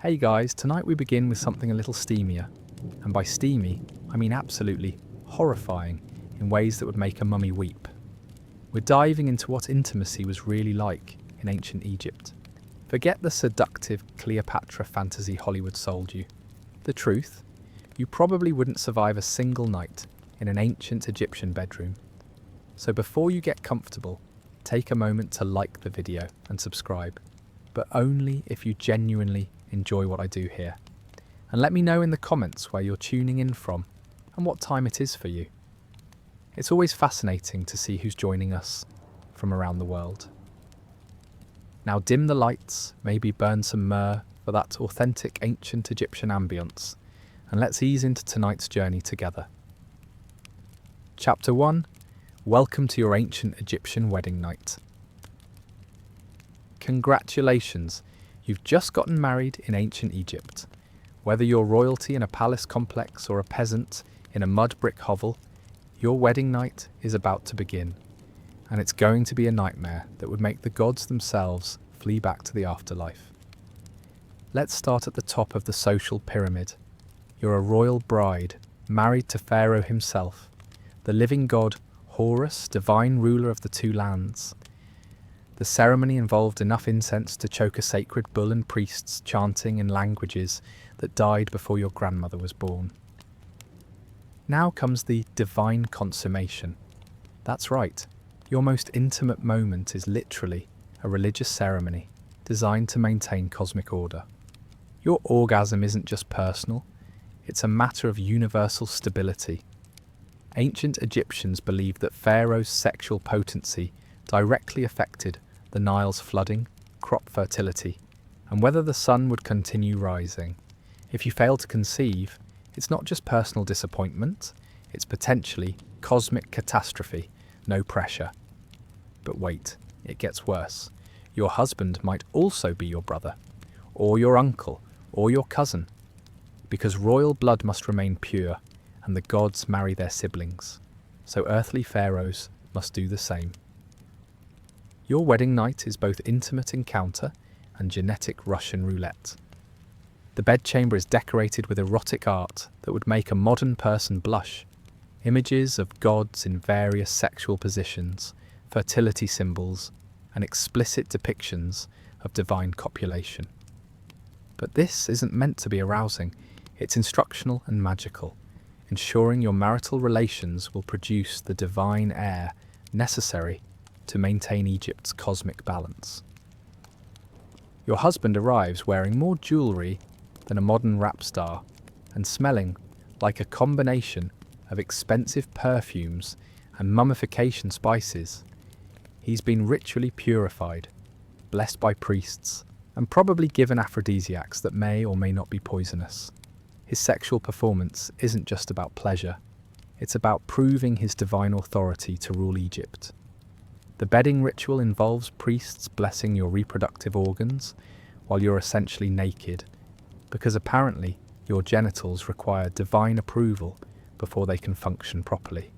Hey guys, tonight we begin with something a little steamier. And by steamy, I mean absolutely horrifying in ways that would make a mummy weep. We're diving into what intimacy was really like in ancient Egypt. Forget the seductive Cleopatra fantasy Hollywood sold you. The truth, you probably wouldn't survive a single night in an ancient Egyptian bedroom. So before you get comfortable, take a moment to like the video and subscribe, but only if you genuinely enjoy what I do here. And let me know in the comments where you're tuning in from and what time it is for you. It's always fascinating to see who's joining us from around the world. Now dim the lights, maybe burn some myrrh for that authentic ancient Egyptian ambience, and let's ease into tonight's journey together. Chapter 1. Welcome to your ancient Egyptian wedding night. Congratulations, you've just gotten married in ancient Egypt. Whether you're royalty in a palace complex or a peasant in a mud-brick hovel, your wedding night is about to begin. And it's going to be a nightmare that would make the gods themselves flee back to the afterlife. Let's start at the top of the social pyramid. You're a royal bride, married to Pharaoh himself, the living god Horus, divine ruler of the two lands. The ceremony involved enough incense to choke a sacred bull and priests chanting in languages that died before your grandmother was born. Now comes the divine consummation. That's right, your most intimate moment is literally a religious ceremony designed to maintain cosmic order. Your orgasm isn't just personal, it's a matter of universal stability. Ancient Egyptians believed that Pharaoh's sexual potency directly affected the Nile's flooding, crop fertility, and whether the sun would continue rising. If you fail to conceive, it's not just personal disappointment, it's potentially cosmic catastrophe, no pressure. But wait, it gets worse. Your husband might also be your brother, or your uncle, or your cousin, because royal blood must remain pure, and the gods marry their siblings, so earthly pharaohs must do the same. Your wedding night is both intimate encounter and genetic Russian roulette. The bedchamber is decorated with erotic art that would make a modern person blush. Images of gods in various sexual positions, fertility symbols, and explicit depictions of divine copulation. But this isn't meant to be arousing, it's instructional and magical, ensuring your marital relations will produce the divine air necessary to maintain Egypt's cosmic balance. Your husband arrives wearing more jewellery than a modern rap star and smelling like a combination of expensive perfumes and mummification spices. He's been ritually purified, blessed by priests, and probably given aphrodisiacs that may or may not be poisonous. His sexual performance isn't just about pleasure, it's about proving his divine authority to rule Egypt. The bedding ritual involves priests blessing your reproductive organs while you're essentially naked, because apparently your genitals require divine approval before they can function properly.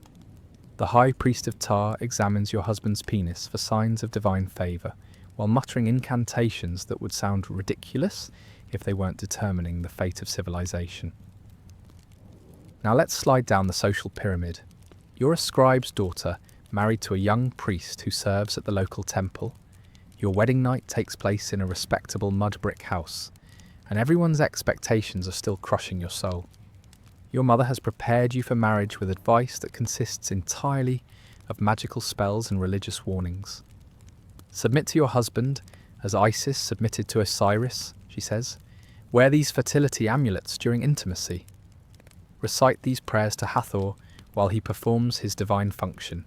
The High Priest of Ptah examines your husband's penis for signs of divine favour, while muttering incantations that would sound ridiculous if they weren't determining the fate of civilization. Now let's slide down the social pyramid. You're a scribe's daughter, married to a young priest who serves at the local temple. Your wedding night takes place in a respectable mud-brick house, and everyone's expectations are still crushing your soul. Your mother has prepared you for marriage with advice that consists entirely of magical spells and religious warnings. Submit to your husband as Isis submitted to Osiris, she says. Wear these fertility amulets during intimacy. Recite these prayers to Hathor while he performs his divine function.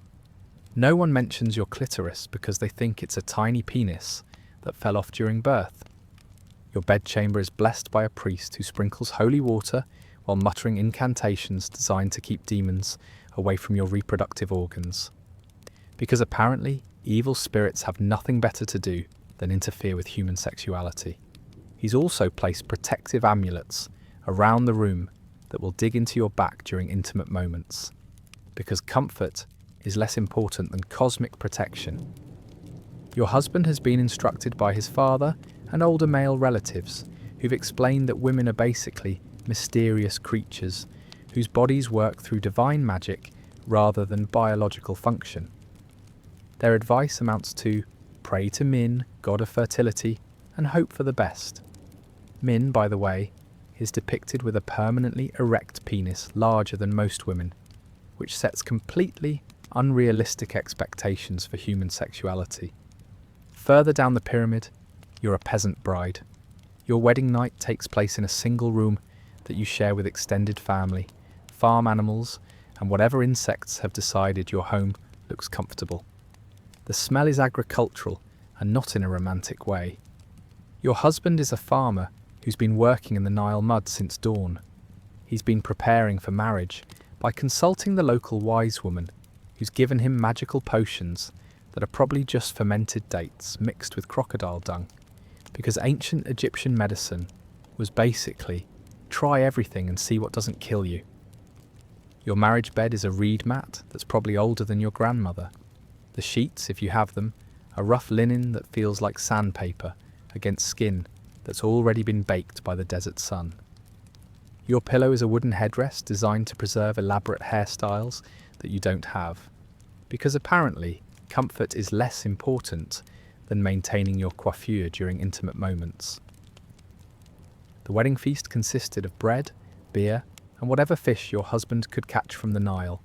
No one mentions your clitoris because they think it's a tiny penis that fell off during birth. Your bedchamber is blessed by a priest who sprinkles holy water while muttering incantations designed to keep demons away from your reproductive organs. Because apparently, evil spirits have nothing better to do than interfere with human sexuality. He's also placed protective amulets around the room that will dig into your back during intimate moments. Because comfort is less important than cosmic protection. Your husband has been instructed by his father and older male relatives who've explained that women are basically mysterious creatures whose bodies work through divine magic rather than biological function. Their advice amounts to pray to Min, god of fertility, and hope for the best. Min, by the way, is depicted with a permanently erect penis larger than most women, which sets completely unrealistic expectations for human sexuality. Further down the pyramid, you're a peasant bride. Your wedding night takes place in a single room that you share with extended family, farm animals, and whatever insects have decided your home looks comfortable. The smell is agricultural and not in a romantic way. Your husband is a farmer who's been working in the Nile mud since dawn. He's been preparing for marriage by consulting the local wise woman who's given him magical potions that are probably just fermented dates mixed with crocodile dung, because ancient Egyptian medicine was basically try everything and see what doesn't kill you. Your marriage bed is a reed mat that's probably older than your grandmother. The sheets, if you have them, are rough linen that feels like sandpaper against skin that's already been baked by the desert sun. Your pillow is a wooden headrest designed to preserve elaborate hairstyles that you don't have, because apparently comfort is less important than maintaining your coiffure during intimate moments. The wedding feast consisted of bread, beer, and whatever fish your husband could catch from the Nile,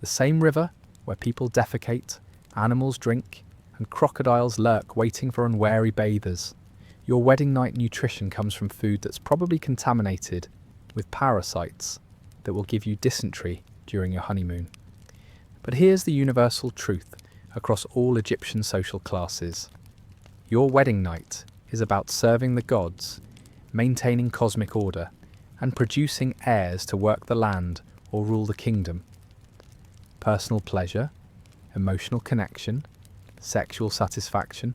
the same river where people defecate, animals drink, and crocodiles lurk waiting for unwary bathers. Your wedding night nutrition comes from food that's probably contaminated with parasites that will give you dysentery during your honeymoon. But here's the universal truth across all Egyptian social classes. Your wedding night is about serving the gods, maintaining cosmic order, and producing heirs to work the land or rule the kingdom. Personal pleasure, emotional connection, sexual satisfaction.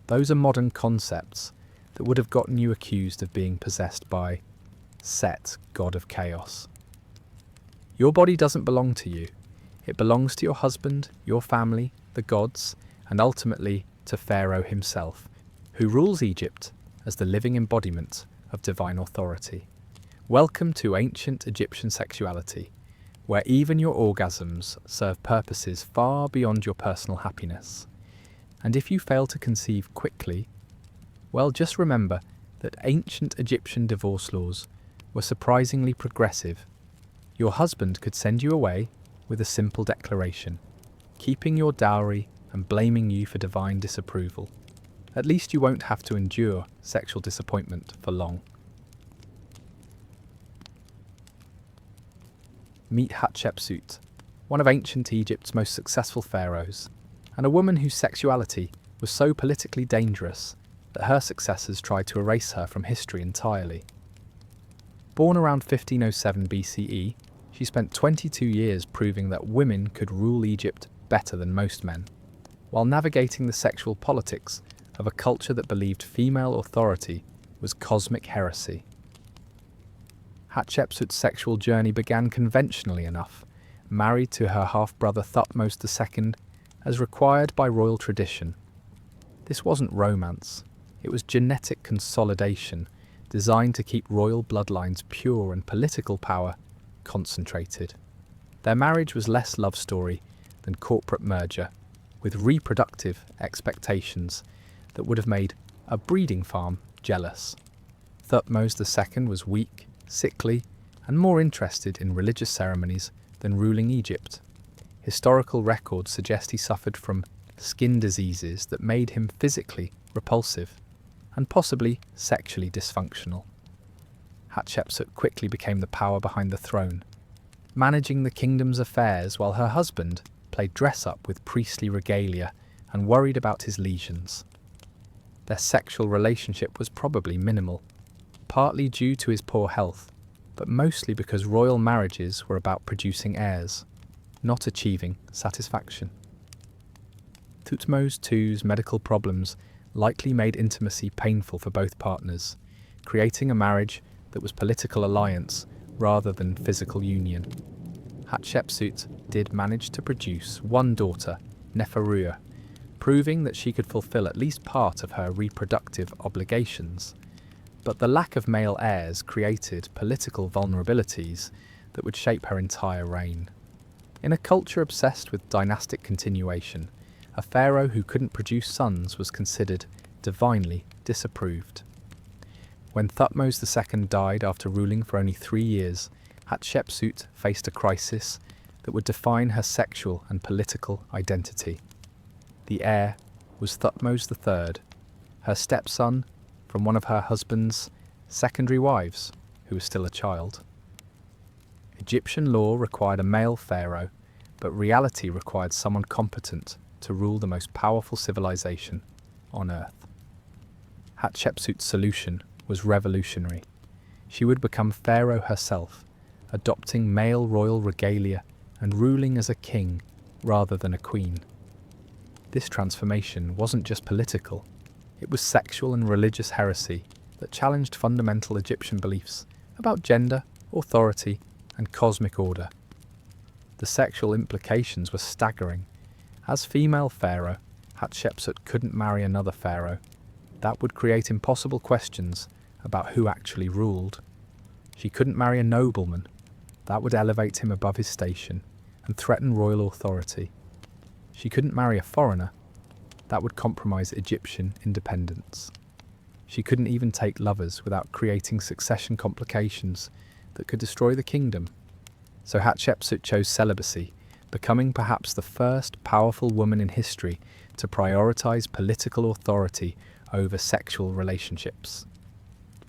Those are modern concepts that would have gotten you accused of being possessed by Set, god of chaos. Your body doesn't belong to you. It belongs to your husband, your family, the gods, and ultimately to Pharaoh himself, who rules Egypt as the living embodiment of divine authority. Welcome to ancient Egyptian sexuality, where even your orgasms serve purposes far beyond your personal happiness. And if you fail to conceive quickly, well, just remember that ancient Egyptian divorce laws were surprisingly progressive. Your husband could send you away with a simple declaration, keeping your dowry and blaming you for divine disapproval. At least you won't have to endure sexual disappointment for long. Meet Hatshepsut, one of ancient Egypt's most successful pharaohs, and a woman whose sexuality was so politically dangerous that her successors tried to erase her from history entirely. Born around 1507 BCE, she spent 22 years proving that women could rule Egypt better than most men, while navigating the sexual politics of a culture that believed female authority was cosmic heresy. Hatshepsut's sexual journey began conventionally enough, married to her half-brother Thutmose II, as required by royal tradition. This wasn't romance, it was genetic consolidation designed to keep royal bloodlines pure and political power concentrated. Their marriage was less love story than corporate merger, with reproductive expectations that would have made a breeding farm jealous. Thutmose II was weak, sickly, and more interested in religious ceremonies than ruling Egypt. Historical records suggest he suffered from skin diseases that made him physically repulsive and possibly sexually dysfunctional. Hatshepsut quickly became the power behind the throne, managing the kingdom's affairs while her husband played dress-up with priestly regalia and worried about his lesions. Their sexual relationship was probably minimal, partly due to his poor health, but mostly because royal marriages were about producing heirs, not achieving satisfaction. Thutmose II's medical problems likely made intimacy painful for both partners, creating a marriage that was political alliance rather than physical union. Hatshepsut did manage to produce one daughter, Neferua, proving that she could fulfill at least part of her reproductive obligations. But the lack of male heirs created political vulnerabilities that would shape her entire reign. In a culture obsessed with dynastic continuation, a pharaoh who couldn't produce sons was considered divinely disapproved. When Thutmose II died after ruling for only 3 years, Hatshepsut faced a crisis that would define her sexual and political identity. The heir was Thutmose III, her stepson from one of her husband's secondary wives, who was still a child. Egyptian law required a male pharaoh, but reality required someone competent to rule the most powerful civilization on earth. Hatshepsut's solution was revolutionary. She would become pharaoh herself, adopting male royal regalia and ruling as a king rather than a queen. This transformation wasn't just political, it was sexual and religious heresy that challenged fundamental Egyptian beliefs about gender, authority, and cosmic order. The sexual implications were staggering. As female pharaoh, Hatshepsut couldn't marry another pharaoh. That would create impossible questions about who actually ruled. She couldn't marry a nobleman. That would elevate him above his station and threaten royal authority. She couldn't marry a foreigner. That would compromise Egyptian independence. She couldn't even take lovers without creating succession complications that could destroy the kingdom. So Hatshepsut chose celibacy, becoming perhaps the first powerful woman in history to prioritize political authority over sexual relationships.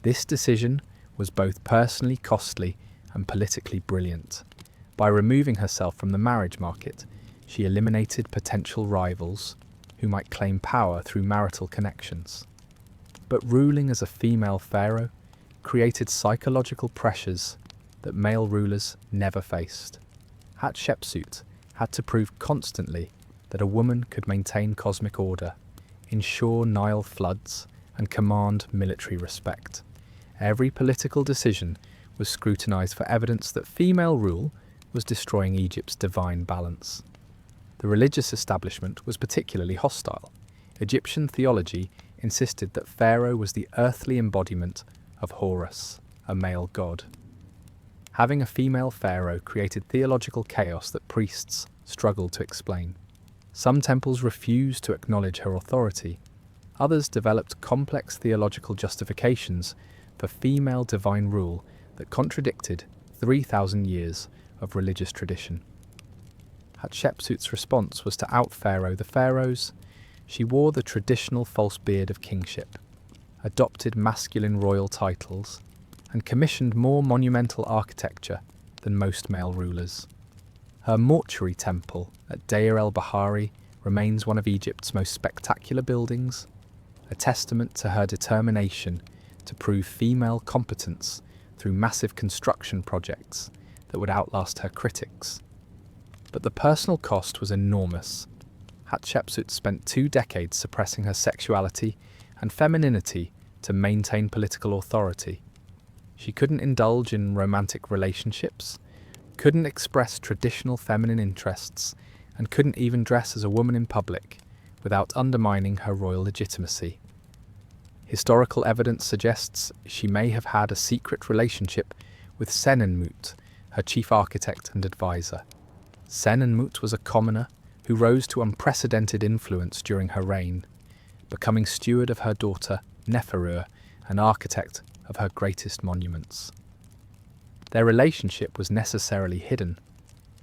This decision was both personally costly and politically brilliant. By removing herself from the marriage market, she eliminated potential rivals who might claim power through marital connections. But ruling as a female pharaoh created psychological pressures that male rulers never faced. Hatshepsut had to prove constantly that a woman could maintain cosmic order, ensure Nile floods, and command military respect. Every political decision was scrutinized for evidence that female rule was destroying Egypt's divine balance. The religious establishment was particularly hostile. Egyptian theology insisted that Pharaoh was the earthly embodiment of Horus, a male god. Having a female pharaoh created theological chaos that priests struggled to explain. Some temples refused to acknowledge her authority. Others developed complex theological justifications for female divine rule that contradicted 3,000 years of religious tradition. Hatshepsut's response was to out-pharaoh the pharaohs. She wore the traditional false beard of kingship, adopted masculine royal titles, and commissioned more monumental architecture than most male rulers. Her mortuary temple at Deir el-Bahari remains one of Egypt's most spectacular buildings, a testament to her determination to prove female competence through massive construction projects that would outlast her critics. But the personal cost was enormous. Hatshepsut spent 2 decades suppressing her sexuality and femininity to maintain political authority. She couldn't indulge in romantic relationships, couldn't express traditional feminine interests, and couldn't even dress as a woman in public without undermining her royal legitimacy. Historical evidence suggests she may have had a secret relationship with Senenmut, her chief architect and advisor. Senenmut was a commoner who rose to unprecedented influence during her reign, becoming steward of her daughter Neferu, an architect of her greatest monuments. Their relationship was necessarily hidden.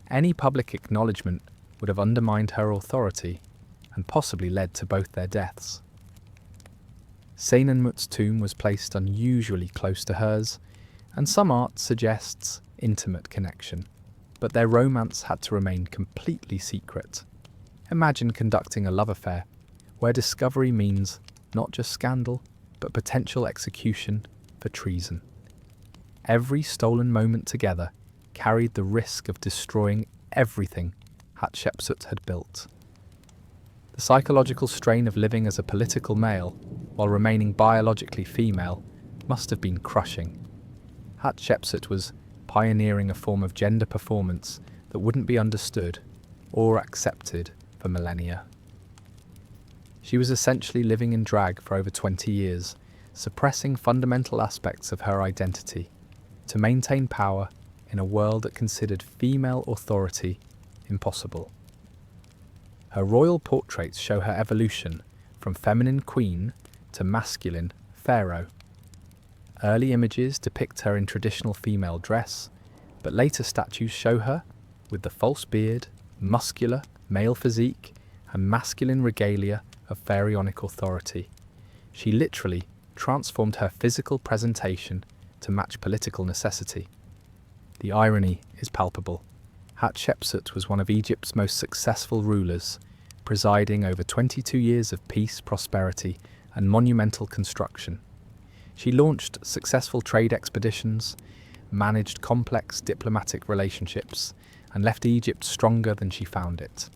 Any public acknowledgement would have undermined her authority and possibly led to both their deaths. Senenmut's tomb was placed unusually close to hers, and some art suggests intimate connection, but their romance had to remain completely secret. Imagine conducting a love affair where discovery means not just scandal, but potential execution for treason. Every stolen moment together carried the risk of destroying everything Hatshepsut had built. The psychological strain of living as a political male while remaining biologically female must have been crushing. Hatshepsut was pioneering a form of gender performance that wouldn't be understood or accepted for millennia. She was essentially living in drag for over 20 years, suppressing fundamental aspects of her identity to maintain power in a world that considered female authority impossible. Her royal portraits show her evolution from feminine queen to masculine pharaoh. Early images depict her in traditional female dress, but later statues show her with the false beard, muscular male physique, and masculine regalia of pharaonic authority. She literally transformed her physical presentation to match political necessity. The irony is palpable. Hatshepsut was one of Egypt's most successful rulers, presiding over 22 years of peace, prosperity, and monumental construction. She launched successful trade expeditions, managed complex diplomatic relationships, and left Egypt stronger than she found it.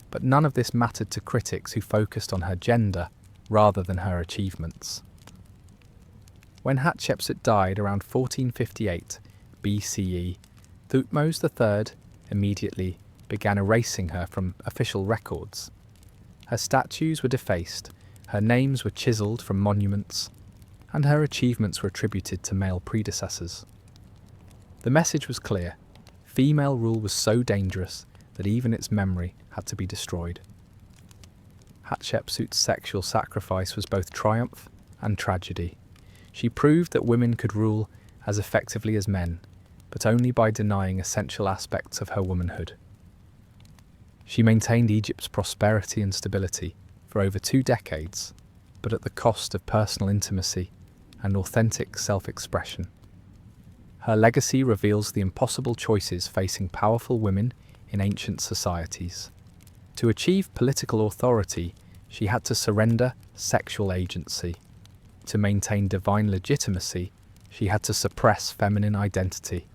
But none of this mattered to critics who focused on her gender rather than her achievements. When Hatshepsut died around 1458 BCE, Thutmose III immediately began erasing her from official records. Her statues were defaced, her names were chiselled from monuments, and her achievements were attributed to male predecessors. The message was clear: female rule was so dangerous that even its memory had to be destroyed. Hatshepsut's sexual sacrifice was both triumph and tragedy. She proved that women could rule as effectively as men, but only by denying essential aspects of her womanhood. She maintained Egypt's prosperity and stability for over 2 decades, but at the cost of personal intimacy and authentic self-expression. Her legacy reveals the impossible choices facing powerful women in ancient societies. To achieve political authority, she had to surrender sexual agency. To maintain divine legitimacy, she had to suppress feminine identity.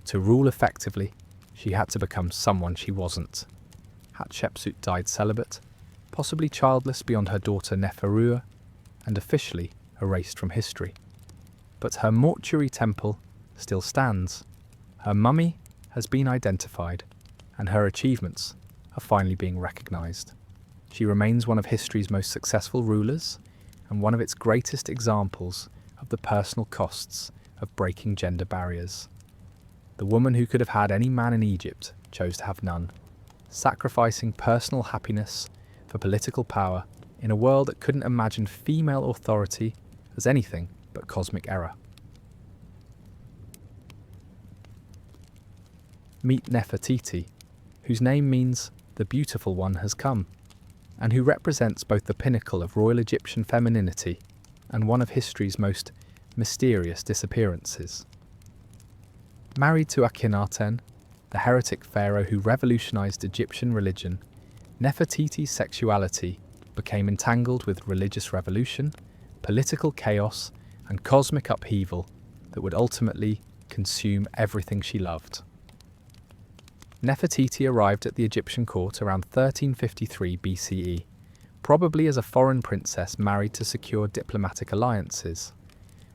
To rule effectively, she had to become someone she wasn't. Hatshepsut died celibate, possibly childless beyond her daughter Neferua, and officially erased from history. But her mortuary temple still stands. Her mummy has been identified, and her achievements are finally being recognised. She remains one of history's most successful rulers, and one of its greatest examples of the personal costs of breaking gender barriers. The woman who could have had any man in Egypt chose to have none, sacrificing personal happiness for political power in a world that couldn't imagine female authority as anything but cosmic error. Meet Nefertiti, whose name means "the beautiful one has come," and who represents both the pinnacle of royal Egyptian femininity and one of history's most mysterious disappearances. Married to Akhenaten, the heretic pharaoh who revolutionized Egyptian religion, Nefertiti's sexuality became entangled with religious revolution, political chaos, and cosmic upheaval that would ultimately consume everything she loved. Nefertiti arrived at the Egyptian court around 1353 BCE, probably as a foreign princess married to secure diplomatic alliances.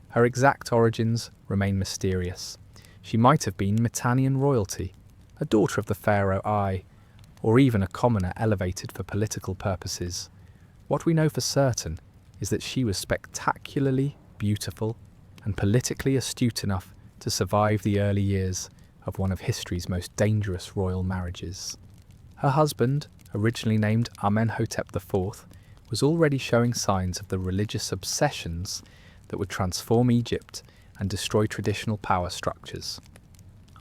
Her exact origins remain mysterious. She might have been Mitannian royalty, a daughter of the pharaoh Ai, or even a commoner elevated for political purposes. What we know for certain is that she was spectacularly beautiful and politically astute enough to survive the early years of one of history's most dangerous royal marriages. Her husband, originally named Amenhotep IV, was already showing signs of the religious obsessions that would transform Egypt and destroy traditional power structures.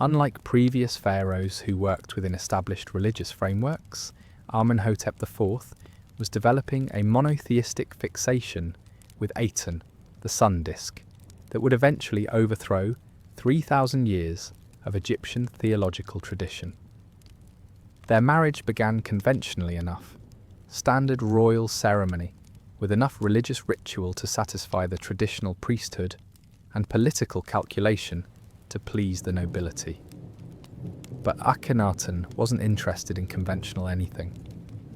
Unlike previous pharaohs who worked within established religious frameworks, Amenhotep IV was developing a monotheistic fixation with Aten, the sun disk, that would eventually overthrow 3,000 years of Egyptian theological tradition. Their marriage began conventionally enough, standard royal ceremony, with enough religious ritual to satisfy the traditional priesthood and political calculation to please the nobility. But Akhenaten wasn't interested in conventional anything.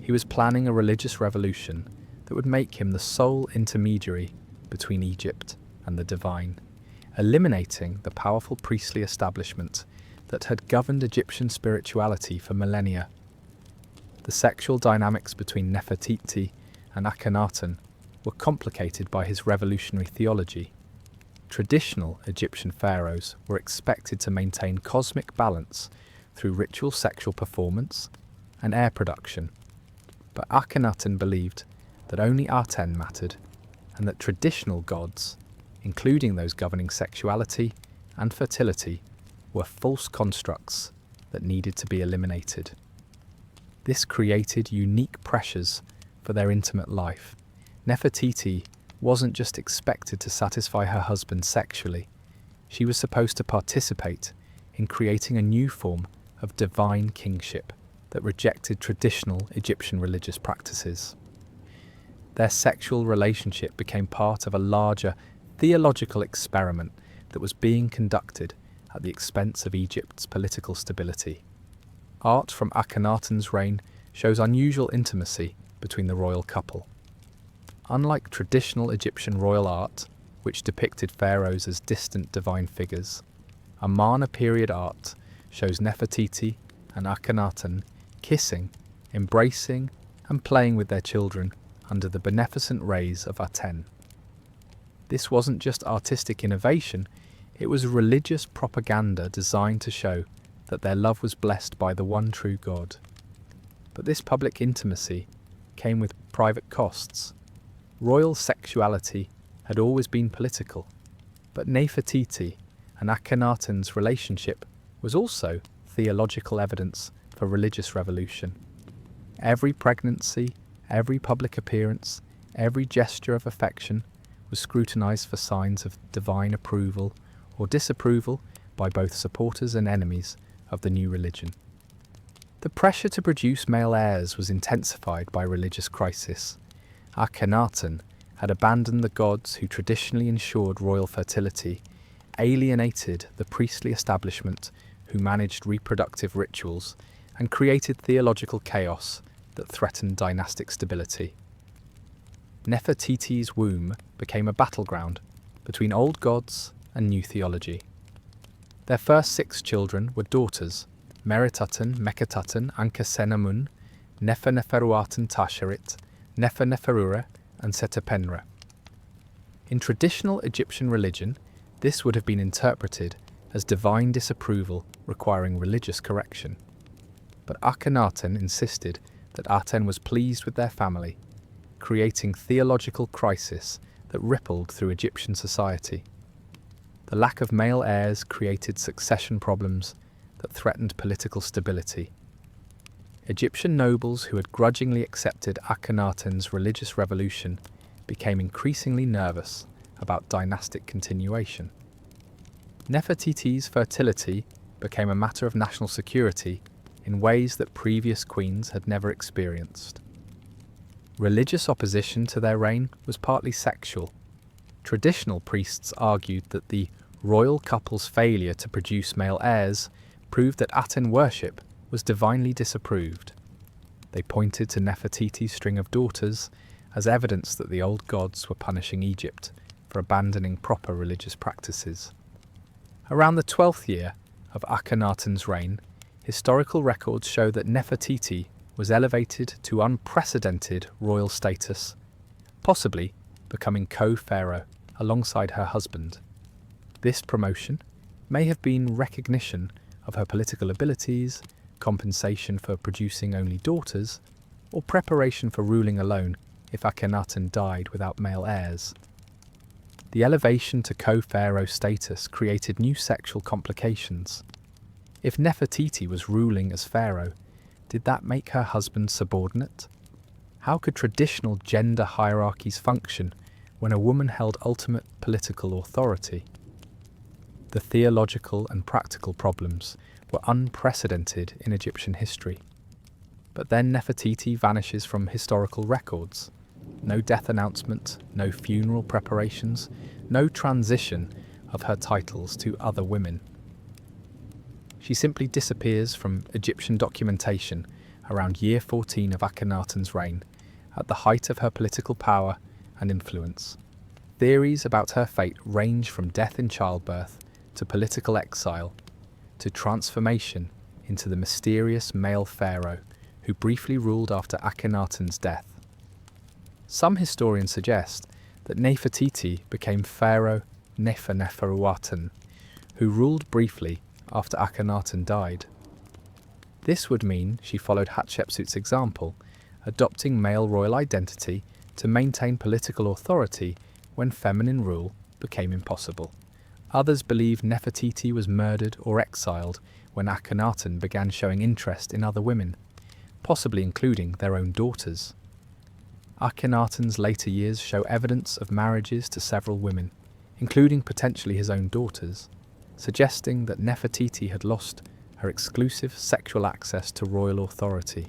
He was planning a religious revolution that would make him the sole intermediary between Egypt and the divine, eliminating the powerful priestly establishment that had governed Egyptian spirituality for millennia. The sexual dynamics between Nefertiti and Akhenaten were complicated by his revolutionary theology. Traditional Egyptian pharaohs were expected to maintain cosmic balance through ritual sexual performance and air production, but Akhenaten believed that only Aten mattered, and that traditional gods, including those governing sexuality and fertility, were false constructs that needed to be eliminated. This created unique pressures for their intimate life. Nefertiti wasn't just expected to satisfy her husband sexually, she was supposed to participate in creating a new form of divine kingship that rejected traditional Egyptian religious practices. Their sexual relationship became part of a larger theological experiment that was being conducted at the expense of Egypt's political stability. Art from Akhenaten's reign shows unusual intimacy between the royal couple. Unlike traditional Egyptian royal art, which depicted pharaohs as distant divine figures, Amarna period art shows Nefertiti and Akhenaten kissing, embracing, and playing with their children under the beneficent rays of Aten. This wasn't just artistic innovation, it was religious propaganda designed to show that their love was blessed by the one true God. But this public intimacy came with private costs. Royal sexuality had always been political, but Nefertiti and Akhenaten's relationship was also theological evidence for religious revolution. Every pregnancy, every public appearance, every gesture of affection was scrutinized for signs of divine approval or disapproval by both supporters and enemies of the new religion. The pressure to produce male heirs was intensified by religious crisis. Akhenaten had abandoned the gods who traditionally ensured royal fertility, alienated the priestly establishment who managed reproductive rituals, and created theological chaos that threatened dynastic stability. Nefertiti's womb became a battleground between old gods and new theology. Their first 6 children were daughters: Merituten, Meketaten, Ankesenamun, Neferneferuaten Tasherit, Neferneferure, and Setepenre. In traditional Egyptian religion, this would have been interpreted as divine disapproval requiring religious correction. But Akhenaten insisted that Aten was pleased with their family, creating theological crisis that rippled through Egyptian society. The lack of male heirs created succession problems that threatened political stability. Egyptian nobles who had grudgingly accepted Akhenaten's religious revolution became increasingly nervous about dynastic continuation. Nefertiti's fertility became a matter of national security in ways that previous queens had never experienced. Religious opposition to their reign was partly sexual. Traditional priests argued that the royal couple's failure to produce male heirs proved that Aten worship was divinely disapproved. They pointed to Nefertiti's string of daughters as evidence that the old gods were punishing Egypt for abandoning proper religious practices. Around the 12th year of Akhenaten's reign, historical records show that Nefertiti was elevated to unprecedented royal status, possibly becoming co-pharaoh alongside her husband. This promotion may have been recognition of her political abilities, compensation for producing only daughters, or preparation for ruling alone if Akhenaten died without male heirs. The elevation to co-pharaoh status created new sexual complications. If Nefertiti was ruling as pharaoh, did that make her husband subordinate? How could traditional gender hierarchies function when a woman held ultimate political authority? The theological and practical problems were unprecedented in Egyptian history. But then Nefertiti vanishes from historical records. No death announcement, no funeral preparations, no transition of her titles to other women. She simply disappears from Egyptian documentation around year 14 of Akhenaten's reign, at the height of her political power and influence. Theories about her fate range from death in childbirth to political exile to transformation into the mysterious male pharaoh who briefly ruled after Akhenaten's death. Some historians suggest that Nefertiti became Pharaoh Neferuaten, who ruled briefly after Akhenaten died. This would mean she followed Hatshepsut's example, adopting male royal identity to maintain political authority when feminine rule became impossible. Others believe Nefertiti was murdered or exiled when Akhenaten began showing interest in other women, possibly including their own daughters. Akhenaten's later years show evidence of marriages to several women, including potentially his own daughters, suggesting that Nefertiti had lost her exclusive sexual access to royal authority.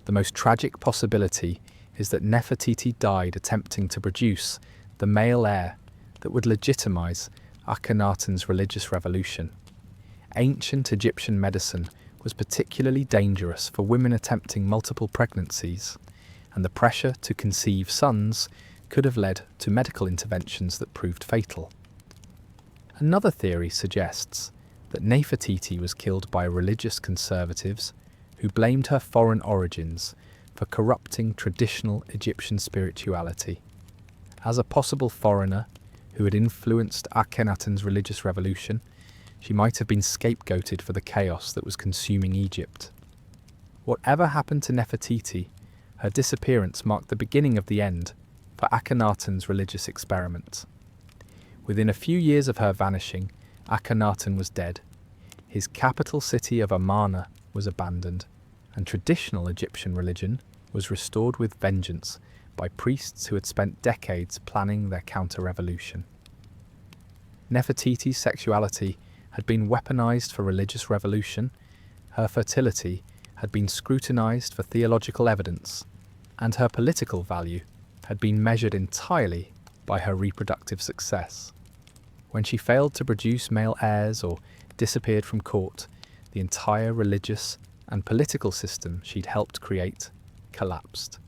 The most tragic possibility is that Nefertiti died attempting to produce the male heir that would legitimize Akhenaten's religious revolution. Ancient Egyptian medicine was particularly dangerous for women attempting multiple pregnancies, and the pressure to conceive sons could have led to medical interventions that proved fatal. Another theory suggests that Nefertiti was killed by religious conservatives who blamed her foreign origins for corrupting traditional Egyptian spirituality. As a possible foreigner who had influenced Akhenaten's religious revolution, she might have been scapegoated for the chaos that was consuming Egypt. Whatever happened to Nefertiti, her disappearance marked the beginning of the end for Akhenaten's religious experiment. Within a few years of her vanishing, Akhenaten was dead. His capital city of Amarna was abandoned, and traditional Egyptian religion was restored with vengeance by priests who had spent decades planning their counter-revolution. Nefertiti's sexuality had been weaponized for religious revolution, her fertility had been scrutinized for theological evidence, and her political value had been measured entirely by her reproductive success. When she failed to produce male heirs or disappeared from court, the entire religious and political system she'd helped create collapsed.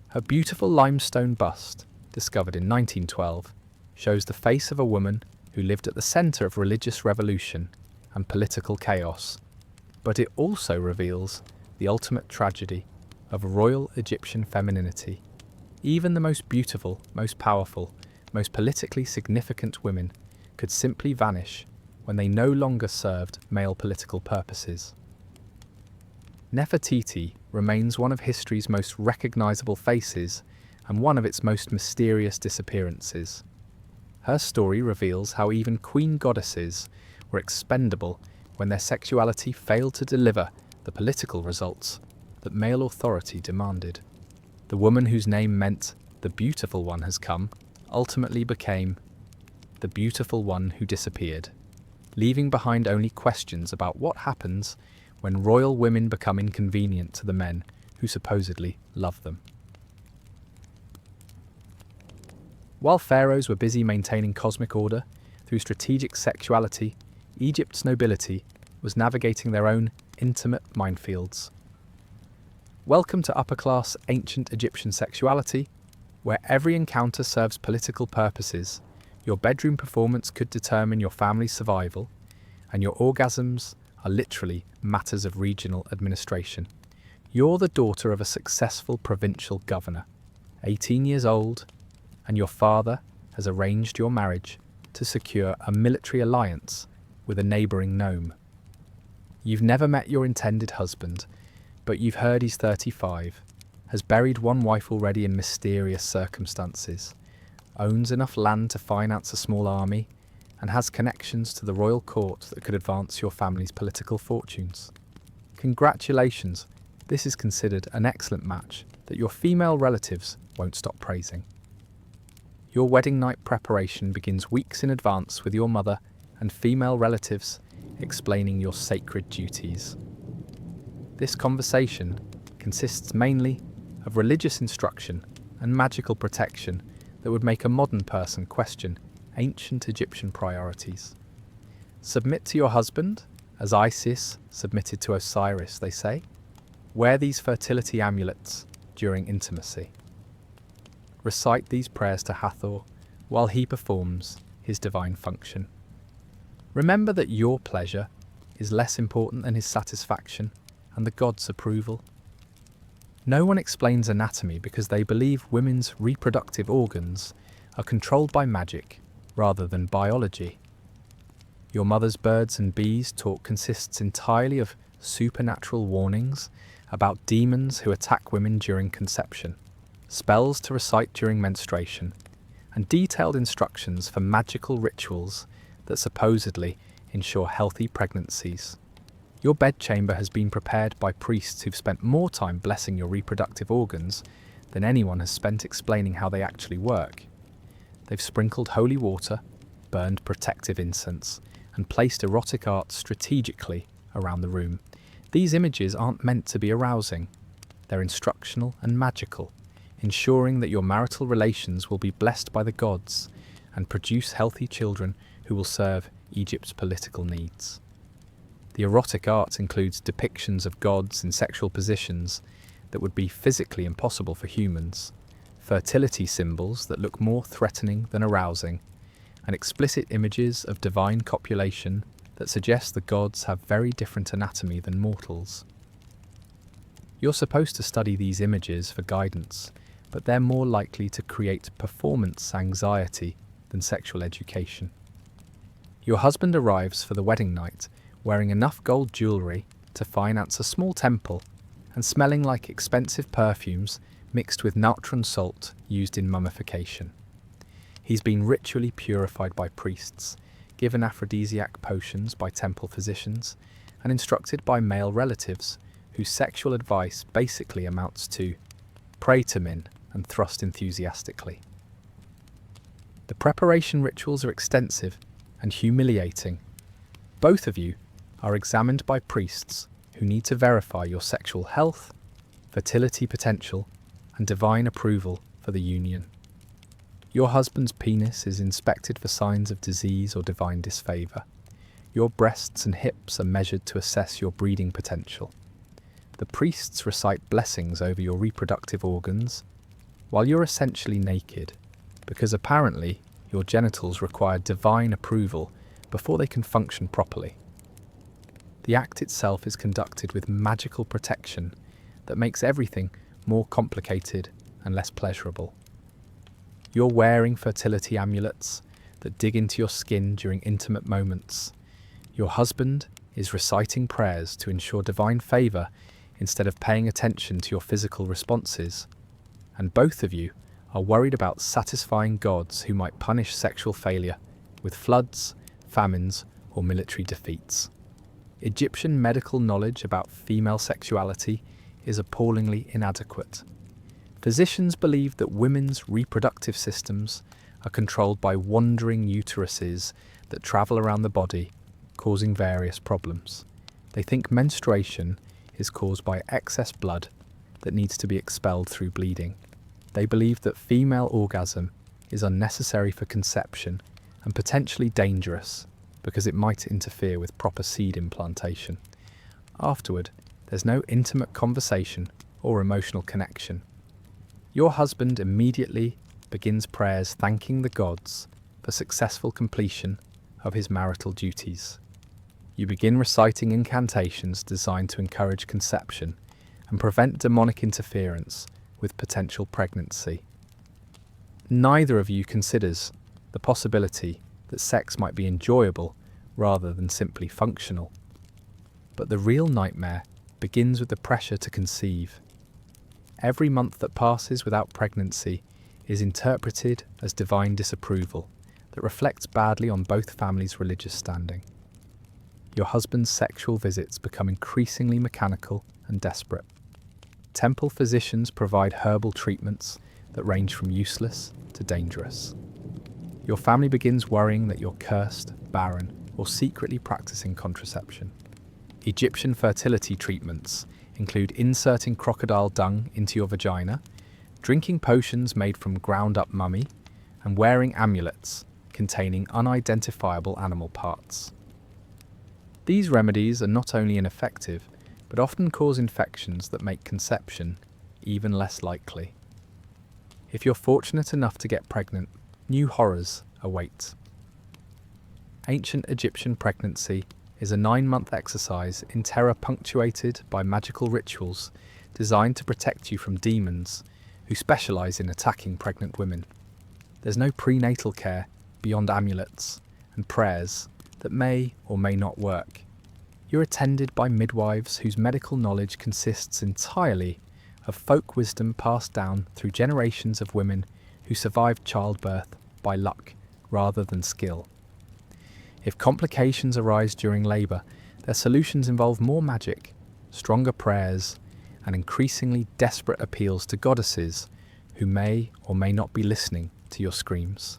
Her beautiful limestone bust, discovered in 1912, shows the face of a woman who lived at the centre of religious revolution and political chaos, but it also reveals the ultimate tragedy of royal Egyptian femininity. Even the most beautiful, most powerful, most politically significant women could simply vanish when they no longer served male political purposes. Nefertiti remains one of history's most recognisable faces and one of its most mysterious disappearances. Her story reveals how even queen goddesses were expendable when their sexuality failed to deliver the political results that male authority demanded. The woman whose name meant "the beautiful one has come" ultimately became the beautiful one who disappeared, leaving behind only questions about what happens when royal women become inconvenient to the men who supposedly love them. While pharaohs were busy maintaining cosmic order through strategic sexuality, Egypt's nobility was navigating their own intimate minefields. Welcome to upper-class ancient Egyptian sexuality, where every encounter serves political purposes. Your bedroom performance could determine your family's survival, and your orgasms are literally matters of regional administration. You're the daughter of a successful provincial governor, 18 years old, and your father has arranged your marriage to secure a military alliance with a neighbouring nome. You've never met your intended husband, but you've heard he's 35, has buried one wife already in mysterious circumstances, owns enough land to finance a small army, and has connections to the royal court that could advance your family's political fortunes. Congratulations, this is considered an excellent match that your female relatives won't stop praising. Your wedding night preparation begins weeks in advance with your mother and female relatives explaining your sacred duties. This conversation consists mainly of religious instruction and magical protection that would make a modern person question ancient Egyptian priorities. Submit to your husband, as Isis submitted to Osiris, they say. Wear these fertility amulets during intimacy. Recite these prayers to Hathor while he performs his divine function. Remember that your pleasure is less important than his satisfaction and the god's approval. No one explains anatomy because they believe women's reproductive organs are controlled by magic rather than biology. Your mother's birds and bees talk consists entirely of supernatural warnings about demons who attack women during conception, spells to recite during menstruation, and detailed instructions for magical rituals that supposedly ensure healthy pregnancies. Your bedchamber has been prepared by priests who've spent more time blessing your reproductive organs than anyone has spent explaining how they actually work. They've sprinkled holy water, burned protective incense, and placed erotic art strategically around the room. These images aren't meant to be arousing. They're instructional and magical, ensuring that your marital relations will be blessed by the gods and produce healthy children who will serve Egypt's political needs. The erotic art includes depictions of gods in sexual positions that would be physically impossible for humans, fertility symbols that look more threatening than arousing, and explicit images of divine copulation that suggest the gods have very different anatomy than mortals. You're supposed to study these images for guidance, but they're more likely to create performance anxiety than sexual education. Your husband arrives for the wedding night wearing enough gold jewellery to finance a small temple and smelling like expensive perfumes mixed with natron salt used in mummification. He's been ritually purified by priests, given aphrodisiac potions by temple physicians, and instructed by male relatives whose sexual advice basically amounts to pray to Min and thrust enthusiastically. The preparation rituals are extensive and humiliating. Both of you are examined by priests who need to verify your sexual health, fertility potential, and divine approval for the union. Your husband's penis is inspected for signs of disease or divine disfavour. Your breasts and hips are measured to assess your breeding potential. The priests recite blessings over your reproductive organs while you're essentially naked, because apparently your genitals require divine approval before they can function properly. The act itself is conducted with magical protection that makes everything more complicated and less pleasurable. You're wearing fertility amulets that dig into your skin during intimate moments. Your husband is reciting prayers to ensure divine favour instead of paying attention to your physical responses. And both of you are worried about satisfying gods who might punish sexual failure with floods, famines, or military defeats. Egyptian medical knowledge about female sexuality is appallingly inadequate. Physicians believe that women's reproductive systems are controlled by wandering uteruses that travel around the body, causing various problems. They think menstruation is caused by excess blood that needs to be expelled through bleeding. They believe that female orgasm is unnecessary for conception and potentially dangerous because it might interfere with proper seed implantation. Afterward, there's no intimate conversation or emotional connection. Your husband immediately begins prayers thanking the gods for successful completion of his marital duties. You begin reciting incantations designed to encourage conception and prevent demonic interference with potential pregnancy. Neither of you considers the possibility that sex might be enjoyable rather than simply functional. But the real nightmare begins with the pressure to conceive. Every month that passes without pregnancy is interpreted as divine disapproval that reflects badly on both families' religious standing. Your husband's sexual visits become increasingly mechanical and desperate. Temple physicians provide herbal treatments that range from useless to dangerous. Your family begins worrying that you're cursed, barren, or secretly practicing contraception. Egyptian fertility treatments include inserting crocodile dung into your vagina, drinking potions made from ground-up mummy, and wearing amulets containing unidentifiable animal parts. These remedies are not only ineffective, but often cause infections that make conception even less likely. If you're fortunate enough to get pregnant, new horrors await. Ancient Egyptian pregnancy is a 9-month exercise in terror punctuated by magical rituals designed to protect you from demons who specialise in attacking pregnant women. There's no prenatal care beyond amulets and prayers that may or may not work. You're attended by midwives whose medical knowledge consists entirely of folk wisdom passed down through generations of women who survived childbirth by luck rather than skill. If complications arise during labour, their solutions involve more magic, stronger prayers, and increasingly desperate appeals to goddesses who may or may not be listening to your screams.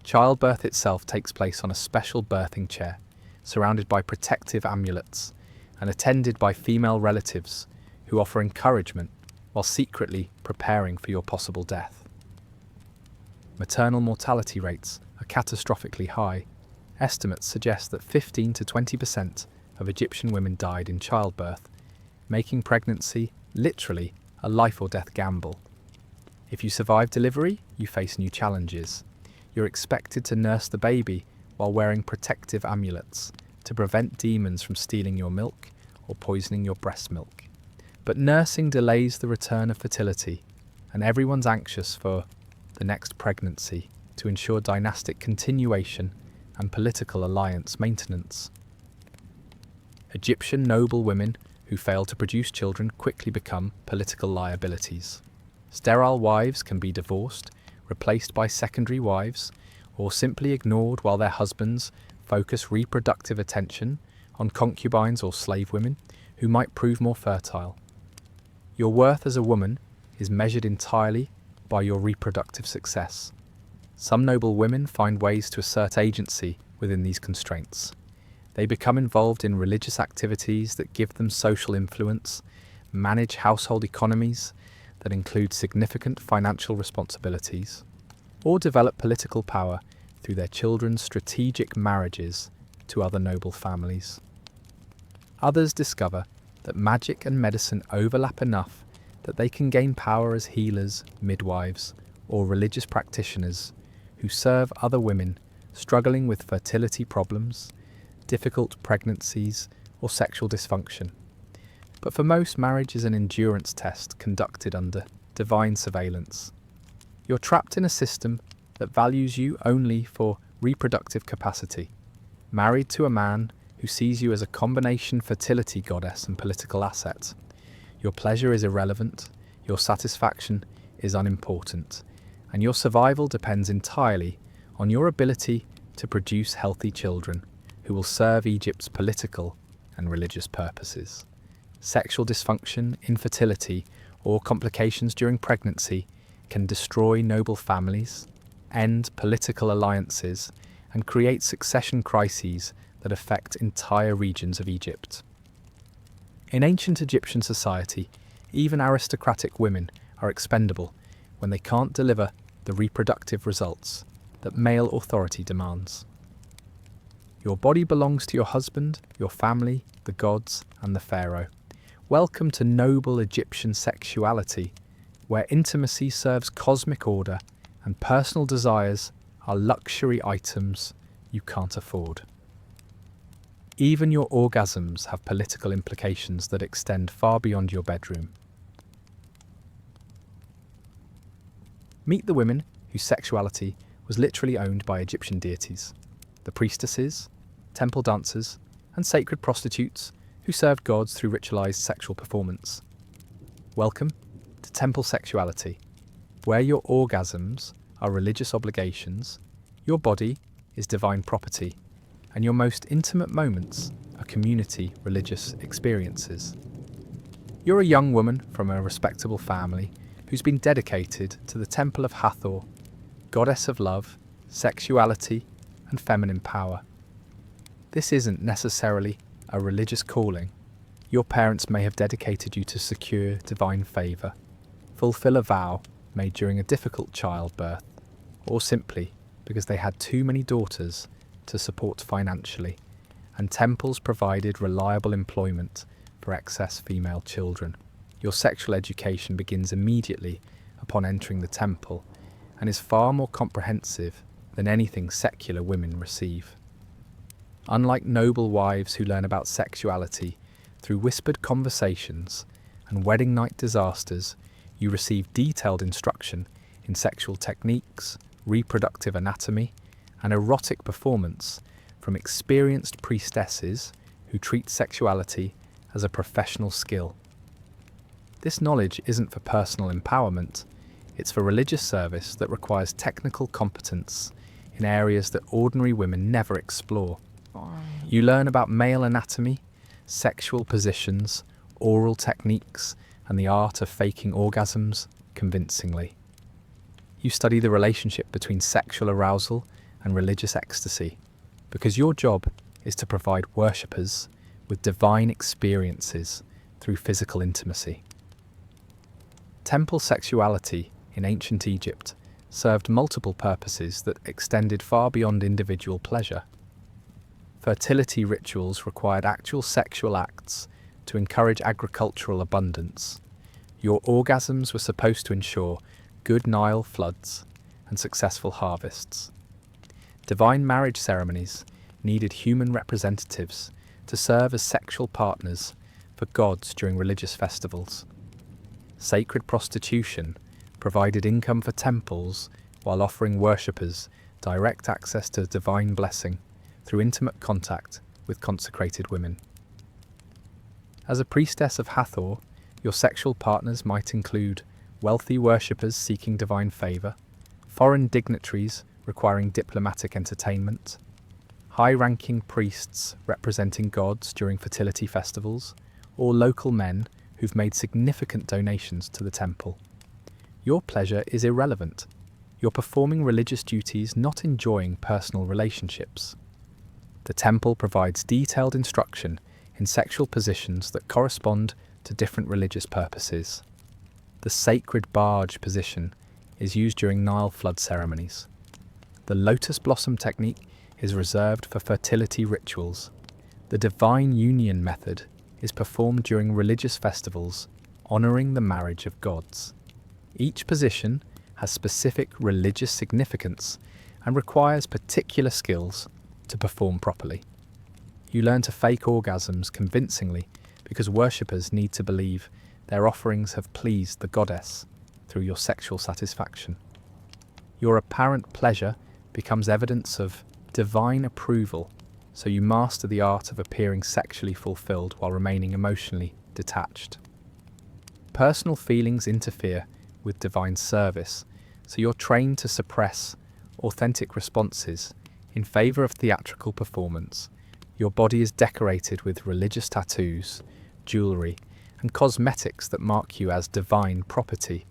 Childbirth itself takes place on a special birthing chair, surrounded by protective amulets and attended by female relatives who offer encouragement while secretly preparing for your possible death. Maternal mortality rates are catastrophically high. Estimates suggest that 15 to 20% of Egyptian women died in childbirth, making pregnancy literally a life or death gamble. If you survive delivery, you face new challenges. You're expected to nurse the baby while wearing protective amulets to prevent demons from stealing your milk or poisoning your breast milk. But nursing delays the return of fertility, and everyone's anxious for the next pregnancy to ensure dynastic continuation and political alliance maintenance. Egyptian noble women who fail to produce children quickly become political liabilities. Sterile wives can be divorced, replaced by secondary wives, or simply ignored while their husbands focus reproductive attention on concubines or slave women who might prove more fertile. Your worth as a woman is measured entirely by your reproductive success. Some noble women find ways to assert agency within these constraints. They become involved in religious activities that give them social influence, manage household economies that include significant financial responsibilities, or develop political power through their children's strategic marriages to other noble families. Others discover that magic and medicine overlap enough that they can gain power as healers, midwives, or religious practitioners who serve other women struggling with fertility problems, difficult pregnancies, or sexual dysfunction. But for most, marriage is an endurance test conducted under divine surveillance. You're trapped in a system that values you only for reproductive capacity, married to a man who sees you as a combination fertility goddess and political asset. Your pleasure is irrelevant, your satisfaction is unimportant, and your survival depends entirely on your ability to produce healthy children who will serve Egypt's political and religious purposes. Sexual dysfunction, infertility, or complications during pregnancy can destroy noble families, end political alliances, and create succession crises that affect entire regions of Egypt. In ancient Egyptian society, even aristocratic women are expendable when they can't deliver the reproductive results that male authority demands. Your body belongs to your husband, your family, the gods, and the pharaoh. Welcome to noble Egyptian sexuality, where intimacy serves cosmic order and personal desires are luxury items you can't afford. Even your orgasms have political implications that extend far beyond your bedroom. Meet the women whose sexuality was literally owned by Egyptian deities, the priestesses, temple dancers, and sacred prostitutes who served gods through ritualized sexual performance. Welcome to temple sexuality, where your orgasms are religious obligations, your body is divine property, and your most intimate moments are community religious experiences. You're a young woman from a respectable family who's been dedicated to the temple of Hathor, goddess of love, sexuality, and feminine power. This isn't necessarily a religious calling. Your parents may have dedicated you to secure divine favour, fulfill a vow made during a difficult childbirth, or simply because they had too many daughters to support financially, and temples provided reliable employment for excess female children. Your sexual education begins immediately upon entering the temple and is far more comprehensive than anything secular women receive. Unlike noble wives who learn about sexuality through whispered conversations and wedding night disasters, you receive detailed instruction in sexual techniques, reproductive anatomy, and erotic performance from experienced priestesses who treat sexuality as a professional skill. This knowledge isn't for personal empowerment, it's for religious service that requires technical competence in areas that ordinary women never explore. You learn about male anatomy, sexual positions, oral techniques, and the art of faking orgasms convincingly. You study the relationship between sexual arousal and religious ecstasy, because your job is to provide worshippers with divine experiences through physical intimacy. Temple sexuality in ancient Egypt served multiple purposes that extended far beyond individual pleasure. Fertility rituals required actual sexual acts to encourage agricultural abundance. Your orgasms were supposed to ensure good Nile floods and successful harvests. Divine marriage ceremonies needed human representatives to serve as sexual partners for gods during religious festivals. Sacred prostitution provided income for temples while offering worshippers direct access to divine blessing through intimate contact with consecrated women. As a priestess of Hathor, your sexual partners might include wealthy worshippers seeking divine favour, foreign dignitaries requiring diplomatic entertainment, high-ranking priests representing gods during fertility festivals, or local men who've made significant donations to the temple. Your pleasure is irrelevant. You're performing religious duties, not enjoying personal relationships. The temple provides detailed instruction in sexual positions that correspond to different religious purposes. The sacred barge position is used during Nile flood ceremonies. The lotus blossom technique is reserved for fertility rituals. The divine union method is performed during religious festivals, honouring the marriage of gods. Each position has specific religious significance and requires particular skills to perform properly. You learn to fake orgasms convincingly because worshippers need to believe their offerings have pleased the goddess through your sexual satisfaction. Your apparent pleasure becomes evidence of divine approval, so you master the art of appearing sexually fulfilled while remaining emotionally detached. Personal feelings interfere with divine service, so you're trained to suppress authentic responses in favour of theatrical performance. Your body is decorated with religious tattoos, jewellery, and cosmetics that mark you as divine property.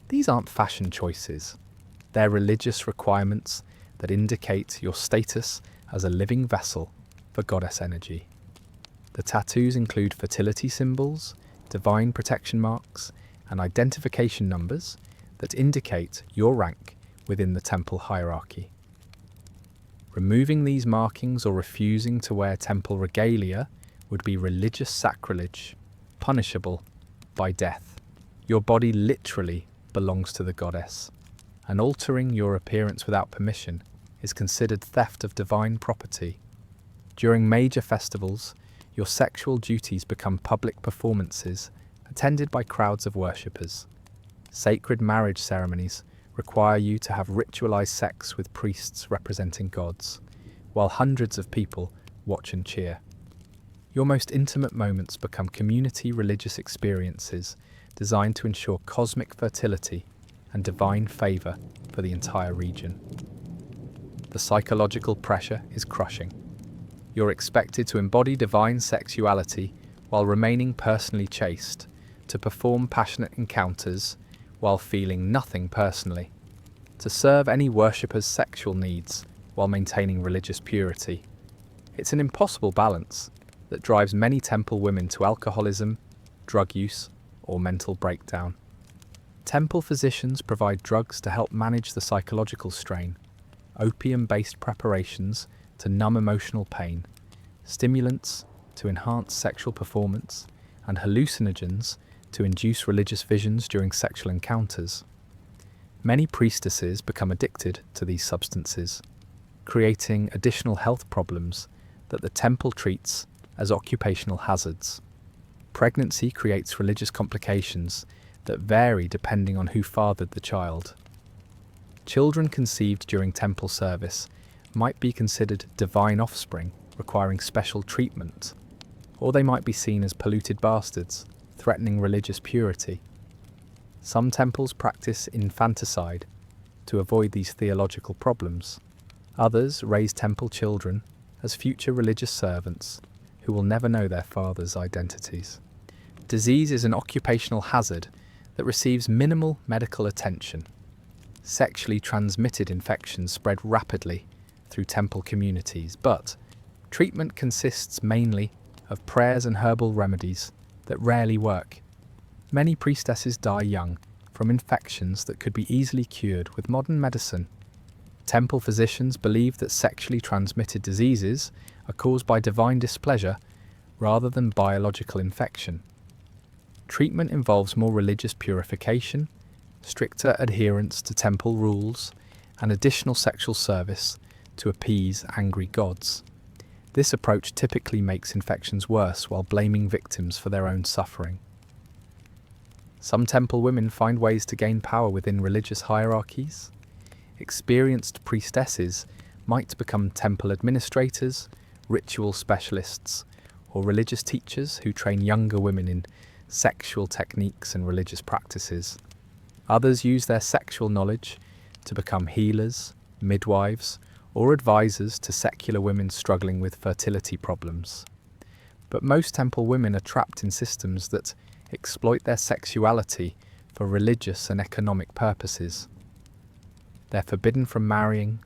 These aren't fashion choices. They're religious requirements that indicate your status as a living vessel for goddess energy. The tattoos include fertility symbols, divine protection marks, and identification numbers that indicate your rank within the temple hierarchy. Removing these markings or refusing to wear temple regalia would be religious sacrilege, punishable by death. Your body literally belongs to the goddess, and altering your appearance without permission is considered theft of divine property. During major festivals, your sexual duties become public performances attended by crowds of worshippers. Sacred marriage ceremonies require you to have ritualized sex with priests representing gods, while hundreds of people watch and cheer. Your most intimate moments become community religious experiences designed to ensure cosmic fertility and divine favor for the entire region. The psychological pressure is crushing. You're expected to embody divine sexuality while remaining personally chaste, to perform passionate encounters while feeling nothing personally, to serve any worshipper's sexual needs while maintaining religious purity. It's an impossible balance that drives many temple women to alcoholism, drug use, or mental breakdown. Temple physicians provide drugs to help manage the psychological strain, opium-based preparations to numb emotional pain, stimulants to enhance sexual performance, and hallucinogens to induce religious visions during sexual encounters. Many priestesses become addicted to these substances, creating additional health problems that the temple treats as occupational hazards. Pregnancy creates religious complications that vary depending on who fathered the child. Children conceived during temple service might be considered divine offspring, requiring special treatment, or they might be seen as polluted bastards, threatening religious purity. Some temples practice infanticide to avoid these theological problems. Others raise temple children as future religious servants who will never know their father's identities. Disease is an occupational hazard that receives minimal medical attention. Sexually transmitted infections spread rapidly through temple communities, but treatment consists mainly of prayers and herbal remedies that rarely work. Many priestesses die young from infections that could be easily cured with modern medicine. Temple physicians believe that sexually transmitted diseases are caused by divine displeasure rather than biological infection. Treatment involves more religious purification, stricter adherence to temple rules, and additional sexual service to appease angry gods. This approach typically makes infections worse while blaming victims for their own suffering. Some temple women find ways to gain power within religious hierarchies. Experienced priestesses might become temple administrators, ritual specialists, or religious teachers who train younger women in sexual techniques and religious practices. Others use their sexual knowledge to become healers, midwives, or advisors to secular women struggling with fertility problems. But most temple women are trapped in systems that exploit their sexuality for religious and economic purposes. They're forbidden from marrying,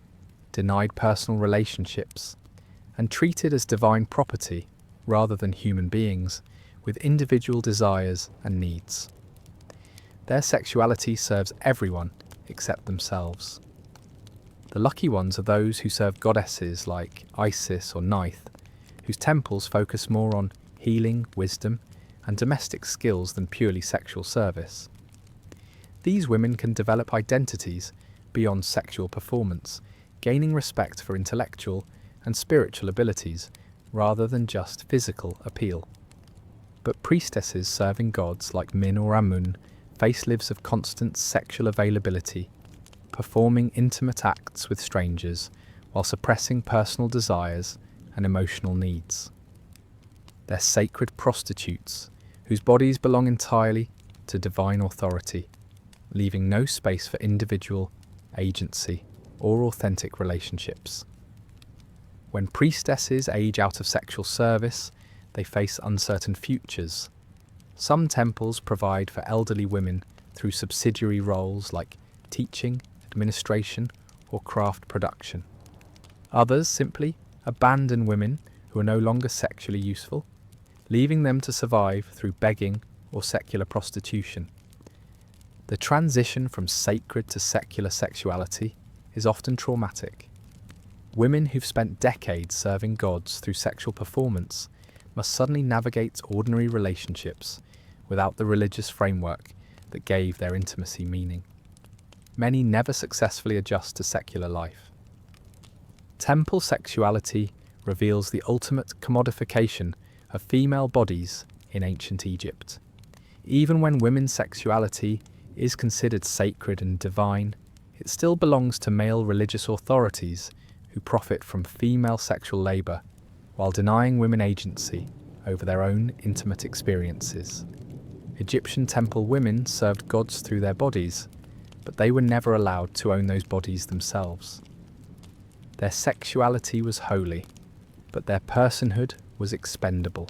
denied personal relationships, and treated as divine property rather than human beings with individual desires and needs. Their sexuality serves everyone except themselves. The lucky ones are those who serve goddesses like Isis or Neith, whose temples focus more on healing, wisdom, and domestic skills than purely sexual service. These women can develop identities beyond sexual performance, gaining respect for intellectual and spiritual abilities rather than just physical appeal. But priestesses serving gods like Min or Amun face lives of constant sexual availability, performing intimate acts with strangers while suppressing personal desires and emotional needs. They're sacred prostitutes whose bodies belong entirely to divine authority, leaving no space for individual agency or authentic relationships. When priestesses age out of sexual service, they face uncertain futures. Some temples provide for elderly women through subsidiary roles like teaching, administration, or craft production. Others simply abandon women who are no longer sexually useful, leaving them to survive through begging or secular prostitution. The transition from sacred to secular sexuality is often traumatic. Women who've spent decades serving gods through sexual performance must suddenly navigate ordinary relationships without the religious framework that gave their intimacy meaning. Many never successfully adjust to secular life. Temple sexuality reveals the ultimate commodification of female bodies in ancient Egypt. Even when women's sexuality is considered sacred and divine, it still belongs to male religious authorities who profit from female sexual labor while denying women agency over their own intimate experiences. Egyptian temple women served gods through their bodies, but they were never allowed to own those bodies themselves. Their sexuality was holy, but their personhood was expendable.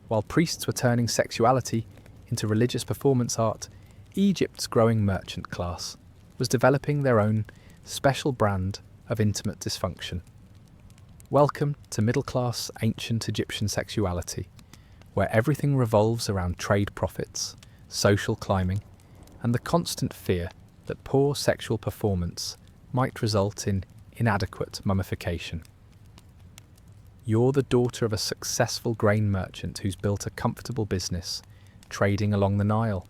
While priests were turning sexuality into religious performance art, Egypt's growing merchant class was developing their own special brand of intimate dysfunction. Welcome to middle-class ancient Egyptian sexuality, where everything revolves around trade profits, social climbing, and the constant fear that poor sexual performance might result in inadequate mummification. You're the daughter of a successful grain merchant who's built a comfortable business, trading along the Nile.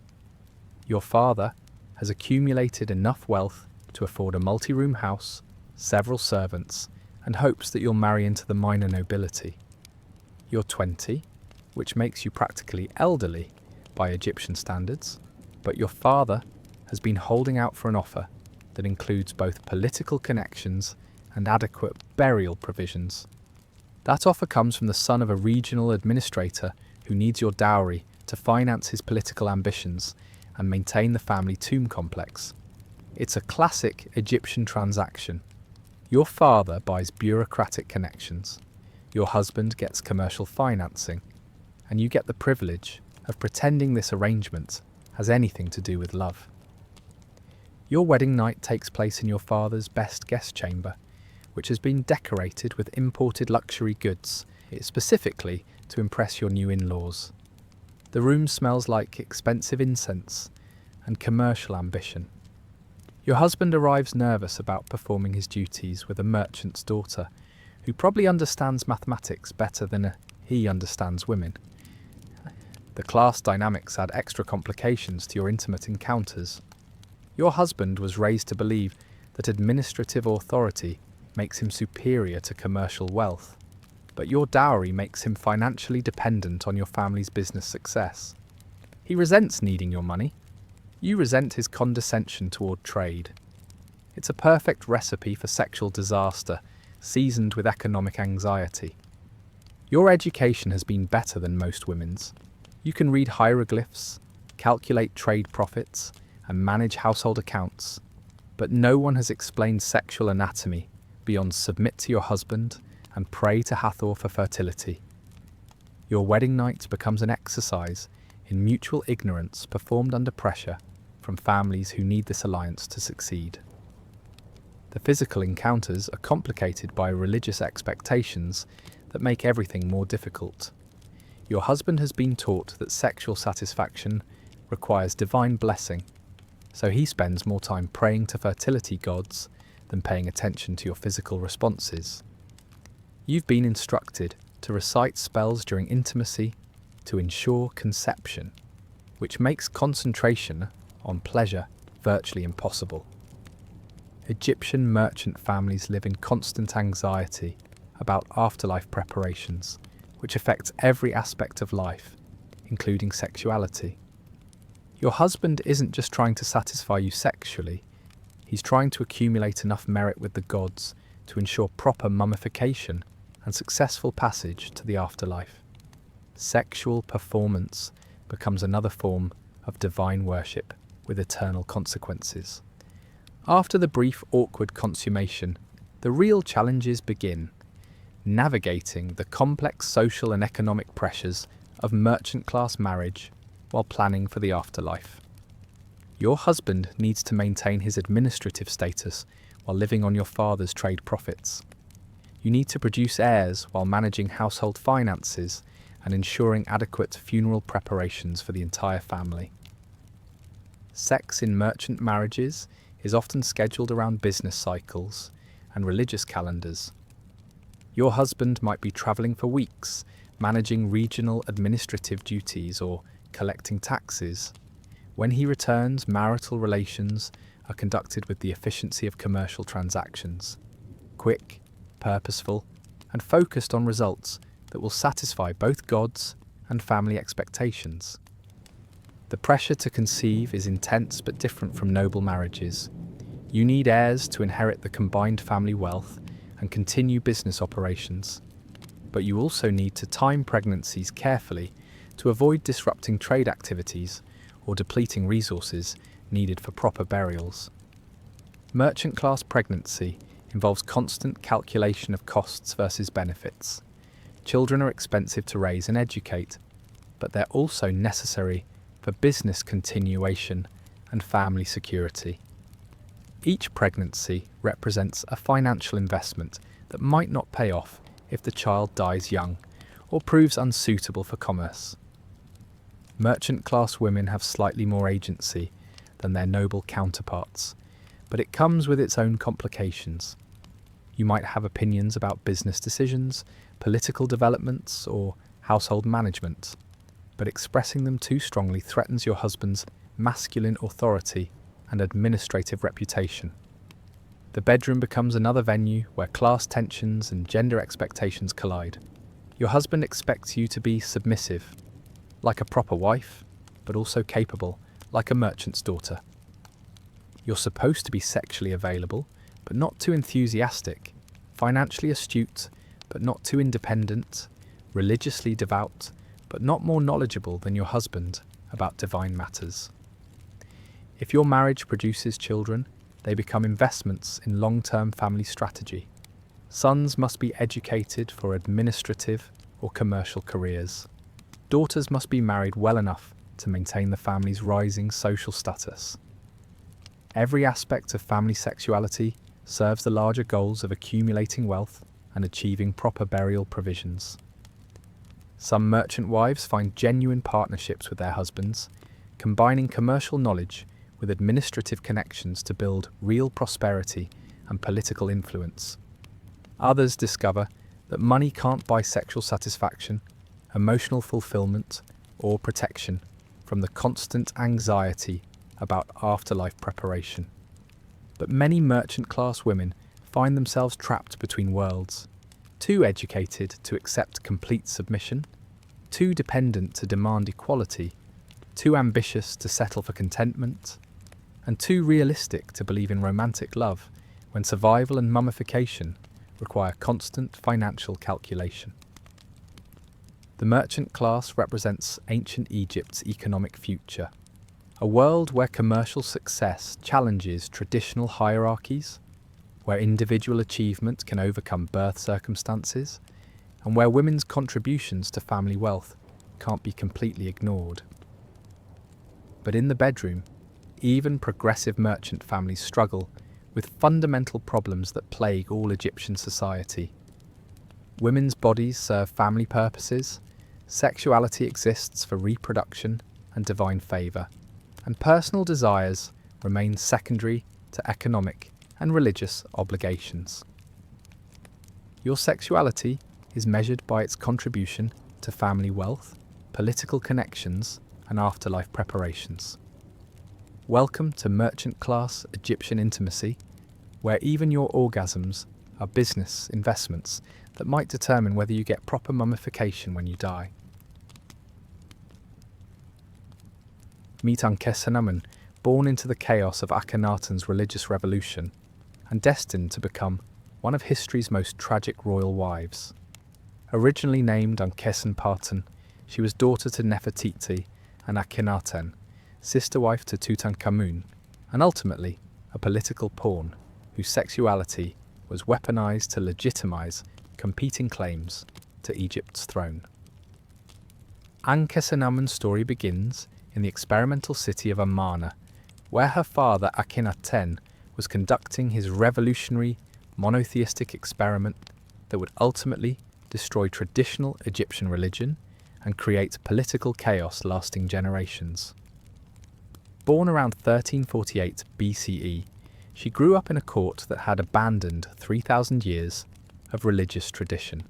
Your father has accumulated enough wealth to afford a multi-room house, several servants, and hopes that you'll marry into the minor nobility. You're 20, which makes you practically elderly by Egyptian standards, but your father has been holding out for an offer that includes both political connections and adequate burial provisions. That offer comes from the son of a regional administrator who needs your dowry to finance his political ambitions and maintain the family tomb complex. It's a classic Egyptian transaction. Your father buys bureaucratic connections, your husband gets commercial financing, and you get the privilege of pretending this arrangement has anything to do with love. Your wedding night takes place in your father's best guest chamber, which has been decorated with imported luxury goods, specifically to impress your new in-laws. The room smells like expensive incense and commercial ambition. Your husband arrives nervous about performing his duties with a merchant's daughter, who probably understands mathematics better than he understands women. The class dynamics add extra complications to your intimate encounters. Your husband was raised to believe that administrative authority makes him superior to commercial wealth, but your dowry makes him financially dependent on your family's business success. He resents needing your money. You resent his condescension toward trade. It's a perfect recipe for sexual disaster, seasoned with economic anxiety. Your education has been better than most women's. You can read hieroglyphs, calculate trade profits, and manage household accounts, but no one has explained sexual anatomy beyond submit to your husband and pray to Hathor for fertility. Your wedding night becomes an exercise in mutual ignorance performed under pressure from families who need this alliance to succeed. The physical encounters are complicated by religious expectations that make everything more difficult. Your husband has been taught that sexual satisfaction requires divine blessing, so he spends more time praying to fertility gods than paying attention to your physical responses. You've been instructed to recite spells during intimacy to ensure conception, which makes concentration on pleasure virtually impossible. Egyptian merchant families live in constant anxiety about afterlife preparations, which affects every aspect of life, including sexuality. Your husband isn't just trying to satisfy you sexually, he's trying to accumulate enough merit with the gods to ensure proper mummification and successful passage to the afterlife. Sexual performance becomes another form of divine worship with eternal consequences. After the brief, awkward consummation, the real challenges begin, navigating the complex social and economic pressures of merchant-class marriage while planning for the afterlife. Your husband needs to maintain his administrative status while living on your father's trade profits. You need to produce heirs while managing household finances and ensuring adequate funeral preparations for the entire family. Sex in merchant marriages is often scheduled around business cycles and religious calendars. Your husband might be travelling for weeks, managing regional administrative duties or collecting taxes. When he returns, marital relations are conducted with the efficiency of commercial transactions, quick, purposeful, and focused on results that will satisfy both gods and family expectations. The pressure to conceive is intense but different from noble marriages. You need heirs to inherit the combined family wealth and continue business operations, but you also need to time pregnancies carefully to avoid disrupting trade activities or depleting resources needed for proper burials. Merchant-class pregnancy involves constant calculation of costs versus benefits. Children are expensive to raise and educate, but they're also necessary for business continuation and family security. Each pregnancy represents a financial investment that might not pay off if the child dies young or proves unsuitable for commerce. Merchant-class women have slightly more agency than their noble counterparts, but it comes with its own complications. You might have opinions about business decisions, political developments, or household management, but expressing them too strongly threatens your husband's masculine authority and administrative reputation. The bedroom becomes another venue where class tensions and gender expectations collide. Your husband expects you to be submissive, like a proper wife, but also capable, like a merchant's daughter. You're supposed to be sexually available, but not too enthusiastic, financially astute, but not too independent, religiously devout, but not more knowledgeable than your husband about divine matters. If your marriage produces children, they become investments in long-term family strategy. Sons must be educated for administrative or commercial careers. Daughters must be married well enough to maintain the family's rising social status. Every aspect of family sexuality serves the larger goals of accumulating wealth and achieving proper burial provisions. Some merchant wives find genuine partnerships with their husbands, combining commercial knowledge with administrative connections to build real prosperity and political influence. Others discover that money can't buy sexual satisfaction, emotional fulfillment, or protection from the constant anxiety about afterlife preparation. But many merchant-class women find themselves trapped between worlds, too educated to accept complete submission, too dependent to demand equality, too ambitious to settle for contentment, and too realistic to believe in romantic love when survival and mummification require constant financial calculation. The merchant class represents ancient Egypt's economic future, a world where commercial success challenges traditional hierarchies, where individual achievement can overcome birth circumstances, and where women's contributions to family wealth can't be completely ignored. But in the bedroom, even progressive merchant families struggle with fundamental problems that plague all Egyptian society. Women's bodies serve family purposes, sexuality exists for reproduction and divine favour, and personal desires remain secondary to economic and religious obligations. Your sexuality is measured by its contribution to family wealth, political connections, and afterlife preparations. Welcome to merchant-class Egyptian intimacy, where even your orgasms are business investments that might determine whether you get proper mummification when you die. Meet Ankhesenamun, born into the chaos of Akhenaten's religious revolution, and destined to become one of history's most tragic royal wives. Originally named Ankhesenparten, she was daughter to Nefertiti and Akhenaten, sister wife to Tutankhamun, and ultimately a political pawn whose sexuality was weaponized to legitimize competing claims to Egypt's throne. Ankhesenamun's story begins in the experimental city of Amarna, where her father Akhenaten was conducting his revolutionary monotheistic experiment that would ultimately destroy traditional Egyptian religion and create political chaos lasting generations. Born around 1348 BCE, she grew up in a court that had abandoned 3,000 years of religious tradition,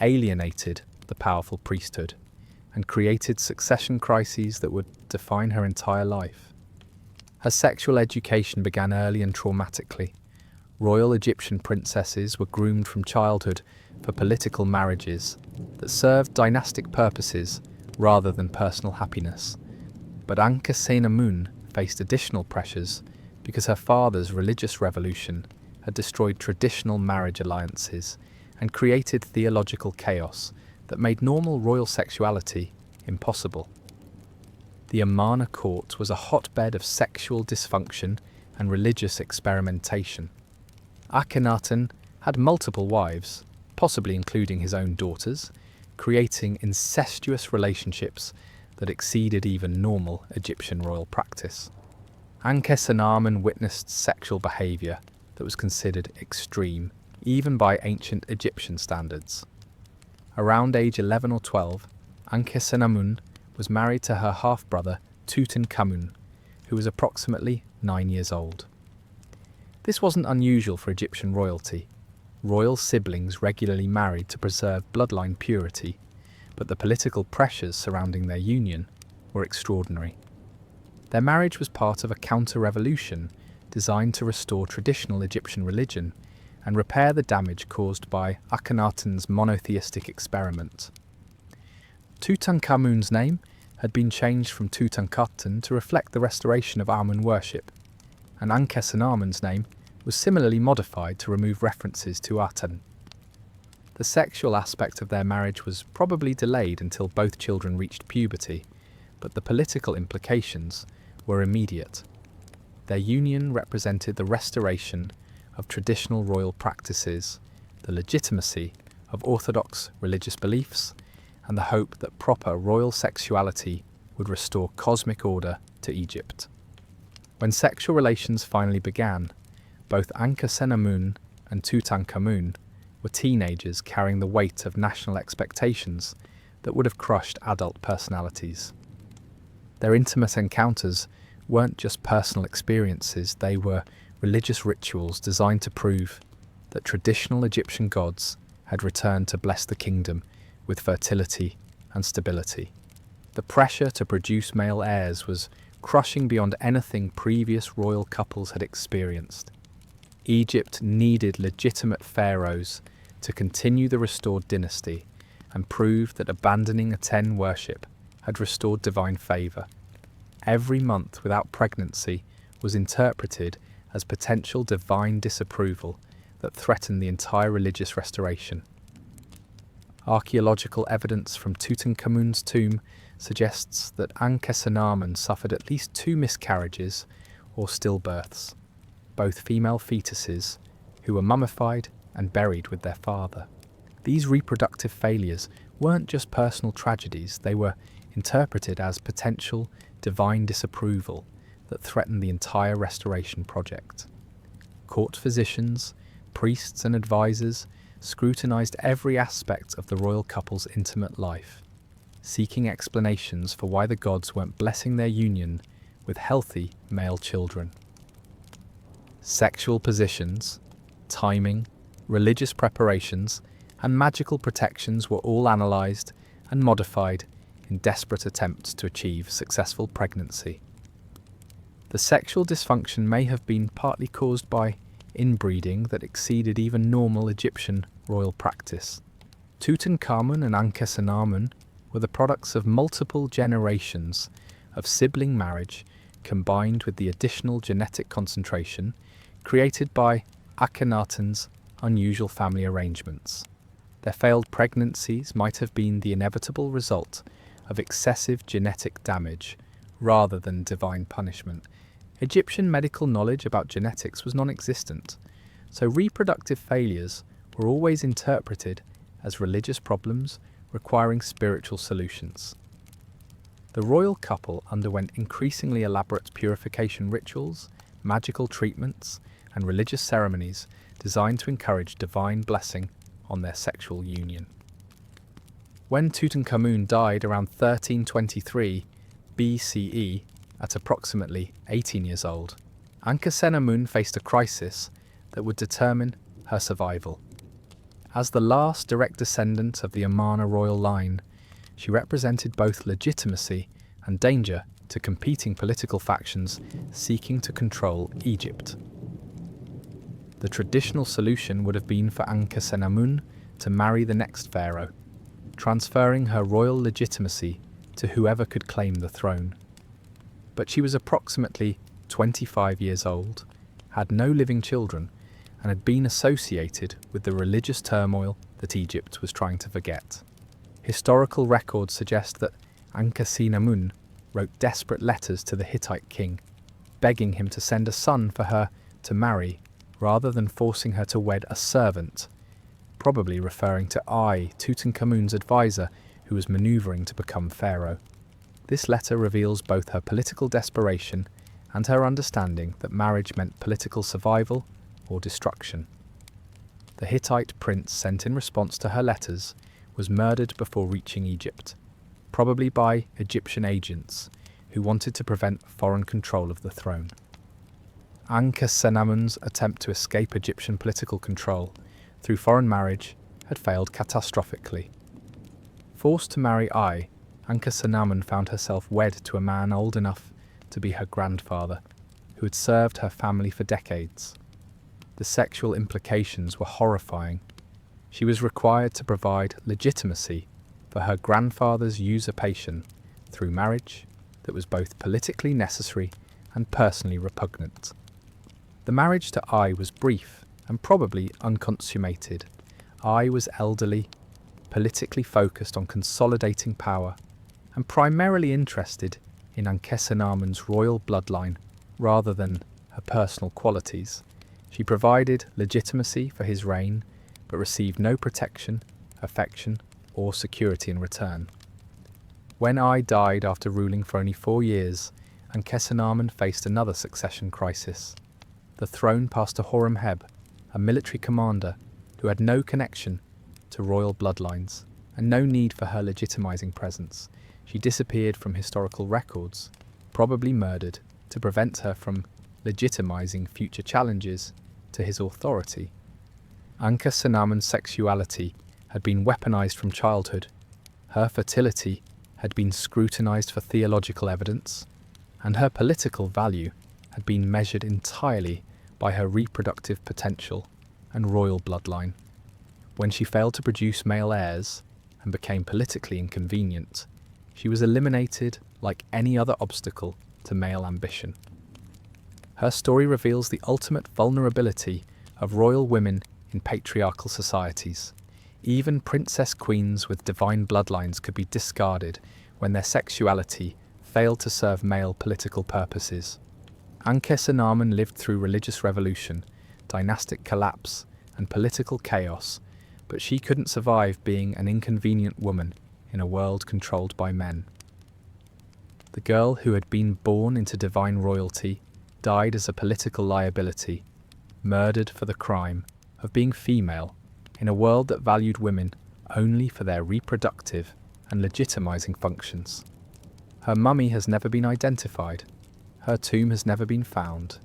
alienated the powerful priesthood, and created succession crises that would define her entire life. Her sexual education began early and traumatically. Royal Egyptian princesses were groomed from childhood for political marriages that served dynastic purposes rather than personal happiness. But Ankhesenamun faced additional pressures because her father's religious revolution had destroyed traditional marriage alliances and created theological chaos that made normal royal sexuality impossible. The Amarna court was a hotbed of sexual dysfunction and religious experimentation. Akhenaten had multiple wives, possibly including his own daughters, creating incestuous relationships that exceeded even normal Egyptian royal practice. Ankhesenamun witnessed sexual behaviour that was considered extreme, even by ancient Egyptian standards. Around age 11 or 12, Ankhesenamun was married to her half-brother Tutankhamun, who was approximately 9 years old. This wasn't unusual for Egyptian royalty. Royal siblings regularly married to preserve bloodline purity, but the political pressures surrounding their union were extraordinary. Their marriage was part of a counter-revolution designed to restore traditional Egyptian religion and repair the damage caused by Akhenaten's monotheistic experiment. Tutankhamun's name had been changed from Tutankhaten to reflect the restoration of Amun worship, and Ankhesenamun's name was similarly modified to remove references to Aten. The sexual aspect of their marriage was probably delayed until both children reached puberty, but the political implications were immediate. Their union represented the restoration of traditional royal practices, the legitimacy of orthodox religious beliefs, and the hope that proper royal sexuality would restore cosmic order to Egypt. When sexual relations finally began, both Ankhesenamun and Tutankhamun were teenagers carrying the weight of national expectations that would have crushed adult personalities. Their intimate encounters weren't just personal experiences, they were religious rituals designed to prove that traditional Egyptian gods had returned to bless the kingdom with fertility and stability. The pressure to produce male heirs was crushing beyond anything previous royal couples had experienced. Egypt needed legitimate pharaohs to continue the restored dynasty and prove that abandoning Aten worship had restored divine favour. Every month without pregnancy was interpreted as potential divine disapproval that threatened the entire religious restoration. Archaeological evidence from Tutankhamun's tomb suggests that Ankhesenamun suffered at least 2 miscarriages or stillbirths, both female fetuses who were mummified and buried with their father. These reproductive failures weren't just personal tragedies, they were interpreted as potential divine disapproval that threatened the entire restoration project. Court physicians, priests and advisors scrutinized every aspect of the royal couple's intimate life, seeking explanations for why the gods weren't blessing their union with healthy male children. Sexual positions, timing, religious preparations, and magical protections were all analysed and modified in desperate attempts to achieve successful pregnancy. The sexual dysfunction may have been partly caused by inbreeding that exceeded even normal Egyptian royal practice. Tutankhamun and Ankhesenamun were the products of multiple generations of sibling marriage combined with the additional genetic concentration created by Akhenaten's unusual family arrangements. Their failed pregnancies might have been the inevitable result of excessive genetic damage rather than divine punishment. Egyptian medical knowledge about genetics was non-existent, so reproductive failures were always interpreted as religious problems requiring spiritual solutions. The royal couple underwent increasingly elaborate purification rituals, magical treatments, and religious ceremonies designed to encourage divine blessing on their sexual union. When Tutankhamun died around 1323 BCE at approximately 18 years old, Ankhesenamun faced a crisis that would determine her survival. As the last direct descendant of the Amarna royal line, she represented both legitimacy and danger to competing political factions seeking to control Egypt. The traditional solution would have been for Ankhesenamun to marry the next pharaoh, transferring her royal legitimacy to whoever could claim the throne. But she was approximately 25 years old, had no living children, and had been associated with the religious turmoil that Egypt was trying to forget. Historical records suggest that Ankhesenamun wrote desperate letters to the Hittite king, begging him to send a son for her to marry rather than forcing her to wed a servant, probably referring to Tutankhamun's advisor who was maneuvering to become pharaoh. This letter reveals both her political desperation and her understanding that marriage meant political survival or destruction. The Hittite prince sent in response to her letters was murdered before reaching Egypt, probably by Egyptian agents who wanted to prevent foreign control of the throne. Ankhesenamun's attempt to escape Egyptian political control through foreign marriage had failed catastrophically. Forced to marry Ankhesenamun found herself wed to a man old enough to be her grandfather, who had served her family for decades. The sexual implications were horrifying. She was required to provide legitimacy for her grandfather's usurpation through marriage that was both politically necessary and personally repugnant. The marriage to I was brief and probably unconsummated. I was elderly, politically focused on consolidating power, and primarily interested in Ankhesenamun's royal bloodline rather than her personal qualities. She provided legitimacy for his reign, but received no protection, affection, or security in return. When I died after ruling for only 4 years, Ankhesenamun faced another succession crisis. The throne passed to Horemheb, a military commander who had no connection to royal bloodlines and no need for her legitimizing presence. She disappeared from historical records, probably murdered, to prevent her from legitimizing future challenges to his authority. Ankhesenamun's sexuality had been weaponized from childhood. Her fertility had been scrutinized for theological evidence, and her political value had been measured entirely by her reproductive potential and royal bloodline. When she failed to produce male heirs and became politically inconvenient, she was eliminated like any other obstacle to male ambition. Her story reveals the ultimate vulnerability of royal women in patriarchal societies. Even princess queens with divine bloodlines could be discarded when their sexuality failed to serve male political purposes. Ankhesenamun lived through religious revolution, dynastic collapse, and political chaos, but she couldn't survive being an inconvenient woman in a world controlled by men. The girl who had been born into divine royalty died as a political liability, murdered for the crime of being female in a world that valued women only for their reproductive and legitimizing functions. Her mummy has never been identified, her tomb has never been found,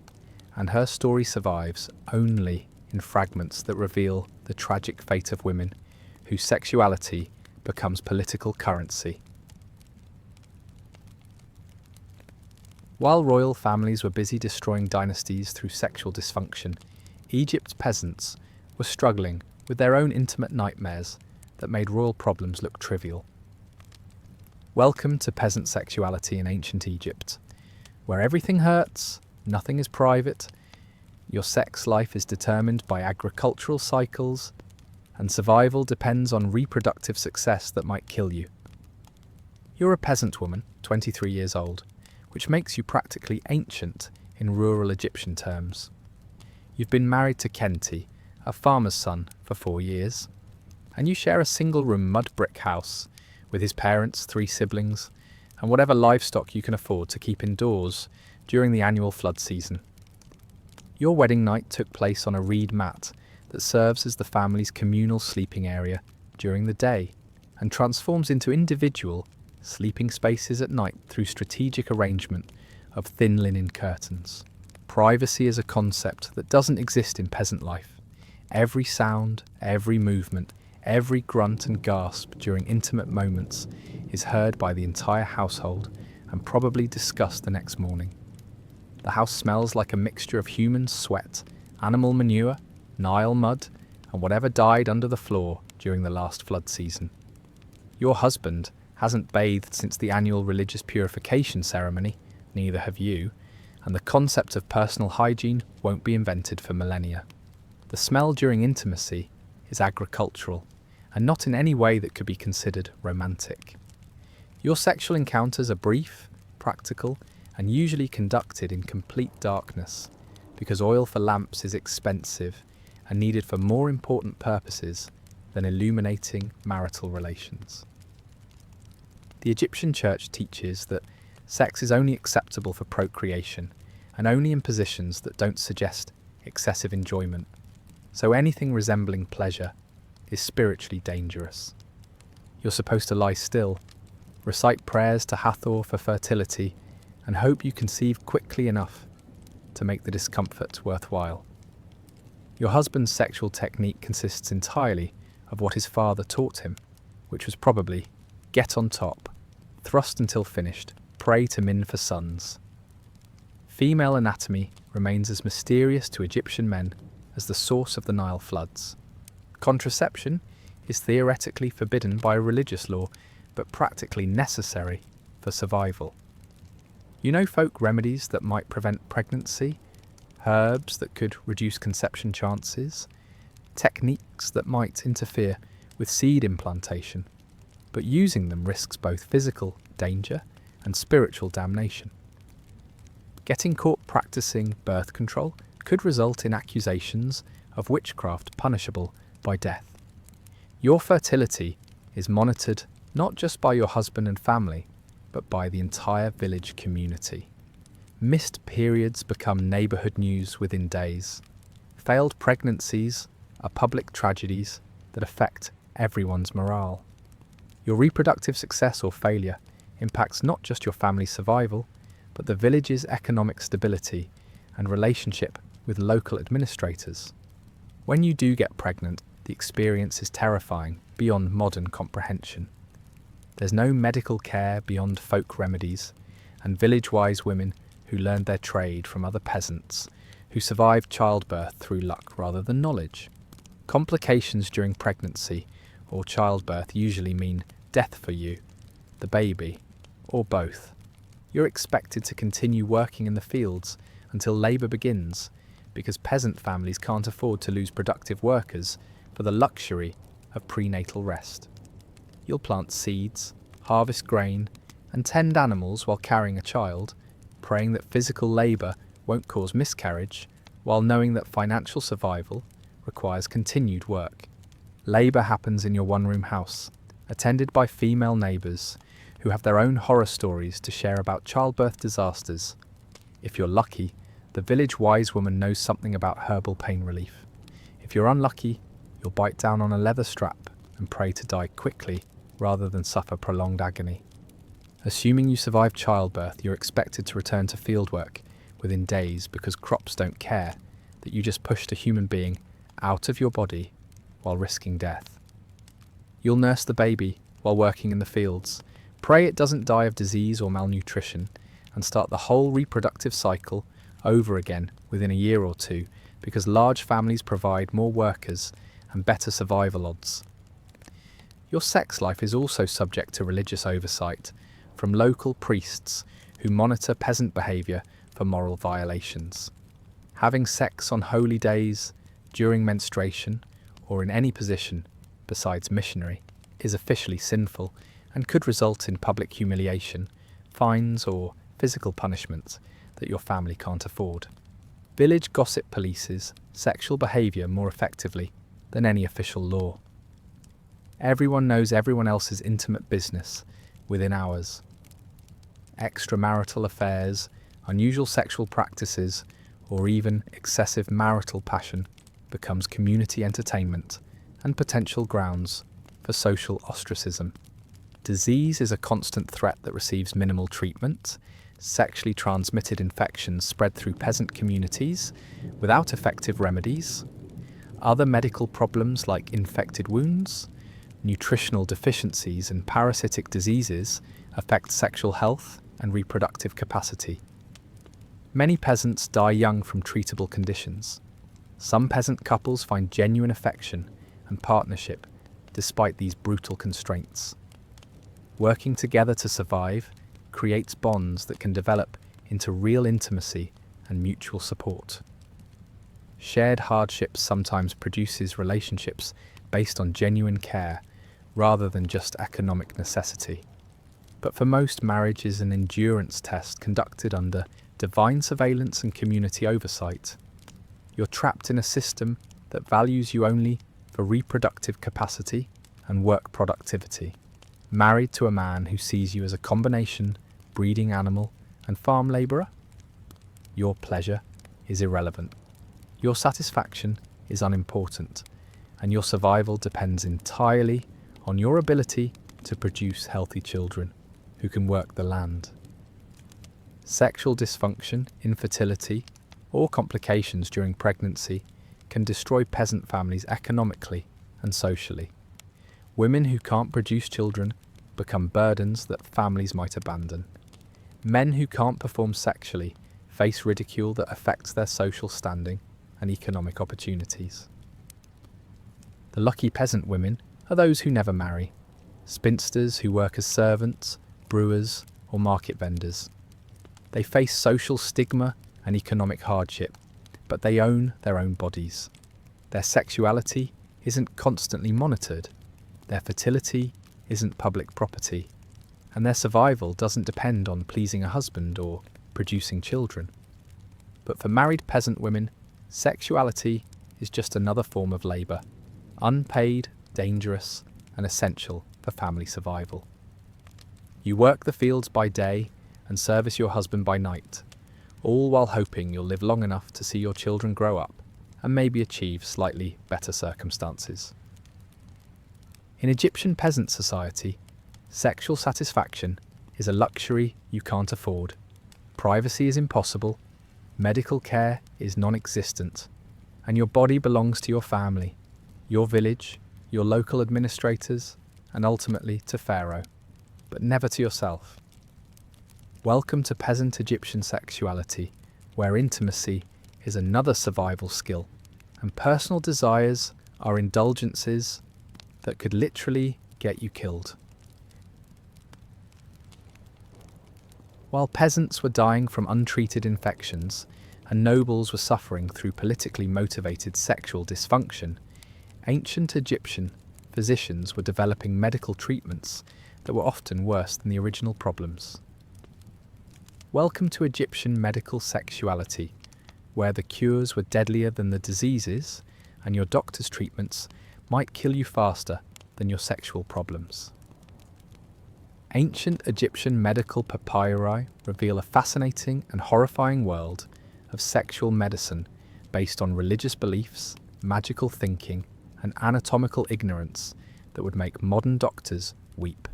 and her story survives only in fragments that reveal the tragic fate of women whose sexuality becomes political currency. While royal families were busy destroying dynasties through sexual dysfunction, Egypt's peasants were struggling with their own intimate nightmares that made royal problems look trivial. Welcome to peasant sexuality in ancient Egypt, where everything hurts, nothing is private, your sex life is determined by agricultural cycles, and survival depends on reproductive success that might kill you. You're a peasant woman, 23 years old, which makes you practically ancient in rural Egyptian terms. You've been married to Kenti, a farmer's son, for 4 years, and you share a single-room mud-brick house with his parents, 3 siblings, and whatever livestock you can afford to keep indoors during the annual flood season. Your wedding night took place on a reed mat that serves as the family's communal sleeping area during the day and transforms into individual sleeping spaces at night through strategic arrangement of thin linen curtains. Privacy is a concept that doesn't exist in peasant life. Every sound, every movement, every grunt and gasp during intimate moments is heard by the entire household and probably discussed the next morning. The house smells like a mixture of human sweat, animal manure, Nile mud, and whatever died under the floor during the last flood season. Your husband hasn't bathed since the annual religious purification ceremony, neither have you, and the concept of personal hygiene won't be invented for millennia. The smell during intimacy is agricultural, and not in any way that could be considered romantic. Your sexual encounters are brief, practical, and usually conducted in complete darkness, because oil for lamps is expensive and needed for more important purposes than illuminating marital relations. The Egyptian church teaches that sex is only acceptable for procreation and only in positions that don't suggest excessive enjoyment, so anything resembling pleasure is spiritually dangerous. You're supposed to lie still, recite prayers to Hathor for fertility, and hope you conceive quickly enough to make the discomfort worthwhile. Your husband's sexual technique consists entirely of what his father taught him, which was probably get on top, thrust until finished, pray to Min for sons. Female anatomy remains as mysterious to Egyptian men as the source of the Nile floods. Contraception is theoretically forbidden by religious law, but practically necessary for survival. You know folk remedies that might prevent pregnancy, herbs that could reduce conception chances, techniques that might interfere with seed implantation, but using them risks both physical danger and spiritual damnation. Getting caught practicing birth control could result in accusations of witchcraft punishable by death. Your fertility is monitored not just by your husband and family, but by the entire village community. Missed periods become neighbourhood news within days. Failed pregnancies are public tragedies that affect everyone's morale. Your reproductive success or failure impacts not just your family's survival, but the village's economic stability and relationship with local administrators. When you do get pregnant, the experience is terrifying beyond modern comprehension. There's no medical care beyond folk remedies, and village-wise women who learned their trade from other peasants who survived childbirth through luck rather than knowledge. Complications during pregnancy or childbirth usually mean death for you, the baby, or both. You're expected to continue working in the fields until labour begins, because peasant families can't afford to lose productive workers for the luxury of prenatal rest. You'll plant seeds, harvest grain, and tend animals while carrying a child, praying that physical labour won't cause miscarriage, while knowing that financial survival requires continued work. Labour happens in your one-room house, attended by female neighbours who have their own horror stories to share about childbirth disasters. If you're lucky, the village wise woman knows something about herbal pain relief. If you're unlucky, you'll bite down on a leather strap and pray to die quickly rather than suffer prolonged agony. Assuming you survive childbirth, you're expected to return to fieldwork within days because crops don't care that you just pushed a human being out of your body while risking death. You'll nurse the baby while working in the fields, pray it doesn't die of disease or malnutrition, and start the whole reproductive cycle over again within a year or two because large families provide more workers and better survival odds. Your sex life is also subject to religious oversight from local priests who monitor peasant behaviour for moral violations. Having sex on holy days, during menstruation, or in any position besides missionary is officially sinful and could result in public humiliation, fines or physical punishment that your family can't afford. Village gossip polices sexual behaviour more effectively than any official law. Everyone knows everyone else's intimate business within hours. Extramarital affairs, unusual sexual practices, or even excessive marital passion becomes community entertainment and potential grounds for social ostracism. Disease is a constant threat that receives minimal treatment. Sexually transmitted infections spread through peasant communities without effective remedies. Other medical problems like infected wounds, nutritional deficiencies and parasitic diseases affect sexual health and reproductive capacity. Many peasants die young from treatable conditions. Some peasant couples find genuine affection and partnership despite these brutal constraints. Working together to survive creates bonds that can develop into real intimacy and mutual support. Shared hardships sometimes produces relationships based on genuine care rather than just economic necessity. But for most, marriage is an endurance test conducted under divine surveillance and community oversight. You're trapped in a system that values you only for reproductive capacity and work productivity. Married to a man who sees you as a combination breeding animal and farm labourer? Your pleasure is irrelevant. Your satisfaction is unimportant, and your survival depends entirely on your ability to produce healthy children who can work the land. Sexual dysfunction, infertility, or complications during pregnancy can destroy peasant families economically and socially. Women who can't produce children become burdens that families might abandon. Men who can't perform sexually face ridicule that affects their social standing and economic opportunities. The lucky peasant women are those who never marry, spinsters who work as servants, brewers, or market vendors. They face social stigma and economic hardship, but they own their own bodies. Their sexuality isn't constantly monitored, their fertility isn't public property, and their survival doesn't depend on pleasing a husband or producing children. But for married peasant women, sexuality is just another form of labour, unpaid, dangerous, and essential for family survival. You work the fields by day and service your husband by night, all while hoping you'll live long enough to see your children grow up and maybe achieve slightly better circumstances. In Egyptian peasant society, sexual satisfaction is a luxury you can't afford. Privacy is impossible, medical care is non-existent, and your body belongs to your family, your village, your local administrators, and ultimately to Pharaoh, but never to yourself. Welcome to peasant Egyptian sexuality, where intimacy is another survival skill, and personal desires are indulgences that could literally get you killed. While peasants were dying from untreated infections and nobles were suffering through politically motivated sexual dysfunction, ancient Egyptian physicians were developing medical treatments that were often worse than the original problems. Welcome to Egyptian medical sexuality, where the cures were deadlier than the diseases and your doctor's treatments might kill you faster than your sexual problems. Ancient Egyptian medical papyri reveal a fascinating and horrifying world of sexual medicine based on religious beliefs, magical thinking, and anatomical ignorance that would make modern doctors weep.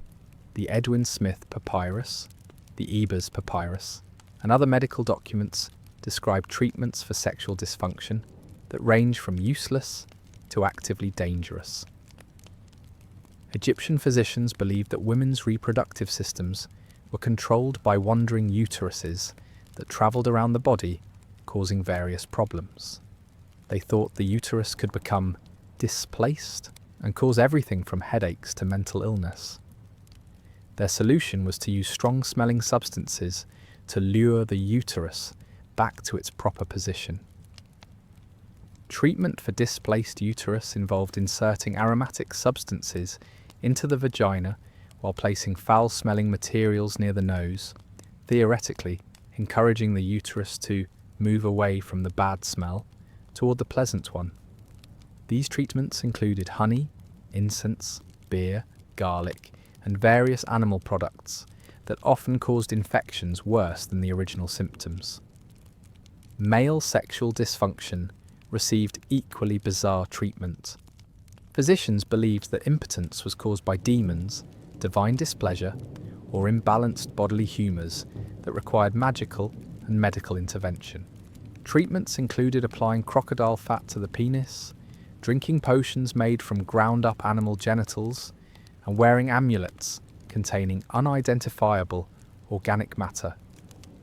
The Edwin Smith Papyrus, the Ebers Papyrus, and other medical documents describe treatments for sexual dysfunction that range from useless to actively dangerous. Egyptian physicians believed that women's reproductive systems were controlled by wandering uteruses that travelled around the body, causing various problems. They thought the uterus could become displaced and cause everything from headaches to mental illness. Their solution was to use strong-smelling substances to lure the uterus back to its proper position. Treatment for displaced uterus involved inserting aromatic substances into the vagina while placing foul-smelling materials near the nose, theoretically encouraging the uterus to move away from the bad smell toward the pleasant one. These treatments included honey, incense, beer, garlic, and various animal products that often caused infections worse than the original symptoms. Male sexual dysfunction received equally bizarre treatment. Physicians believed that impotence was caused by demons, divine displeasure, or imbalanced bodily humours that required magical and medical intervention. Treatments included applying crocodile fat to the penis, drinking potions made from ground-up animal genitals, and wearing amulets containing unidentifiable organic matter.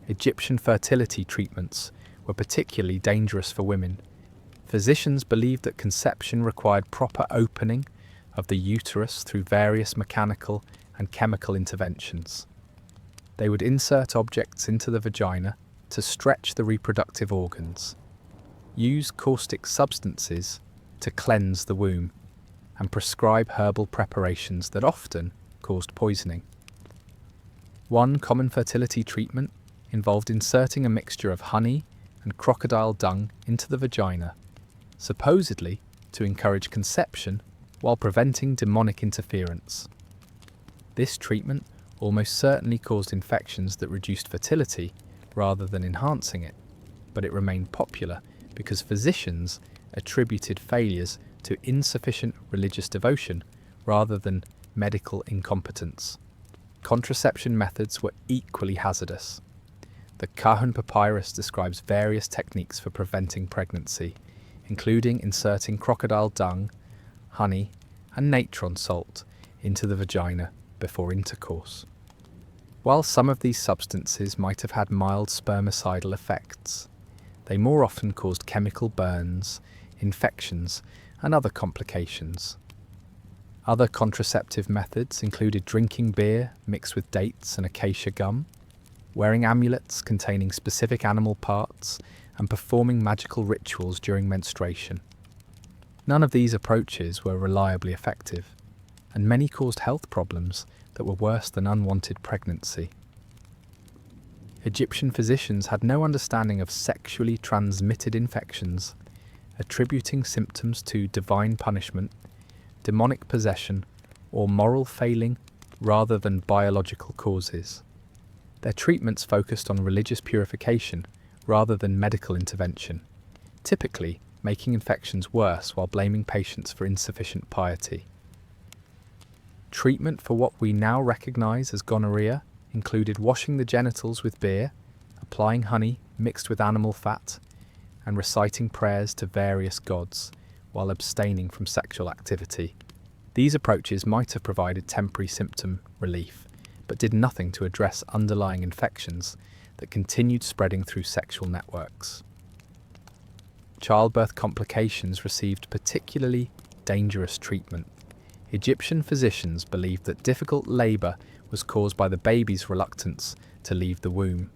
Egyptian fertility treatments were particularly dangerous for women. Physicians believed that conception required proper opening of the uterus through various mechanical and chemical interventions. They would insert objects into the vagina to stretch the reproductive organs, use caustic substances to cleanse the womb, and prescribe herbal preparations that often caused poisoning. One common fertility treatment involved inserting a mixture of honey and crocodile dung into the vagina, supposedly to encourage conception while preventing demonic interference. This treatment almost certainly caused infections that reduced fertility rather than enhancing it, but it remained popular because physicians attributed failures to insufficient religious devotion rather than medical incompetence. Contraception methods were equally hazardous. The Kahun Papyrus describes various techniques for preventing pregnancy, including inserting crocodile dung, honey, and natron salt into the vagina before intercourse. While some of these substances might have had mild spermicidal effects, They more often caused chemical burns, infections, and other complications. Other contraceptive methods included drinking beer mixed with dates and acacia gum, wearing amulets containing specific animal parts, and performing magical rituals during menstruation. None of these approaches were reliably effective, and many caused health problems that were worse than unwanted pregnancy. Egyptian physicians had no understanding of sexually transmitted infections, attributing symptoms to divine punishment, demonic possession, or moral failing rather than biological causes. Their treatments focused on religious purification rather than medical intervention, typically making infections worse while blaming patients for insufficient piety. Treatment for what we now recognize as gonorrhea included washing the genitals with beer, applying honey mixed with animal fat, and reciting prayers to various gods while abstaining from sexual activity. These approaches might have provided temporary symptom relief, but did nothing to address underlying infections that continued spreading through sexual networks. Childbirth complications received particularly dangerous treatment. Egyptian physicians believed that difficult labour was caused by the baby's reluctance to leave the womb,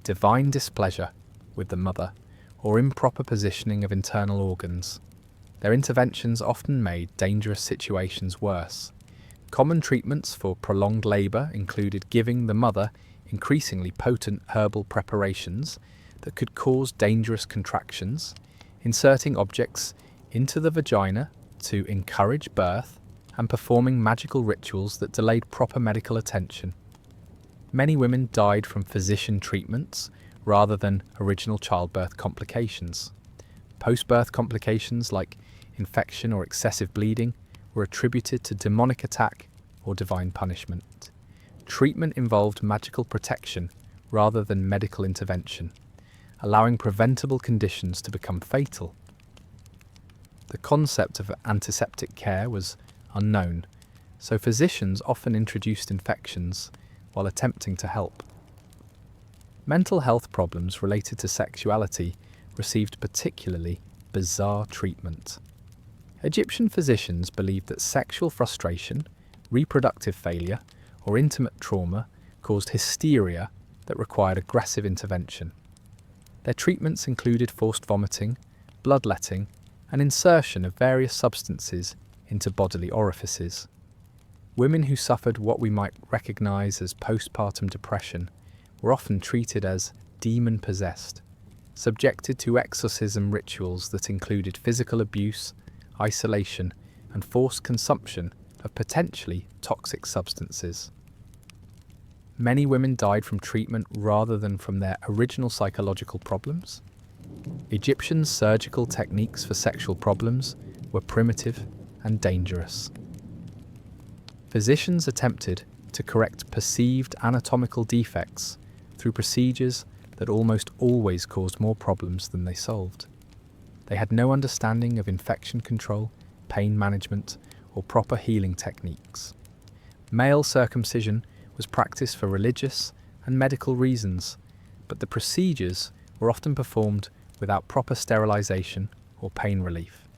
divine displeasure with the mother, or improper positioning of internal organs. Their interventions often made dangerous situations worse. Common treatments for prolonged labour included giving the mother increasingly potent herbal preparations that could cause dangerous contractions, inserting objects into the vagina to encourage birth, and performing magical rituals that delayed proper medical attention. Many women died from physician treatments rather than original childbirth complications. Post-birth complications like infection or excessive bleeding were attributed to demonic attack or divine punishment. Treatment involved magical protection rather than medical intervention, allowing preventable conditions to become fatal. The concept of antiseptic care was unknown, so physicians often introduced infections while attempting to help. Mental health problems related to sexuality received particularly bizarre treatment. Egyptian physicians believed that sexual frustration, reproductive failure, or intimate trauma caused hysteria that required aggressive intervention. Their treatments included forced vomiting, bloodletting, and insertion of various substances into bodily orifices. Women who suffered what we might recognize as postpartum depression were often treated as demon-possessed, subjected to exorcism rituals that included physical abuse, isolation, and forced consumption of potentially toxic substances. Many women died from treatment rather than from their original psychological problems. Egyptian surgical techniques for sexual problems were primitive and dangerous. Physicians attempted to correct perceived anatomical defects through procedures that almost always caused more problems than they solved. They had no understanding of infection control, pain management, or proper healing techniques. Male circumcision was practiced for religious and medical reasons, but the procedures were often performed without proper sterilization or pain relief.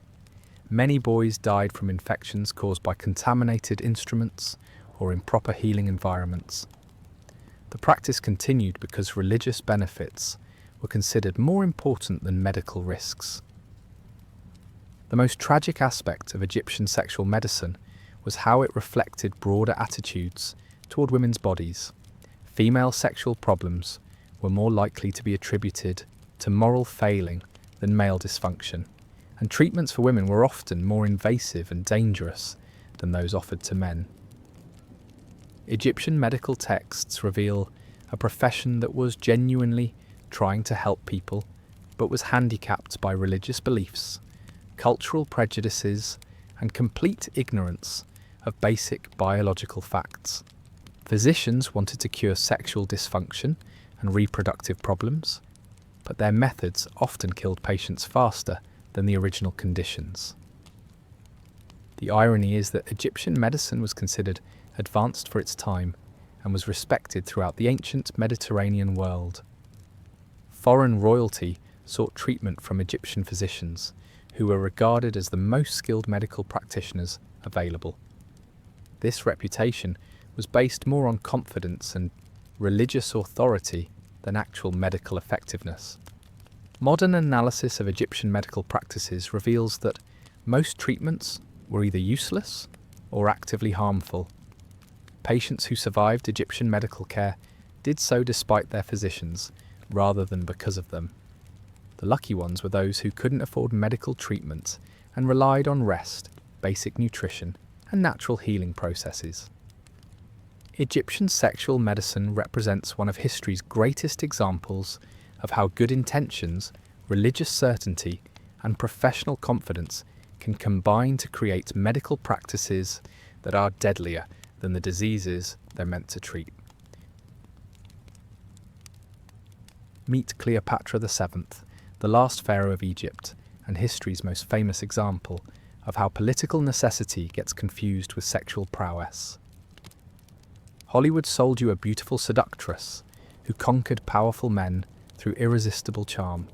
Many boys died from infections caused by contaminated instruments or improper healing environments. The practice continued because religious benefits were considered more important than medical risks. The most tragic aspect of Egyptian sexual medicine was how it reflected broader attitudes toward women's bodies. Female sexual problems were more likely to be attributed to moral failing than male dysfunction, and treatments for women were often more invasive and dangerous than those offered to men. Egyptian medical texts reveal a profession that was genuinely trying to help people, but was handicapped by religious beliefs, cultural prejudices, and complete ignorance of basic biological facts. Physicians wanted to cure sexual dysfunction and reproductive problems, but their methods often killed patients faster than the original conditions. The irony is that Egyptian medicine was considered advanced for its time and was respected throughout the ancient Mediterranean world. Foreign royalty sought treatment from Egyptian physicians, who were regarded as the most skilled medical practitioners available. This reputation was based more on confidence and religious authority than actual medical effectiveness. Modern analysis of Egyptian medical practices reveals that most treatments were either useless or actively harmful. Patients who survived Egyptian medical care did so despite their physicians, rather than because of them. The lucky ones were those who couldn't afford medical treatment and relied on rest, basic nutrition, and natural healing processes. Egyptian sexual medicine represents one of history's greatest examples of how good intentions, religious certainty, and professional confidence can combine to create medical practices that are deadlier than the diseases they're meant to treat. Meet Cleopatra VII, the last pharaoh of Egypt, and history's most famous example of how political necessity gets confused with sexual prowess. Hollywood sold you a beautiful seductress who conquered powerful men through irresistible charm.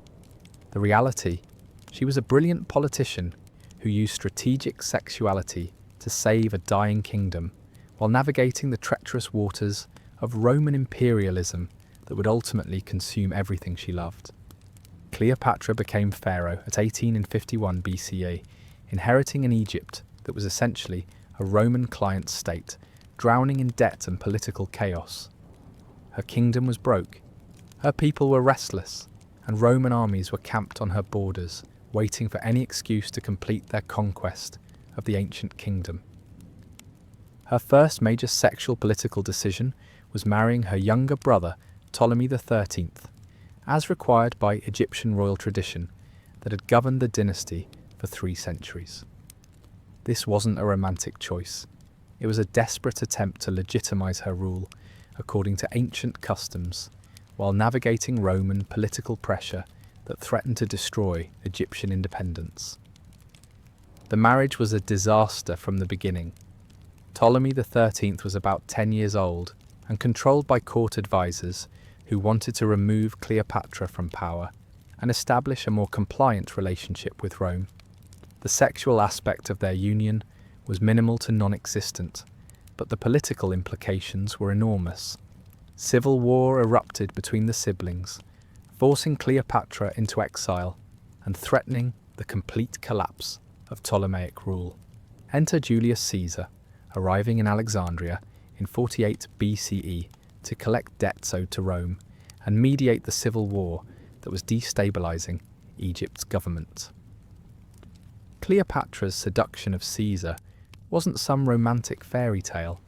The reality, she was a brilliant politician who used strategic sexuality to save a dying kingdom while navigating the treacherous waters of Roman imperialism that would ultimately consume everything she loved. Cleopatra became pharaoh at 1851 BCE, inheriting an Egypt that was essentially a Roman client state, drowning in debt and political chaos. Her kingdom was broke, her people were restless, and Roman armies were camped on her borders, waiting for any excuse to complete their conquest of the ancient kingdom. Her first major sexual political decision was marrying her younger brother, Ptolemy XIII, as required by Egyptian royal tradition that had governed the dynasty for 3 centuries. This wasn't a romantic choice. It was a desperate attempt to legitimize her rule according to ancient customs, while navigating Roman political pressure that threatened to destroy Egyptian independence. The marriage was a disaster from the beginning. Ptolemy XIII was about 10 years old and controlled by court advisors who wanted to remove Cleopatra from power and establish a more compliant relationship with Rome. The sexual aspect of their union was minimal to non-existent, but the political implications were enormous. Civil war erupted between the siblings, forcing Cleopatra into exile and threatening the complete collapse of Ptolemaic rule. Enter Julius Caesar, arriving in Alexandria in 48 BCE to collect debts owed to Rome and mediate the civil war that was destabilizing Egypt's government. Cleopatra's seduction of Caesar wasn't some romantic fairy tale.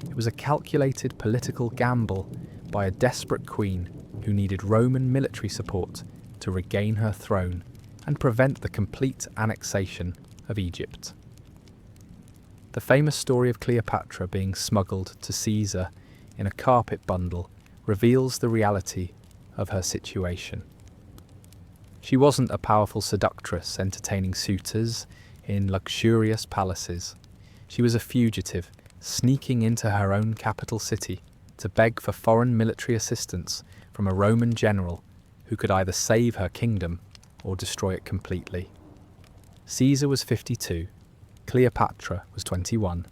It was a calculated political gamble by a desperate queen who needed Roman military support to regain her throne and prevent the complete annexation of Egypt. The famous story of Cleopatra being smuggled to Caesar in a carpet bundle reveals the reality of her situation. She wasn't a powerful seductress entertaining suitors in luxurious palaces. She was a fugitive, sneaking into her own capital city to beg for foreign military assistance from a Roman general who could either save her kingdom or destroy it completely. Caesar was 52, Cleopatra was 21,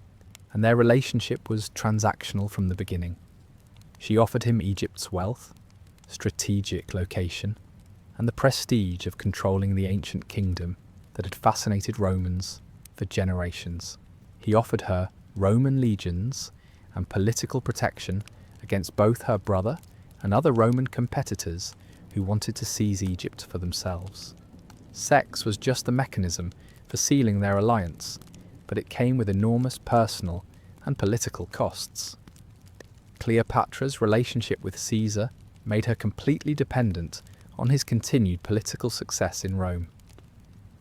and their relationship was transactional from the beginning. She offered him Egypt's wealth, strategic location, and the prestige of controlling the ancient kingdom that had fascinated Romans for generations. He offered her Roman legions and political protection against both her brother and other Roman competitors who wanted to seize Egypt for themselves. Sex was just the mechanism for sealing their alliance, but it came with enormous personal and political costs. Cleopatra's relationship with Caesar made her completely dependent on his continued political success in Rome.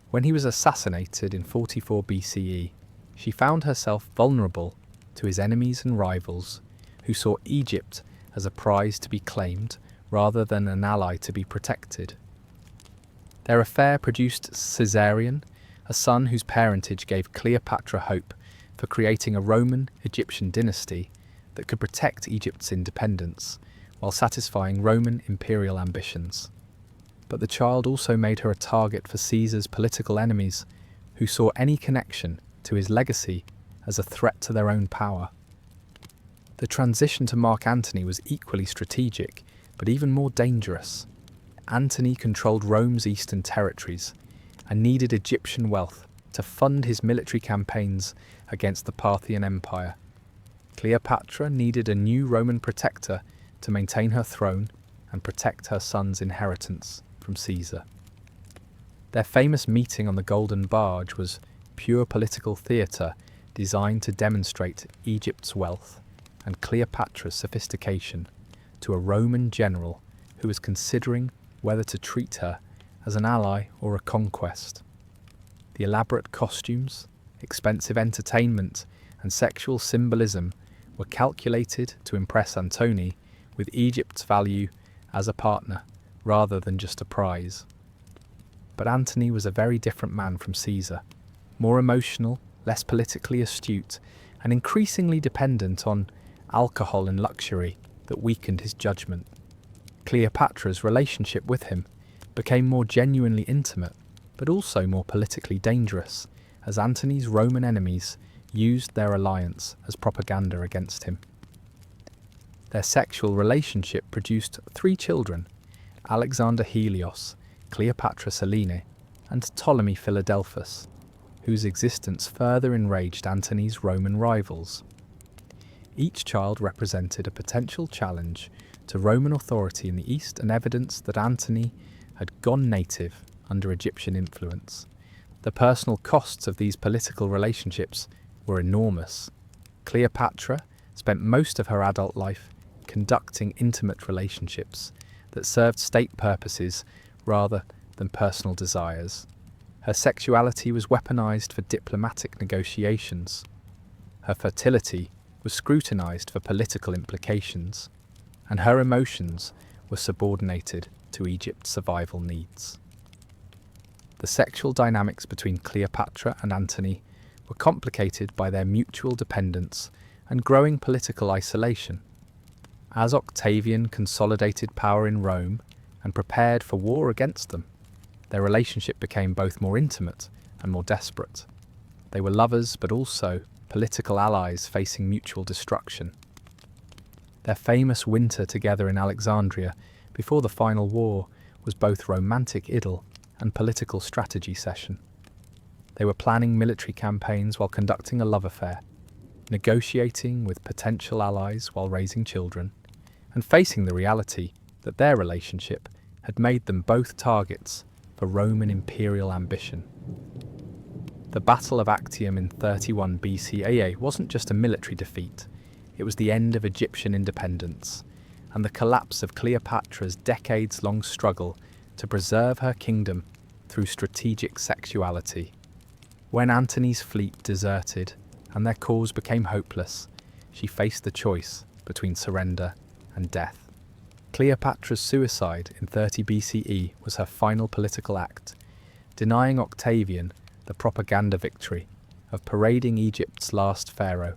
When he was assassinated in 44 BCE, she found herself vulnerable to his enemies and rivals who saw Egypt as a prize to be claimed rather than an ally to be protected. Their affair produced Caesarion, a son whose parentage gave Cleopatra hope for creating a Roman-Egyptian dynasty that could protect Egypt's independence while satisfying Roman imperial ambitions. But the child also made her a target for Caesar's political enemies, who saw any connection to his legacy as a threat to their own power. The transition to Mark Antony was equally strategic, but even more dangerous. Antony controlled Rome's eastern territories and needed Egyptian wealth to fund his military campaigns against the Parthian Empire. Cleopatra needed a new Roman protector to maintain her throne and protect her son's inheritance from Caesar. Their famous meeting on the Golden Barge was pure political theatre designed to demonstrate Egypt's wealth and Cleopatra's sophistication to a Roman general who was considering whether to treat her as an ally or a conquest. The elaborate costumes, expensive entertainment, and sexual symbolism were calculated to impress Antony with Egypt's value as a partner rather than just a prize. But Antony was a very different man from Caesar, more emotional, less politically astute, and increasingly dependent on alcohol and luxury that weakened his judgment. Cleopatra's relationship with him became more genuinely intimate, but also more politically dangerous, as Antony's Roman enemies used their alliance as propaganda against him. Their sexual relationship produced 3 children: Alexander Helios, Cleopatra Selene, and Ptolemy Philadelphus, whose existence further enraged Antony's Roman rivals. Each child represented a potential challenge to Roman authority in the East and evidence that Antony had gone native under Egyptian influence. The personal costs of these political relationships were enormous. Cleopatra spent most of her adult life conducting intimate relationships that served state purposes rather than personal desires. Her sexuality was weaponized for diplomatic negotiations. Her fertility was scrutinized for political implications, and her emotions were subordinated to Egypt's survival needs. The sexual dynamics between Cleopatra and Antony were complicated by their mutual dependence and growing political isolation. As Octavian consolidated power in Rome and prepared for war against them, their relationship became both more intimate and more desperate. They were lovers, but also political allies facing mutual destruction. Their famous winter together in Alexandria before the final war was both romantic idyll and political strategy session. They were planning military campaigns while conducting a love affair, negotiating with potential allies while raising children, and facing the reality that their relationship had made them both targets for Roman imperial ambition. The Battle of Actium in 31 BCAA wasn't just a military defeat, it was the end of Egyptian independence and the collapse of Cleopatra's decades-long struggle to preserve her kingdom through strategic sexuality. When Antony's fleet deserted and their cause became hopeless, she faced the choice between surrender and death. Cleopatra's suicide in 30 BCE was her final political act, denying Octavian the propaganda victory of parading Egypt's last pharaoh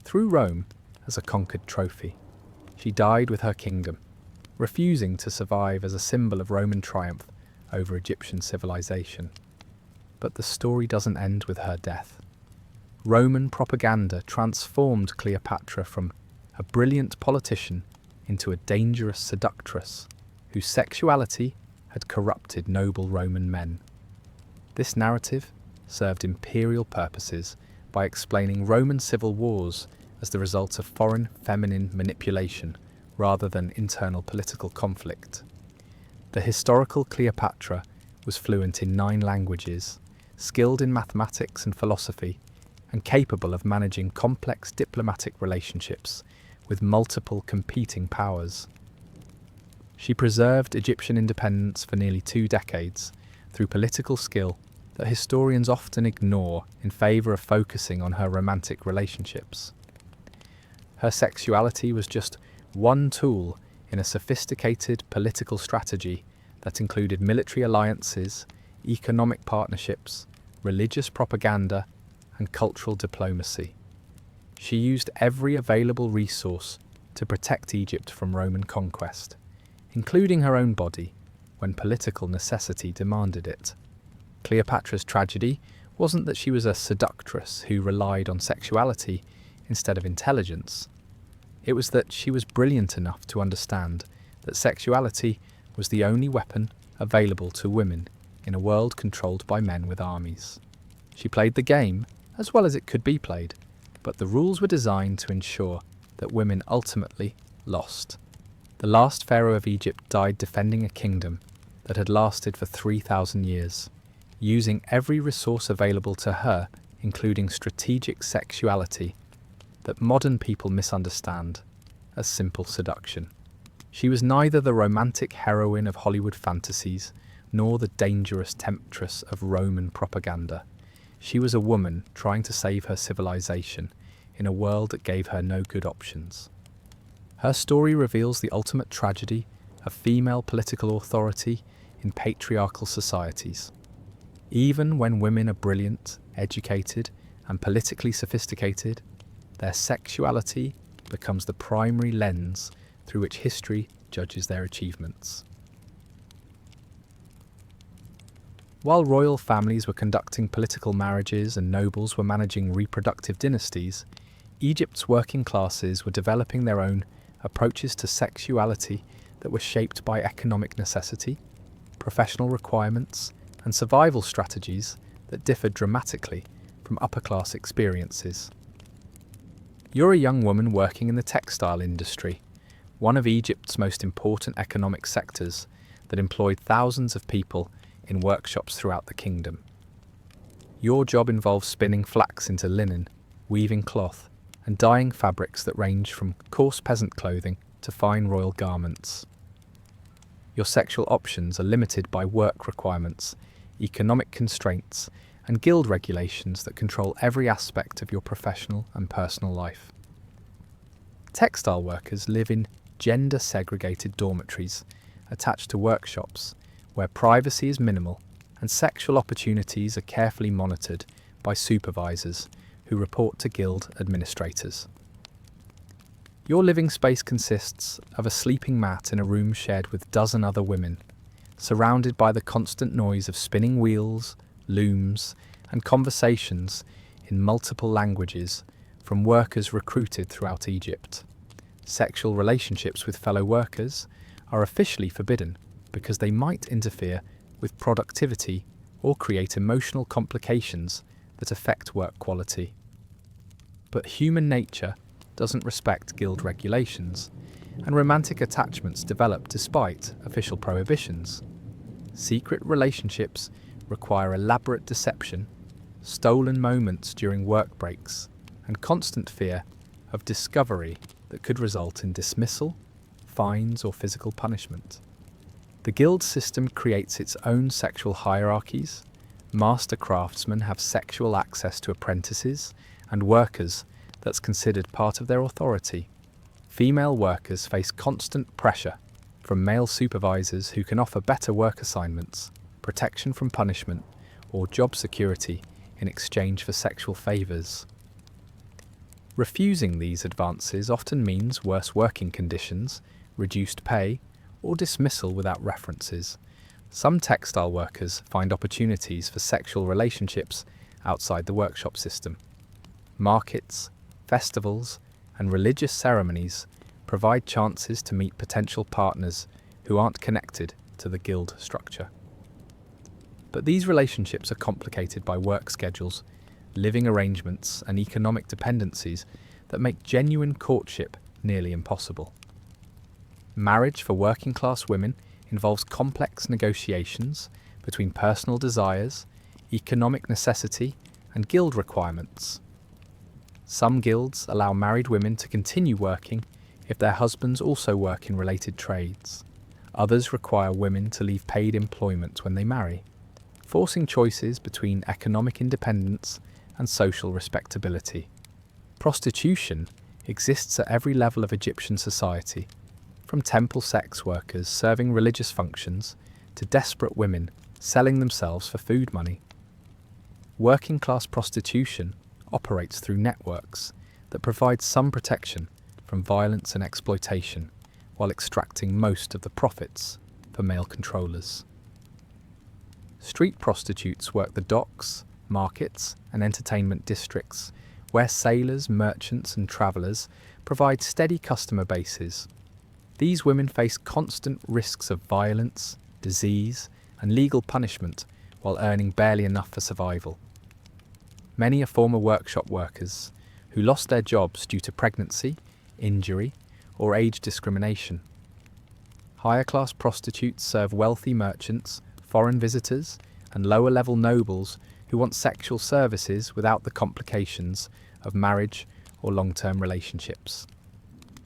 through Rome as a conquered trophy. She died with her kingdom, refusing to survive as a symbol of Roman triumph over Egyptian civilization. But the story doesn't end with her death. Roman propaganda transformed Cleopatra from a brilliant politician into a dangerous seductress whose sexuality had corrupted noble Roman men. This narrative served imperial purposes by explaining Roman civil wars as the result of foreign feminine manipulation rather than internal political conflict. The historical Cleopatra was fluent in 9 languages, skilled in mathematics and philosophy, and capable of managing complex diplomatic relationships with multiple competing powers. She preserved Egyptian independence for nearly 2 decades through political skill that historians often ignore in favour of focusing on her romantic relationships. Her sexuality was just one tool in a sophisticated political strategy that included military alliances, economic partnerships, religious propaganda, and cultural diplomacy. She used every available resource to protect Egypt from Roman conquest, including her own body, when political necessity demanded it. Cleopatra's tragedy wasn't that she was a seductress who relied on sexuality instead of intelligence. It was that she was brilliant enough to understand that sexuality was the only weapon available to women in a world controlled by men with armies. She played the game as well as it could be played, but the rules were designed to ensure that women ultimately lost. The last pharaoh of Egypt died defending a kingdom that had lasted for 3,000 years, using every resource available to her, including strategic sexuality, that modern people misunderstand as simple seduction. She was neither the romantic heroine of Hollywood fantasies nor the dangerous temptress of Roman propaganda. She was a woman trying to save her civilization in a world that gave her no good options. Her story reveals the ultimate tragedy of female political authority in patriarchal societies. Even when women are brilliant, educated, and politically sophisticated, their sexuality becomes the primary lens through which history judges their achievements. While royal families were conducting political marriages and nobles were managing reproductive dynasties, Egypt's working classes were developing their own approaches to sexuality that were shaped by economic necessity, professional requirements, and survival strategies that differed dramatically from upper-class experiences. You're a young woman working in the textile industry, one of Egypt's most important economic sectors that employed thousands of people in workshops throughout the kingdom. Your job involves spinning flax into linen, weaving cloth, and dyeing fabrics that range from coarse peasant clothing to fine royal garments. Your sexual options are limited by work requirements, economic constraints, and guild regulations that control every aspect of your professional and personal life. Textile workers live in gender-segregated dormitories attached to workshops where privacy is minimal and sexual opportunities are carefully monitored by supervisors who report to guild administrators. Your living space consists of a sleeping mat in a room shared with a dozen other women, surrounded by the constant noise of spinning wheels, looms, and conversations in multiple languages from workers recruited throughout Egypt. Sexual relationships with fellow workers are officially forbidden because they might interfere with productivity or create emotional complications that affect work quality. But human nature doesn't respect guild regulations, and romantic attachments develop despite official prohibitions. Secret relationships require elaborate deception, stolen moments during work breaks, and constant fear of discovery that could result in dismissal, fines, or physical punishment. The guild system creates its own sexual hierarchies. Master craftsmen have sexual access to apprentices and workers that's considered part of their authority. Female workers face constant pressure from male supervisors who can offer better work assignments, protection from punishment, or job security in exchange for sexual favours. Refusing these advances often means worse working conditions, reduced pay, or dismissal without references. Some textile workers find opportunities for sexual relationships outside the workshop system. Markets, festivals, and religious ceremonies provide chances to meet potential partners who aren't connected to the guild structure. But these relationships are complicated by work schedules, living arrangements, and economic dependencies that make genuine courtship nearly impossible. Marriage for working-class women involves complex negotiations between personal desires, economic necessity, and guild requirements. Some guilds allow married women to continue working if their husbands also work in related trades. Others require women to leave paid employment when they marry, forcing choices between economic independence and social respectability. Prostitution exists at every level of Egyptian society, from temple sex workers serving religious functions to desperate women selling themselves for food money. Working-class prostitution operates through networks that provide some protection from violence and exploitation while extracting most of the profits for alpha male controllers. Street prostitutes work the docks, markets, and entertainment districts, where sailors, merchants, and travellers provide steady customer bases. These women face constant risks of violence, disease, and legal punishment while earning barely enough for survival. Many are former workshop workers who lost their jobs due to pregnancy, injury, or age discrimination. Higher-class prostitutes serve wealthy merchants, foreign visitors, and lower-level nobles who want sexual services without the complications of marriage or long-term relationships.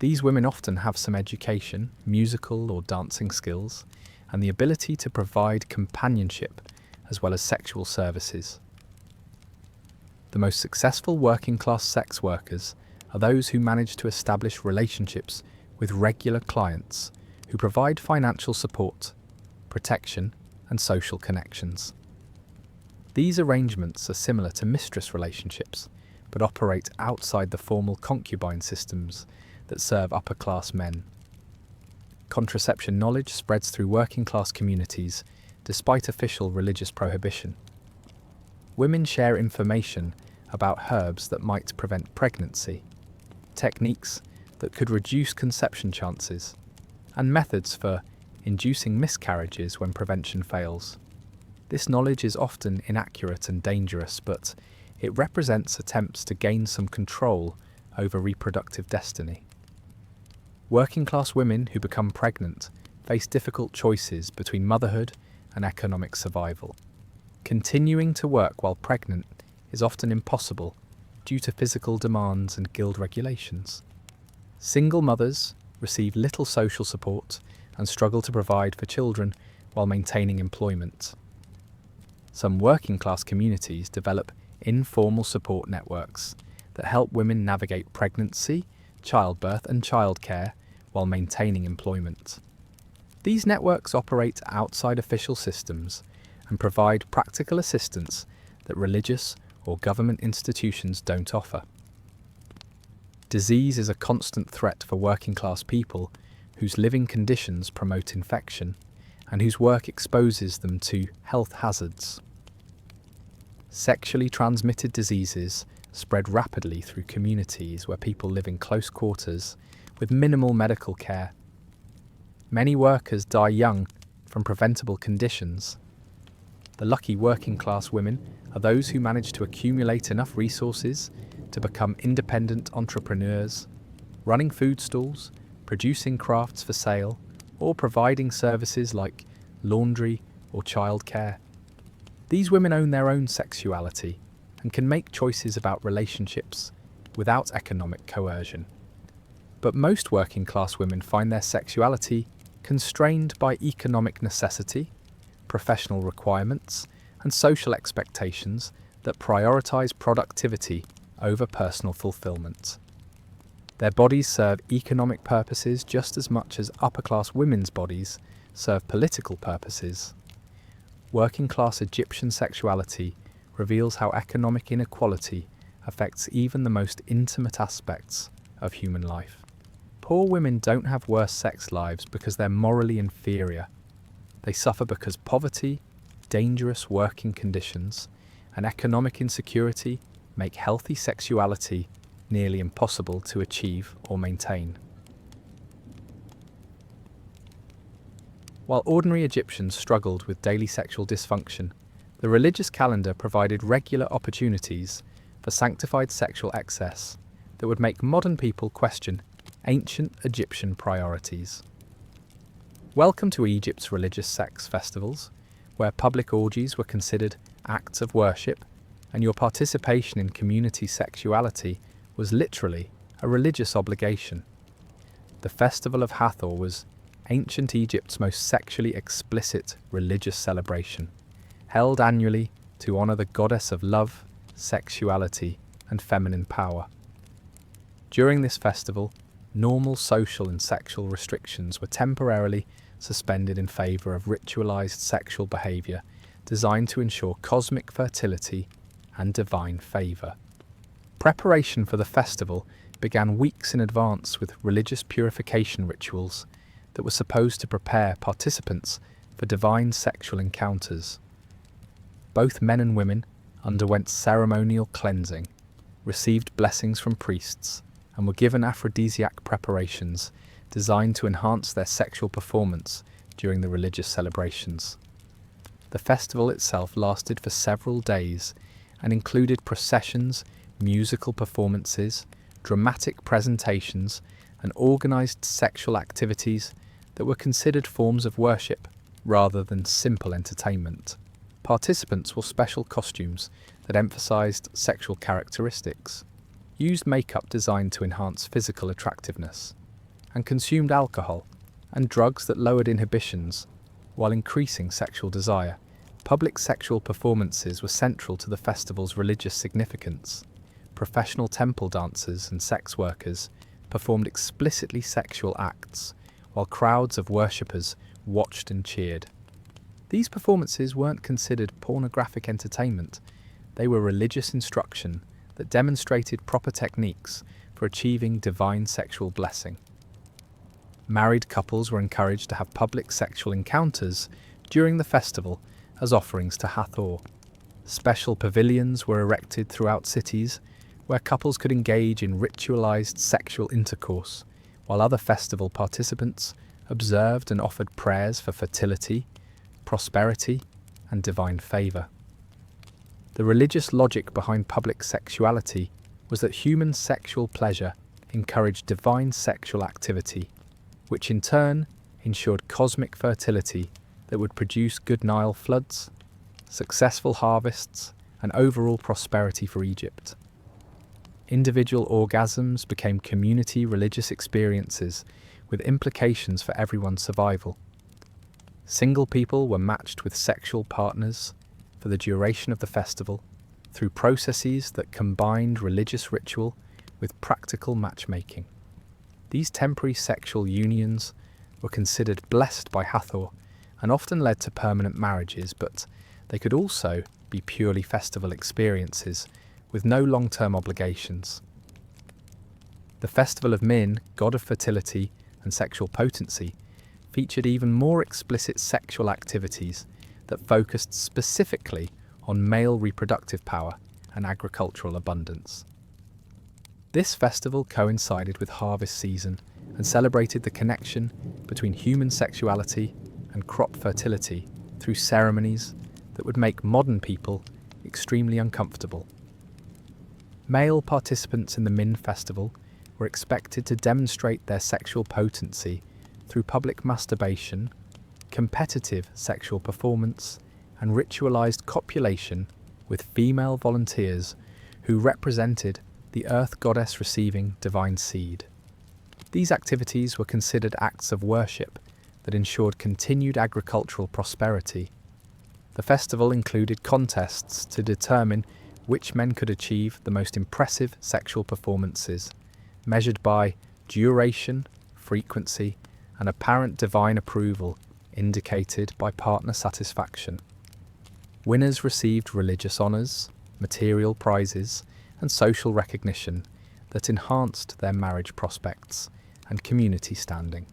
These women often have some education, musical or dancing skills, and the ability to provide companionship as well as sexual services. The most successful working-class sex workers are those who manage to establish relationships with regular clients who provide financial support, protection, and social connections. These arrangements are similar to mistress relationships, but operate outside the formal concubine systems that serve upper-class men. Contraception knowledge spreads through working-class communities despite official religious prohibition. Women share information about herbs that might prevent pregnancy, techniques that could reduce conception chances, and methods for inducing miscarriages when prevention fails. This knowledge is often inaccurate and dangerous, but it represents attempts to gain some control over reproductive destiny. Working-class women who become pregnant face difficult choices between motherhood and economic survival. Continuing to work while pregnant is often impossible due to physical demands and guild regulations. Single mothers receive little social support and struggle to provide for children while maintaining employment. Some working-class communities develop informal support networks that help women navigate pregnancy, childbirth, and childcare while maintaining employment. These networks operate outside official systems and provide practical assistance that religious or government institutions don't offer. Disease is a constant threat for working-class people whose living conditions promote infection and whose work exposes them to health hazards. Sexually transmitted diseases spread rapidly through communities where people live in close quarters with minimal medical care. Many workers die young from preventable conditions. The lucky working-class women are those who manage to accumulate enough resources to become independent entrepreneurs, running food stalls, producing crafts for sale, or providing services like laundry or childcare. These women own their own sexuality and can make choices about relationships without economic coercion. But most working-class women find their sexuality constrained by economic necessity, professional requirements, and social expectations that prioritize productivity over personal fulfillment. Their bodies serve economic purposes just as much as upper-class women's bodies serve political purposes. Working-class Egyptian sexuality reveals how economic inequality affects even the most intimate aspects of human life. Poor women don't have worse sex lives because they're morally inferior. They suffer because poverty, dangerous working conditions, and economic insecurity make healthy sexuality nearly impossible to achieve or maintain. While ordinary Egyptians struggled with daily sexual dysfunction, the religious calendar provided regular opportunities for sanctified sexual excess that would make modern people question ancient Egyptian priorities. Welcome to Egypt's religious sex festivals, where public orgies were considered acts of worship, and your participation in community sexuality was literally a religious obligation. The Festival of Hathor was ancient Egypt's most sexually explicit religious celebration, held annually to honor the goddess of love, sexuality, and feminine power. During this festival, normal social and sexual restrictions were temporarily suspended in favor of ritualized sexual behavior designed to ensure cosmic fertility and divine favor. Preparation for the festival began weeks in advance with religious purification rituals that were supposed to prepare participants for divine sexual encounters. Both men and women underwent ceremonial cleansing, received blessings from priests, and were given aphrodisiac preparations designed to enhance their sexual performance during the religious celebrations. The festival itself lasted for several days and included processions, musical performances, dramatic presentations, and organised sexual activities that were considered forms of worship rather than simple entertainment. Participants wore special costumes that emphasised sexual characteristics, used makeup designed to enhance physical attractiveness, and consumed alcohol and drugs that lowered inhibitions while increasing sexual desire. Public sexual performances were central to the festival's religious significance. Professional temple dancers and sex workers performed explicitly sexual acts, while crowds of worshippers watched and cheered. These performances weren't considered pornographic entertainment. They were religious instruction that demonstrated proper techniques for achieving divine sexual blessing. Married couples were encouraged to have public sexual encounters during the festival as offerings to Hathor. Special pavilions were erected throughout cities where couples could engage in ritualized sexual intercourse, while other festival participants observed and offered prayers for fertility, prosperity, and divine favor. The religious logic behind public sexuality was that human sexual pleasure encouraged divine sexual activity, which in turn ensured cosmic fertility that would produce good Nile floods, successful harvests, and overall prosperity for Egypt. Individual orgasms became community religious experiences with implications for everyone's survival. Single people were matched with sexual partners for the duration of the festival through processes that combined religious ritual with practical matchmaking. These temporary sexual unions were considered blessed by Hathor and often led to permanent marriages, but they could also be purely festival experiences with no long-term obligations. The Festival of Min, god of fertility and sexual potency, featured even more explicit sexual activities that focused specifically on male reproductive power and agricultural abundance. This festival coincided with harvest season and celebrated the connection between human sexuality and crop fertility through ceremonies that would make modern people extremely uncomfortable. Male participants in the Min festival were expected to demonstrate their sexual potency through public masturbation, competitive sexual performance, and ritualized copulation with female volunteers who represented the earth goddess receiving divine seed. These activities were considered acts of worship that ensured continued agricultural prosperity. The festival included contests to determine which men could achieve the most impressive sexual performances, measured by duration, frequency, and apparent divine approval indicated by partner satisfaction. Winners received religious honours, material prizes, and social recognition that enhanced their marriage prospects and community standing.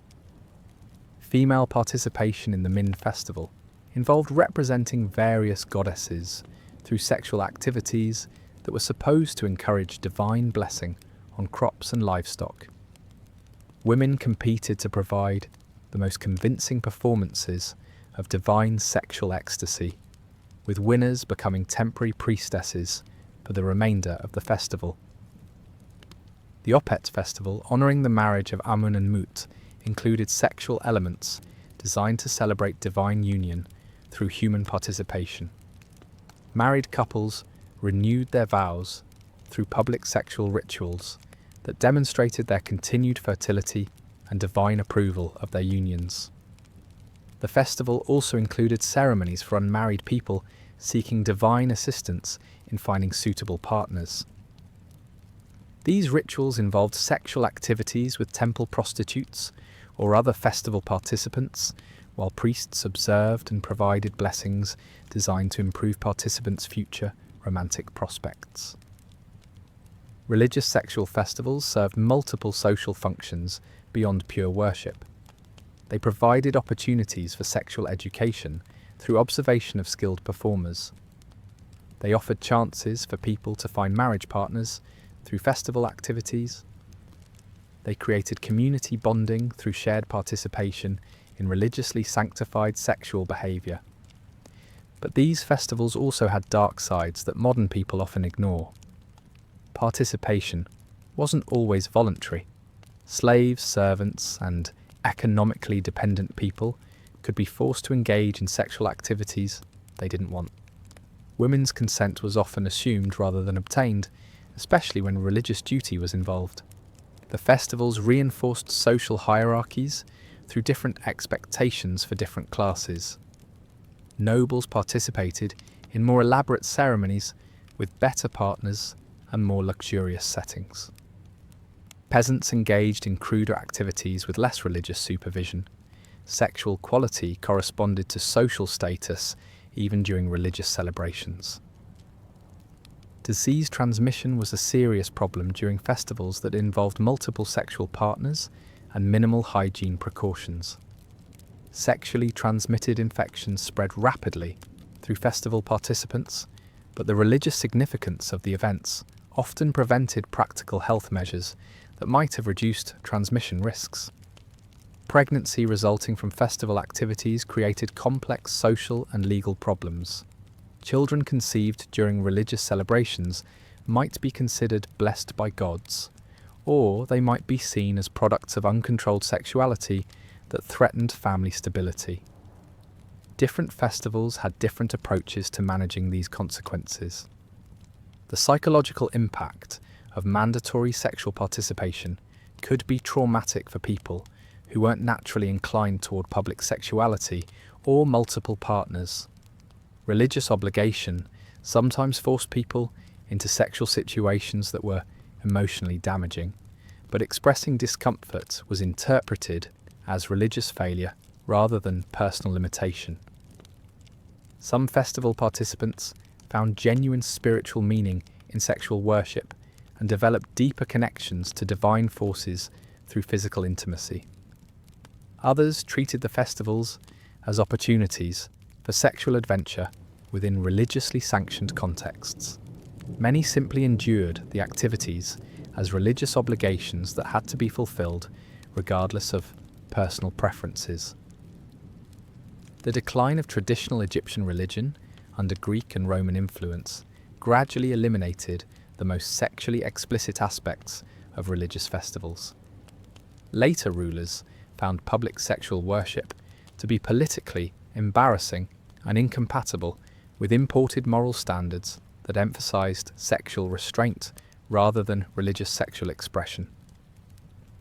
Female participation in the Min festival involved representing various goddesses through sexual activities that were supposed to encourage divine blessing on crops and livestock. Women competed to provide the most convincing performances of divine sexual ecstasy, with winners becoming temporary priestesses for the remainder of the festival. The Opet festival, honouring the marriage of Amun and Mut, included sexual elements designed to celebrate divine union through human participation. Married couples renewed their vows through public sexual rituals that demonstrated their continued fertility and divine approval of their unions. The festival also included ceremonies for unmarried people seeking divine assistance in finding suitable partners. These rituals involved sexual activities with temple prostitutes or other festival participants, while priests observed and provided blessings designed to improve participants' future romantic prospects. Religious sexual festivals served multiple social functions beyond pure worship. They provided opportunities for sexual education through observation of skilled performers. They offered chances for people to find marriage partners through festival activities. They created community bonding through shared participation in religiously sanctified sexual behaviour. But these festivals also had dark sides that modern people often ignore. Participation wasn't always voluntary. Slaves, servants, and economically dependent people could be forced to engage in sexual activities they didn't want. Women's consent was often assumed rather than obtained, especially when religious duty was involved. The festivals reinforced social hierarchies through different expectations for different classes. Nobles participated in more elaborate ceremonies with better partners and more luxurious settings. Peasants engaged in cruder activities with less religious supervision. Sexual quality corresponded to social status even during religious celebrations. Disease transmission was a serious problem during festivals that involved multiple sexual partners and minimal hygiene precautions. Sexually transmitted infections spread rapidly through festival participants, but the religious significance of the events often prevented practical health measures that might have reduced transmission risks. Pregnancy resulting from festival activities created complex social and legal problems. Children conceived during religious celebrations might be considered blessed by gods, or they might be seen as products of uncontrolled sexuality that threatened family stability. Different festivals had different approaches to managing these consequences. The psychological impact of mandatory sexual participation could be traumatic for people who weren't naturally inclined toward public sexuality or multiple partners. Religious obligation sometimes forced people into sexual situations that were emotionally damaging, but expressing discomfort was interpreted as religious failure rather than personal limitation. Some festival participants found genuine spiritual meaning in sexual worship and developed deeper connections to divine forces through physical intimacy. Others treated the festivals as opportunities for sexual adventure within religiously sanctioned contexts. Many simply endured the activities as religious obligations that had to be fulfilled regardless of personal preferences. The decline of traditional Egyptian religion under Greek and Roman influence gradually eliminated the most sexually explicit aspects of religious festivals. Later rulers found public sexual worship to be politically embarrassing and incompatible with imported moral standards that emphasized sexual restraint rather than religious sexual expression.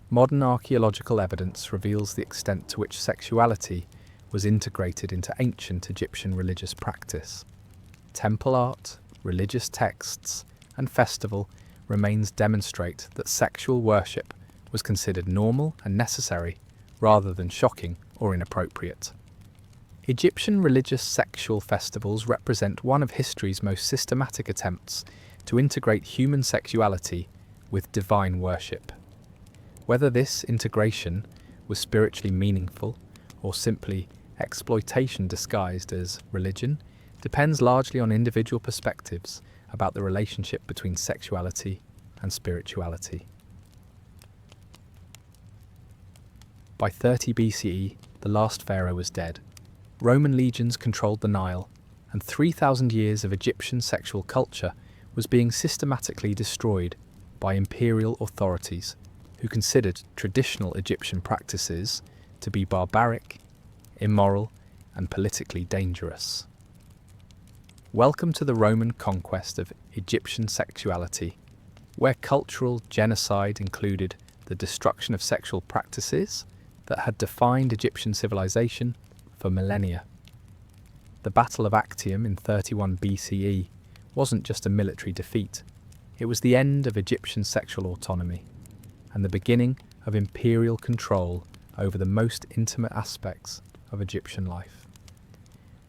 Modern archaeological evidence reveals the extent to which sexuality was integrated into ancient Egyptian religious practice. Temple art, religious texts, and festival remains demonstrate that sexual worship was considered normal and necessary rather than shocking or inappropriate. Egyptian religious sexual festivals represent one of history's most systematic attempts to integrate human sexuality with divine worship. Whether this integration was spiritually meaningful or simply exploitation disguised as religion depends largely on individual perspectives about the relationship between sexuality and spirituality. By 30 BCE, the last pharaoh was dead. Roman legions controlled the Nile, and 3,000 years of Egyptian sexual culture was being systematically destroyed by imperial authorities who considered traditional Egyptian practices to be barbaric, immoral, and politically dangerous. Welcome to the Roman conquest of Egyptian sexuality, where cultural genocide included the destruction of sexual practices that had defined Egyptian civilization for millennia. The Battle of Actium in 31 BCE wasn't just a military defeat, it was the end of Egyptian sexual autonomy and the beginning of imperial control over the most intimate aspects of Egyptian life.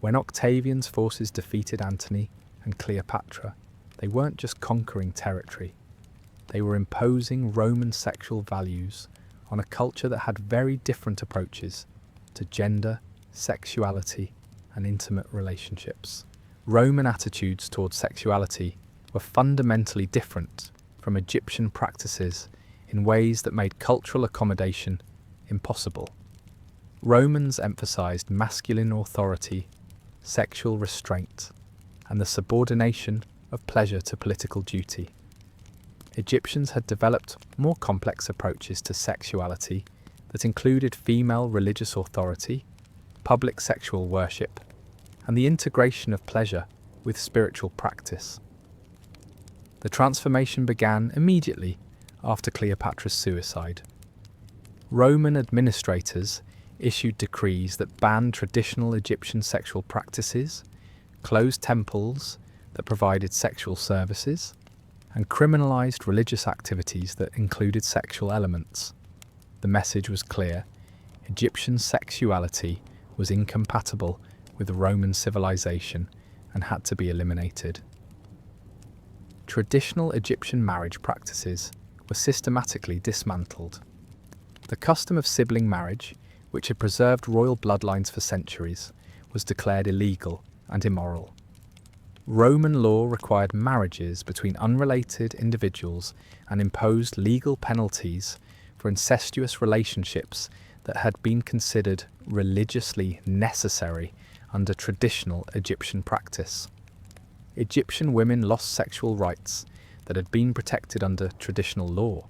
When Octavian's forces defeated Antony and Cleopatra, they weren't just conquering territory, they were imposing Roman sexual values on a culture that had very different approaches to gender, sexuality, and intimate relationships. Roman attitudes towards sexuality were fundamentally different from Egyptian practices in ways that made cultural accommodation impossible. Romans emphasized masculine authority, sexual restraint, and the subordination of pleasure to political duty. Egyptians had developed more complex approaches to sexuality that included female religious authority, public sexual worship, and the integration of pleasure with spiritual practice. The transformation began immediately after Cleopatra's suicide. Roman administrators issued decrees that banned traditional Egyptian sexual practices, closed temples that provided sexual services, and criminalized religious activities that included sexual elements. The message was clear: Egyptian sexuality was incompatible with Roman civilization and had to be eliminated. Traditional Egyptian marriage practices were systematically dismantled. The custom of sibling marriage, which had preserved royal bloodlines for centuries, was declared illegal and immoral. Roman law required marriages between unrelated individuals and imposed legal penalties for incestuous relationships that had been considered religiously necessary under traditional Egyptian practice. Egyptian women lost sexual rights that had been protected under traditional law.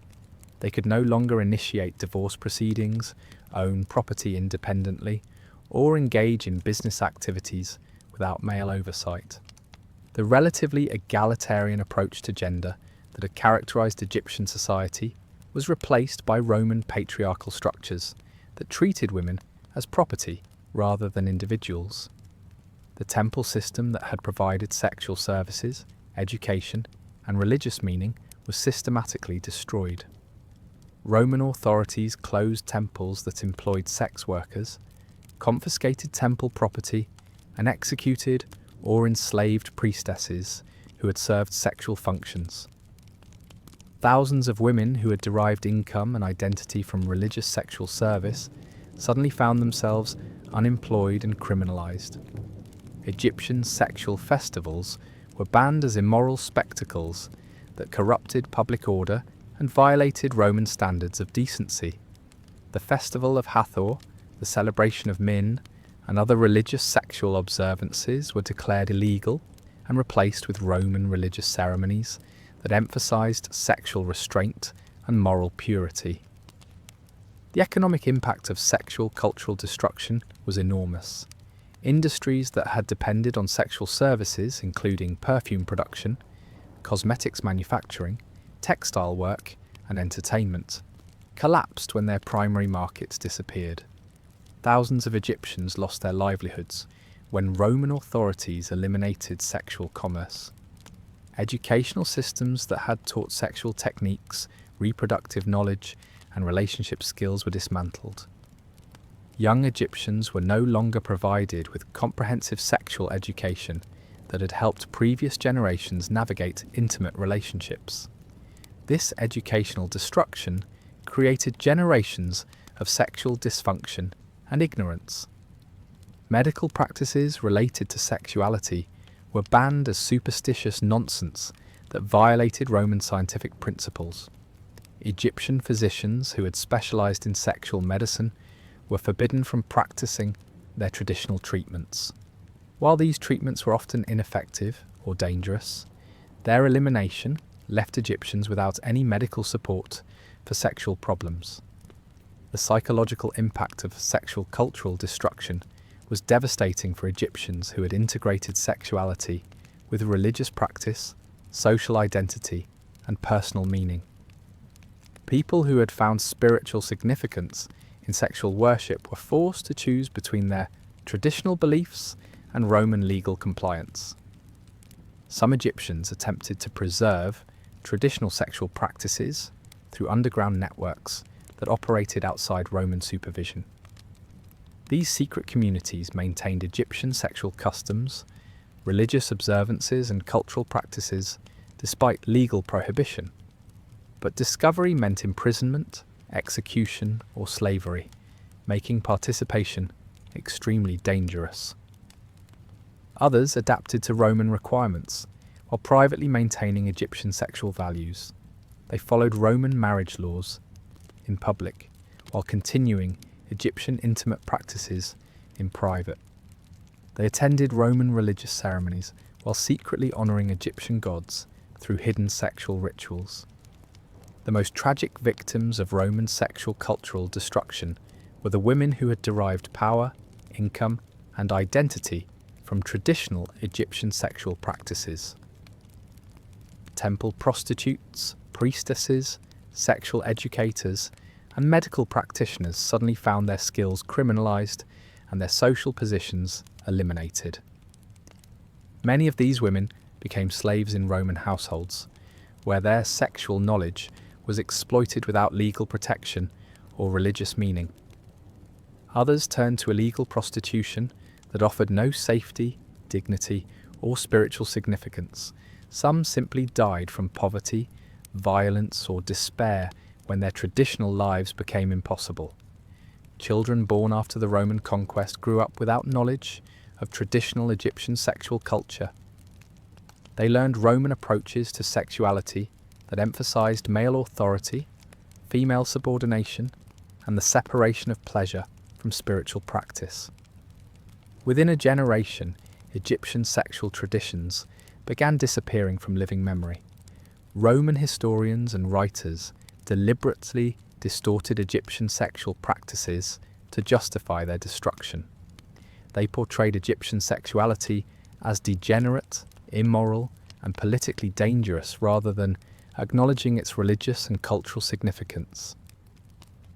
They could no longer initiate divorce proceedings, own property independently, or engage in business activities without male oversight. The relatively egalitarian approach to gender that had characterized Egyptian society was replaced by Roman patriarchal structures that treated women as property rather than individuals. The temple system that had provided sexual services, education, and religious meaning was systematically destroyed. Roman authorities closed temples that employed sex workers, confiscated temple property, and executed or enslaved priestesses who had served sexual functions. Thousands of women who had derived income and identity from religious sexual service suddenly found themselves unemployed and criminalized. Egyptian sexual festivals were banned as immoral spectacles that corrupted public order and violated Roman standards of decency. The festival of Hathor, the celebration of Min, and other religious sexual observances were declared illegal and replaced with Roman religious ceremonies that emphasized sexual restraint and moral purity. The economic impact of sexual cultural destruction was enormous. Industries that had depended on sexual services, including perfume production, cosmetics manufacturing, textile work, and entertainment, collapsed when their primary markets disappeared. Thousands of Egyptians lost their livelihoods when Roman authorities eliminated sexual commerce. Educational systems that had taught sexual techniques, reproductive knowledge, and relationship skills were dismantled. Young Egyptians were no longer provided with comprehensive sexual education that had helped previous generations navigate intimate relationships. This educational destruction created generations of sexual dysfunction and ignorance. Medical practices related to sexuality were banned as superstitious nonsense that violated Roman scientific principles. Egyptian physicians who had specialized in sexual medicine were forbidden from practicing their traditional treatments. While these treatments were often ineffective or dangerous, their elimination left Egyptians without any medical support for sexual problems. The psychological impact of sexual cultural destruction was devastating for Egyptians who had integrated sexuality with religious practice, social identity, and personal meaning. People who had found spiritual significance in sexual worship were forced to choose between their traditional beliefs and Roman legal compliance. Some Egyptians attempted to preserve traditional sexual practices through underground networks that operated outside Roman supervision. These secret communities maintained Egyptian sexual customs, religious observances, and cultural practices despite legal prohibition. But discovery meant imprisonment, execution, or slavery, making participation extremely dangerous. Others adapted to Roman requirements, while privately maintaining Egyptian sexual values. They followed Roman marriage laws in public, while continuing Egyptian intimate practices in private. They attended Roman religious ceremonies while secretly honouring Egyptian gods through hidden sexual rituals. The most tragic victims of Roman sexual cultural destruction were the women who had derived power, income, and identity from traditional Egyptian sexual practices. Temple prostitutes, priestesses, sexual educators, and medical practitioners suddenly found their skills criminalised and their social positions eliminated. Many of these women became slaves in Roman households, where their sexual knowledge was exploited without legal protection or religious meaning. Others turned to illegal prostitution that offered no safety, dignity, or spiritual significance. Some simply died from poverty, violence, or despair when their traditional lives became impossible. Children born after the Roman conquest grew up without knowledge of traditional Egyptian sexual culture. They learned Roman approaches to sexuality that emphasized male authority, female subordination, and the separation of pleasure from spiritual practice. Within a generation, Egyptian sexual traditions began disappearing from living memory. Roman historians and writers deliberately distorted Egyptian sexual practices to justify their destruction. They portrayed Egyptian sexuality as degenerate, immoral, and politically dangerous rather than acknowledging its religious and cultural significance.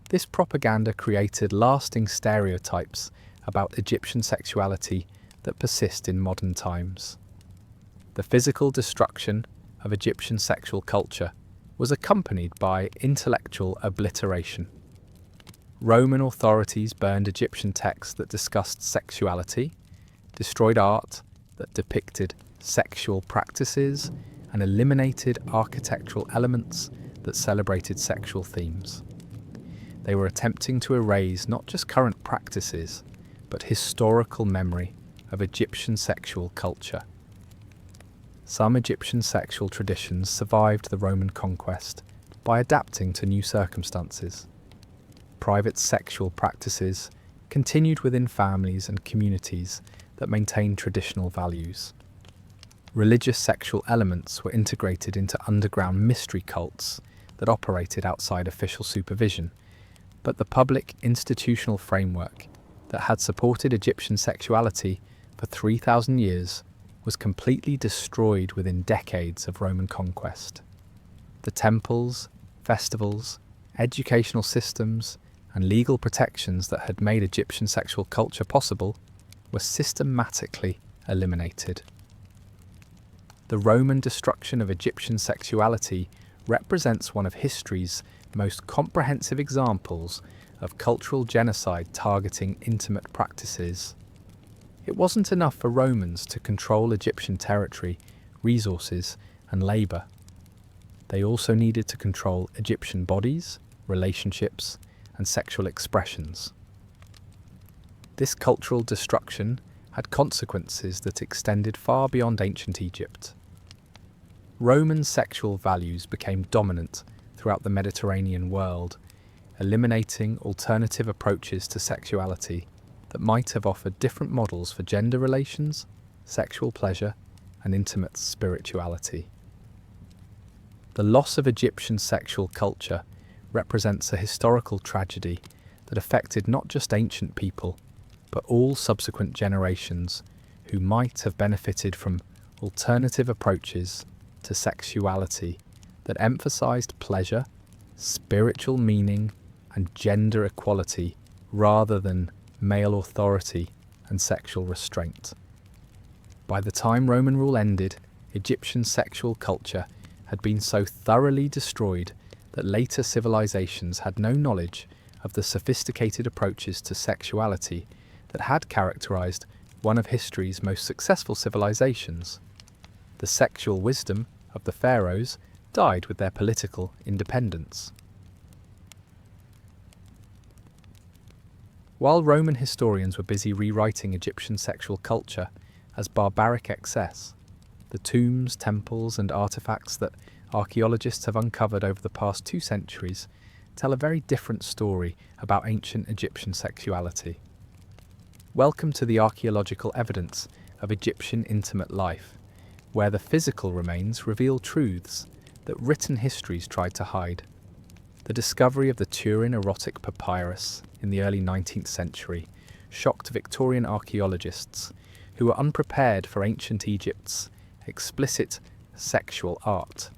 This propaganda created lasting stereotypes about Egyptian sexuality that persist in modern times. The physical destruction of Egyptian sexual culture was accompanied by intellectual obliteration. Roman authorities burned Egyptian texts that discussed sexuality, destroyed art that depicted sexual practices, and eliminated architectural elements that celebrated sexual themes. They were attempting to erase not just current practices, but historical memory of Egyptian sexual culture. Some Egyptian sexual traditions survived the Roman conquest by adapting to new circumstances. Private sexual practices continued within families and communities that maintained traditional values. Religious sexual elements were integrated into underground mystery cults that operated outside official supervision, but the public institutional framework that had supported Egyptian sexuality for 3,000 years was completely destroyed within decades of Roman conquest. The temples, festivals, educational systems, and legal protections that had made Egyptian sexual culture possible were systematically eliminated. The Roman destruction of Egyptian sexuality represents one of history's most comprehensive examples of cultural genocide targeting intimate practices. It wasn't enough for Romans to control Egyptian territory, resources, and labour. They also needed to control Egyptian bodies, relationships, and sexual expressions. This cultural destruction had consequences that extended far beyond ancient Egypt. Roman sexual values became dominant throughout the Mediterranean world, eliminating alternative approaches to sexuality that might have offered different models for gender relations, sexual pleasure, and intimate spirituality. The loss of Egyptian sexual culture represents a historical tragedy that affected not just ancient people, but all subsequent generations who might have benefited from alternative approaches to sexuality that emphasized pleasure, spiritual meaning, and gender equality rather than male authority and sexual restraint. By the time Roman rule ended, Egyptian sexual culture had been so thoroughly destroyed that later civilizations had no knowledge of the sophisticated approaches to sexuality that had characterized one of history's most successful civilizations. The sexual wisdom of the pharaohs died with their political independence. While Roman historians were busy rewriting Egyptian sexual culture as barbaric excess, the tombs, temples, and artifacts that archaeologists have uncovered over the past 2 centuries tell a very different story about ancient Egyptian sexuality. Welcome to the archaeological evidence of Egyptian intimate life, where the physical remains reveal truths that written histories tried to hide. The discovery of the Turin erotic papyrus in the early 19th century shocked Victorian archaeologists who were unprepared for ancient Egypt's explicit sexual art.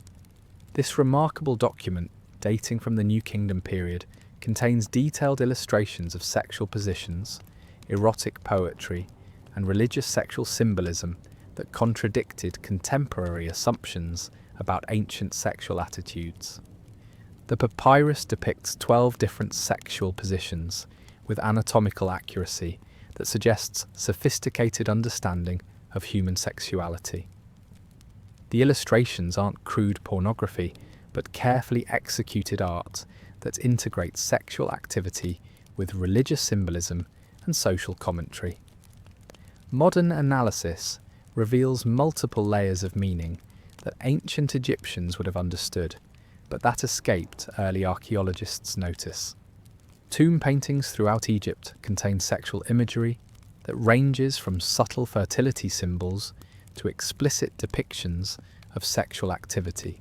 This remarkable document, dating from the New Kingdom period, contains detailed illustrations of sexual positions, erotic poetry, and religious sexual symbolism that contradicted contemporary assumptions about ancient sexual attitudes. The papyrus depicts 12 different sexual positions with anatomical accuracy that suggests sophisticated understanding of human sexuality. The illustrations aren't crude pornography, but carefully executed art that integrates sexual activity with religious symbolism and social commentary. Modern analysis reveals multiple layers of meaning that ancient Egyptians would have understood, but that escaped early archaeologists' notice. Tomb paintings throughout Egypt contain sexual imagery that ranges from subtle fertility symbols to explicit depictions of sexual activity.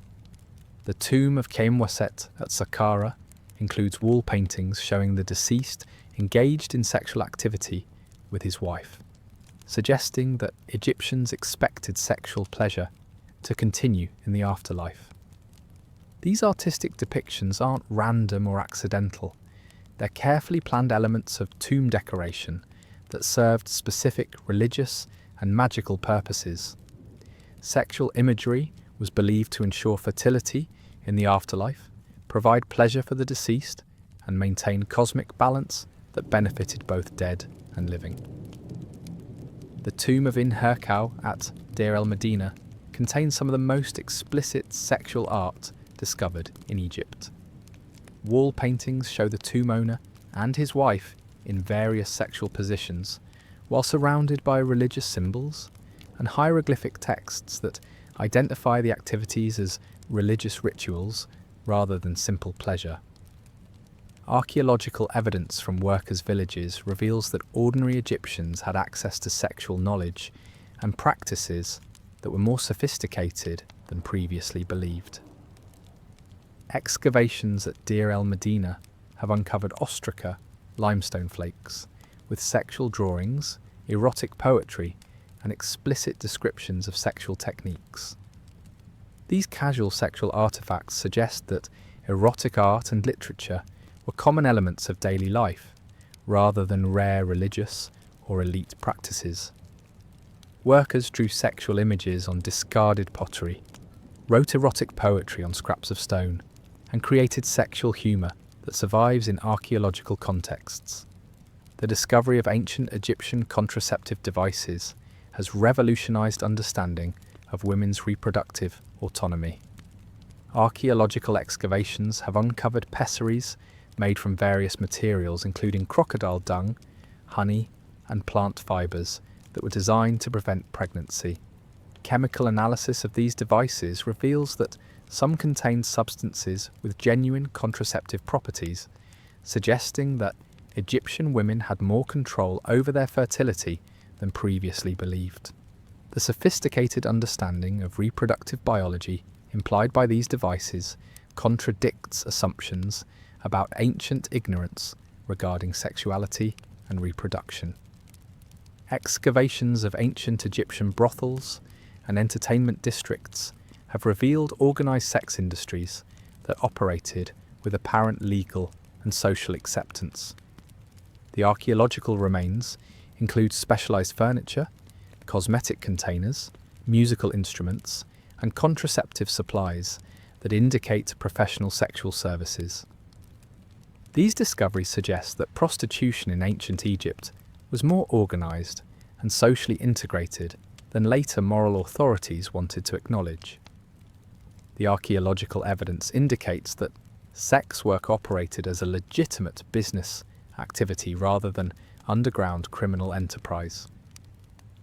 The tomb of Khamwaset at Saqqara includes wall paintings showing the deceased engaged in sexual activity with his wife, suggesting that Egyptians expected sexual pleasure to continue in the afterlife. These artistic depictions aren't random or accidental. They're carefully planned elements of tomb decoration that served specific religious and magical purposes. Sexual imagery was believed to ensure fertility in the afterlife, provide pleasure for the deceased, and maintain cosmic balance that benefited both dead and living. The tomb of Inherkau at Deir el-Medina contains some of the most explicit sexual art discovered in Egypt. Wall paintings show the tomb owner and his wife in various sexual positions, while surrounded by religious symbols and hieroglyphic texts that identify the activities as religious rituals rather than simple pleasure. Archaeological evidence from workers' villages reveals that ordinary Egyptians had access to sexual knowledge and practices that were more sophisticated than previously believed. Excavations at Deir el-Medina have uncovered ostraca limestone flakes with sexual drawings, erotic poetry, and explicit descriptions of sexual techniques. These casual sexual artifacts suggest that erotic art and literature were common elements of daily life, rather than rare religious or elite practices. Workers drew sexual images on discarded pottery, wrote erotic poetry on scraps of stone, and created sexual humour that survives in archaeological contexts. The discovery of ancient Egyptian contraceptive devices has revolutionised understanding of women's reproductive autonomy. Archaeological excavations have uncovered pessaries made from various materials including crocodile dung, honey, and plant fibres that were designed to prevent pregnancy. Chemical analysis of these devices reveals that some contained substances with genuine contraceptive properties, suggesting that Egyptian women had more control over their fertility than previously believed. The sophisticated understanding of reproductive biology implied by these devices contradicts assumptions about ancient ignorance regarding sexuality and reproduction. Excavations of ancient Egyptian brothels and entertainment districts have revealed organised sex industries that operated with apparent legal and social acceptance. The archaeological remains include specialised furniture, cosmetic containers, musical instruments, and contraceptive supplies that indicate professional sexual services. These discoveries suggest that prostitution in ancient Egypt was more organised and socially integrated than later moral authorities wanted to acknowledge. The archaeological evidence indicates that sex work operated as a legitimate business activity rather than underground criminal enterprise.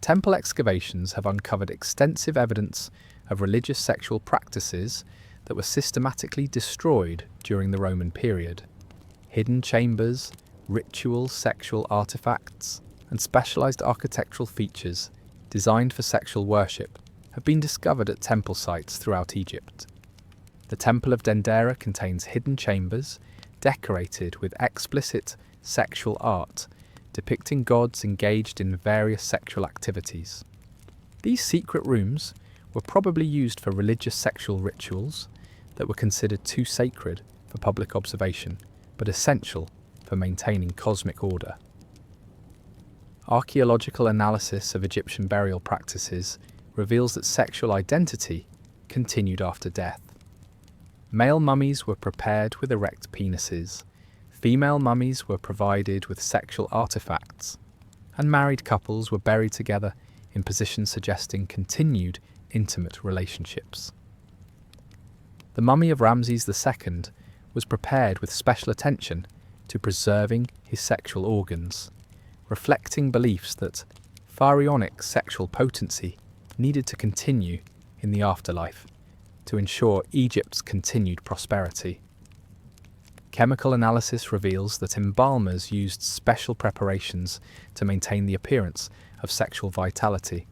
Temple excavations have uncovered extensive evidence of religious sexual practices that were systematically destroyed during the Roman period. Hidden chambers, ritual sexual artifacts, and specialized architectural features designed for sexual worship have been discovered at temple sites throughout Egypt. The Temple of Dendera contains hidden chambers decorated with explicit sexual art depicting gods engaged in various sexual activities. These secret rooms were probably used for religious sexual rituals that were considered too sacred for public observation, but essential for maintaining cosmic order. Archaeological analysis of Egyptian burial practices reveals that sexual identity continued after death. Male mummies were prepared with erect penises, female mummies were provided with sexual artifacts, and married couples were buried together in positions suggesting continued intimate relationships. The mummy of Ramses II was prepared with special attention to preserving his sexual organs, reflecting beliefs that pharaonic sexual potency needed to continue in the afterlife to ensure Egypt's continued prosperity. Chemical analysis reveals that embalmers used special preparations to maintain the appearance of sexual vitality.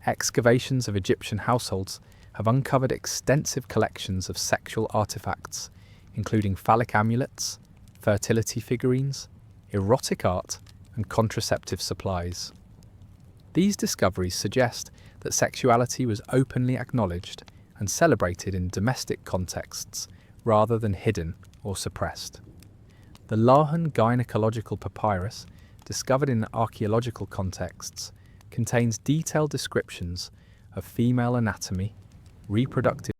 Excavations of Egyptian households have uncovered extensive collections of sexual artifacts, including phallic amulets, fertility figurines, erotic art, and contraceptive supplies. These discoveries suggest that sexuality was openly acknowledged and celebrated in domestic contexts rather than hidden or suppressed. The Lahan gynecological papyrus, discovered in archaeological contexts, contains detailed descriptions of female anatomy, reproductive